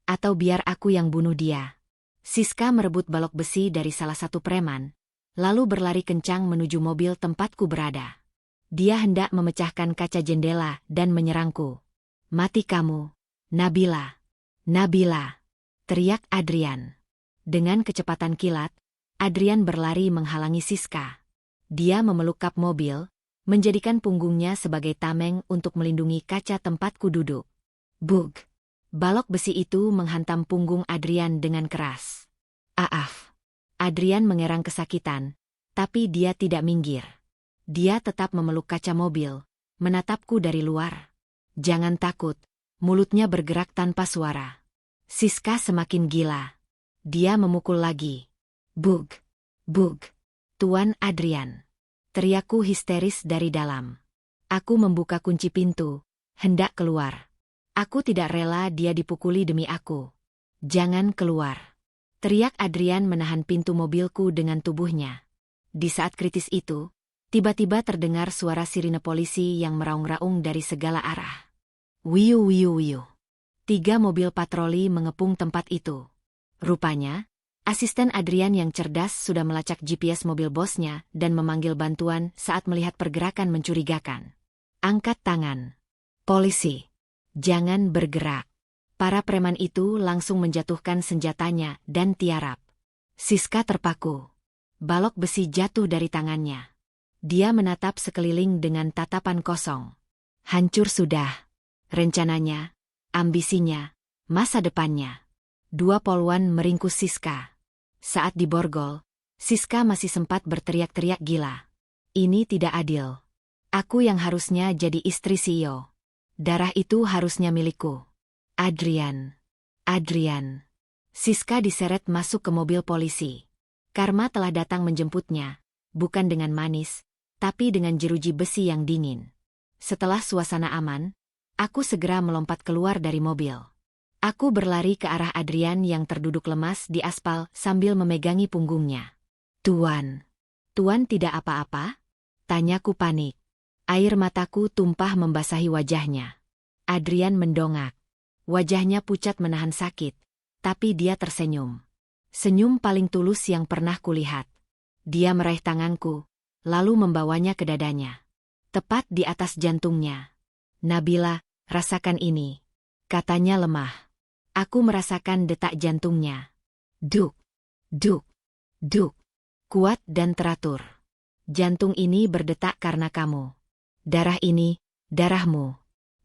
Atau biar aku yang bunuh dia. Siska merebut balok besi dari salah satu preman, lalu berlari kencang menuju mobil tempatku berada. Dia hendak memecahkan kaca jendela dan menyerangku. Mati kamu, Nabila. Nabila, teriak Adrian. Dengan kecepatan kilat, Adrian berlari menghalangi Siska. Dia memeluk kap mobil, menjadikan punggungnya sebagai tameng untuk melindungi kaca tempatku duduk. Bug! Balok besi itu menghantam punggung Adrian dengan keras. Aaf! Adrian mengerang kesakitan, tapi dia tidak minggir. Dia tetap memeluk kaca mobil, menatapku dari luar. Jangan takut, mulutnya bergerak tanpa suara. Siska semakin gila. Dia memukul lagi. Bug! Bug! Tuan Adrian! Teriakku histeris dari dalam. Aku membuka kunci pintu, hendak keluar. Aku tidak rela dia dipukuli demi aku. Jangan keluar. Teriak Adrian menahan pintu mobilku dengan tubuhnya. Di saat kritis itu, tiba-tiba terdengar suara sirine polisi yang meraung-raung dari segala arah. Wiu wiu wiu. 3 mobil patroli mengepung tempat itu. Rupanya, asisten Adrian yang cerdas sudah melacak GPS mobil bosnya dan memanggil bantuan saat melihat pergerakan mencurigakan. Angkat tangan. Polisi. Jangan bergerak. Para preman itu langsung menjatuhkan senjatanya dan tiarap. Siska terpaku. Balok besi jatuh dari tangannya. Dia menatap sekeliling dengan tatapan kosong. Hancur sudah. Rencananya, ambisinya, masa depannya. 2 poluan meringkus Siska. Saat diborgol, Siska masih sempat berteriak-teriak gila. Ini tidak adil. Aku yang harusnya jadi istri CEO. Darah itu harusnya milikku. Adrian. Adrian. Siska diseret masuk ke mobil polisi. Karma telah datang menjemputnya, bukan dengan manis, tapi dengan jeruji besi yang dingin. Setelah suasana aman, aku segera melompat keluar dari mobil. Aku berlari ke arah Adrian yang terduduk lemas di aspal sambil memegangi punggungnya. Tuan. Tuan tidak apa-apa? Tanyaku panik. Air mataku tumpah membasahi wajahnya. Adrian mendongak. Wajahnya pucat menahan sakit, tapi dia tersenyum. Senyum paling tulus yang pernah kulihat. Dia meraih tanganku, lalu membawanya ke dadanya. Tepat di atas jantungnya. Nabila, rasakan ini. Katanya lemah. Aku merasakan detak jantungnya. Duk, duk, duk. Kuat dan teratur. Jantung ini berdetak karena kamu. Darah ini, darahmu.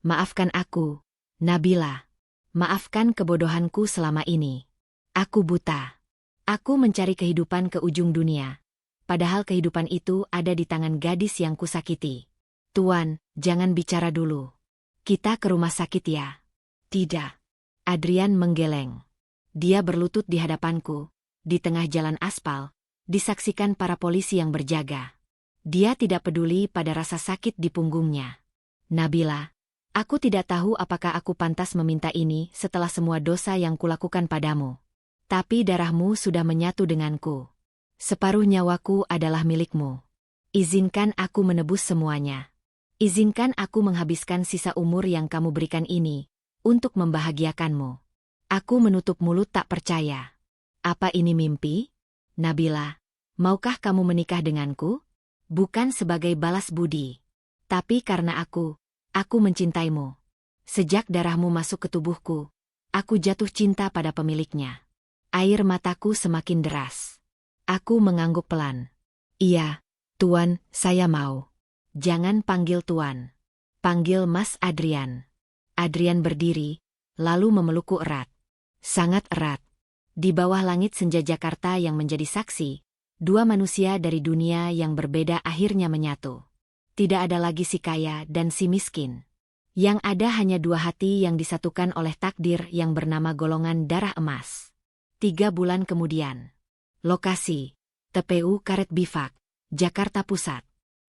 Maafkan aku, Nabila. Maafkan kebodohanku selama ini. Aku buta. Aku mencari kehidupan ke ujung dunia. Padahal kehidupan itu ada di tangan gadis yang kusakiti. Tuan, jangan bicara dulu. Kita ke rumah sakit ya. Tidak. Adrian menggeleng. Dia berlutut di hadapanku, di tengah jalan aspal, disaksikan para polisi yang berjaga. Dia tidak peduli pada rasa sakit di punggungnya. Nabila, aku tidak tahu apakah aku pantas meminta ini setelah semua dosa yang kulakukan padamu. Tapi darahmu sudah menyatu denganku. Separuh nyawaku adalah milikmu. Izinkan aku menebus semuanya. Izinkan aku menghabiskan sisa umur yang kamu berikan ini, untuk membahagiakanmu. Aku menutup mulut tak percaya. Apa ini mimpi? Nabila, maukah kamu menikah denganku? Bukan sebagai balas budi. Tapi karena aku mencintaimu. Sejak darahmu masuk ke tubuhku, aku jatuh cinta pada pemiliknya. Air mataku semakin deras. Aku mengangguk pelan. Iya, Tuan, saya mau. Jangan panggil Tuan. Panggil Mas Adrian. Adrian berdiri, lalu memelukku erat. Sangat erat. Di bawah langit senja Jakarta yang menjadi saksi, 2 manusia dari dunia yang berbeda akhirnya menyatu. Tidak ada lagi si kaya dan si miskin. Yang ada hanya 2 hati yang disatukan oleh takdir yang bernama golongan darah emas. 3 bulan kemudian. Lokasi, TPU Karet Bifak, Jakarta Pusat.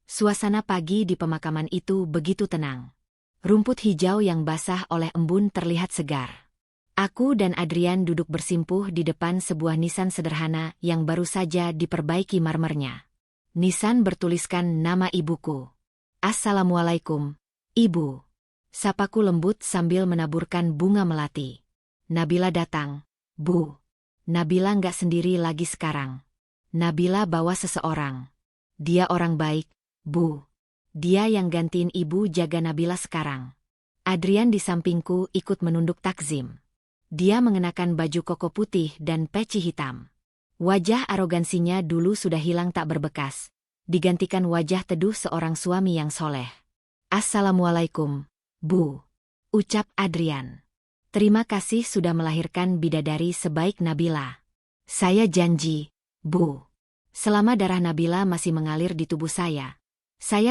Suasana pagi di pemakaman itu begitu tenang. Rumput hijau yang basah oleh embun terlihat segar. Aku dan Adrian duduk bersimpuh di depan sebuah nisan sederhana yang baru saja diperbaiki marmernya. Nisan bertuliskan nama ibuku. Assalamualaikum, Ibu. Sapaku lembut sambil menaburkan bunga melati. Nabila datang. Bu. Nabila nggak sendiri lagi sekarang. Nabila bawa seseorang. Dia orang baik, Bu. Dia yang gantiin ibu jaga Nabila sekarang. Adrian di sampingku ikut menunduk takzim. Dia mengenakan baju koko putih dan peci hitam. Wajah arogansinya dulu sudah hilang tak berbekas, digantikan wajah teduh seorang suami yang soleh. Assalamualaikum, Bu. Ucap Adrian. Terima kasih sudah melahirkan bidadari sebaik Nabila. Saya janji, Bu. Selama darah Nabila masih mengalir di tubuh saya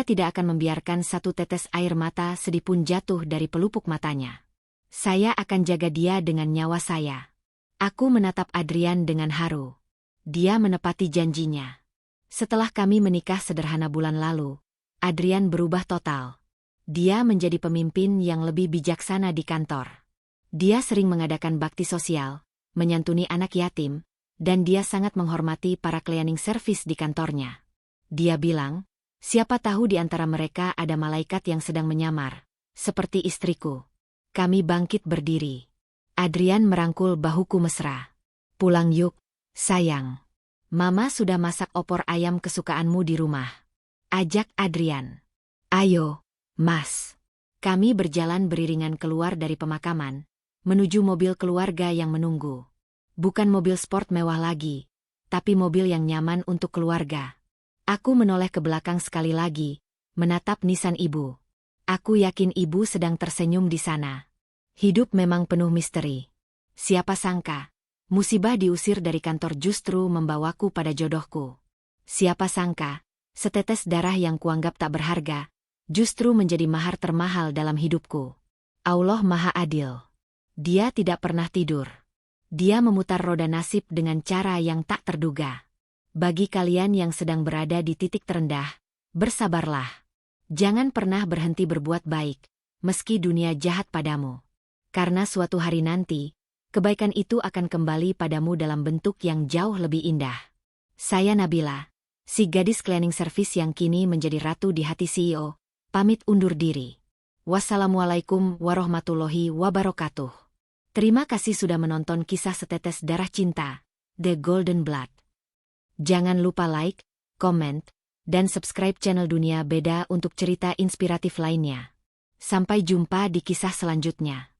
tidak akan membiarkan satu tetes air mata sedih pun jatuh dari pelupuk matanya. Saya akan jaga dia dengan nyawa saya. Aku menatap Adrian dengan haru. Dia menepati janjinya. Setelah kami menikah sederhana bulan lalu, Adrian berubah total. Dia menjadi pemimpin yang lebih bijaksana di kantor. Dia sering mengadakan bakti sosial, menyantuni anak yatim, dan dia sangat menghormati para cleaning service di kantornya. Dia bilang, siapa tahu di antara mereka ada malaikat yang sedang menyamar, seperti istriku. Kami bangkit berdiri. Adrian merangkul bahuku mesra. Pulang yuk, sayang. Mama sudah masak opor ayam kesukaanmu di rumah. Ajak Adrian. Ayo, Mas. Kami berjalan beriringan keluar dari pemakaman, menuju mobil keluarga yang menunggu. Bukan mobil sport mewah lagi, tapi mobil yang nyaman untuk keluarga. Aku menoleh ke belakang sekali lagi, menatap nisan ibu. Aku yakin ibu sedang tersenyum di sana. Hidup memang penuh misteri. Siapa sangka, musibah diusir dari kantor justru membawaku pada jodohku. Siapa sangka, setetes darah yang kuanggap tak berharga, justru menjadi mahar termahal dalam hidupku. Allah Maha Adil. Dia tidak pernah tidur. Dia memutar roda nasib dengan cara yang tak terduga. Bagi kalian yang sedang berada di titik terendah, bersabarlah. Jangan pernah berhenti berbuat baik, meski dunia jahat padamu. Karena suatu hari nanti, kebaikan itu akan kembali padamu dalam bentuk yang jauh lebih indah. Saya Nabila, si gadis cleaning service yang kini menjadi ratu di hati CEO, pamit undur diri. Wassalamualaikum warahmatullahi wabarakatuh. Terima kasih sudah menonton kisah setetes darah cinta, The Golden Blood. Jangan lupa like, comment, dan subscribe channel Dunia Beda untuk cerita inspiratif lainnya. Sampai jumpa di kisah selanjutnya.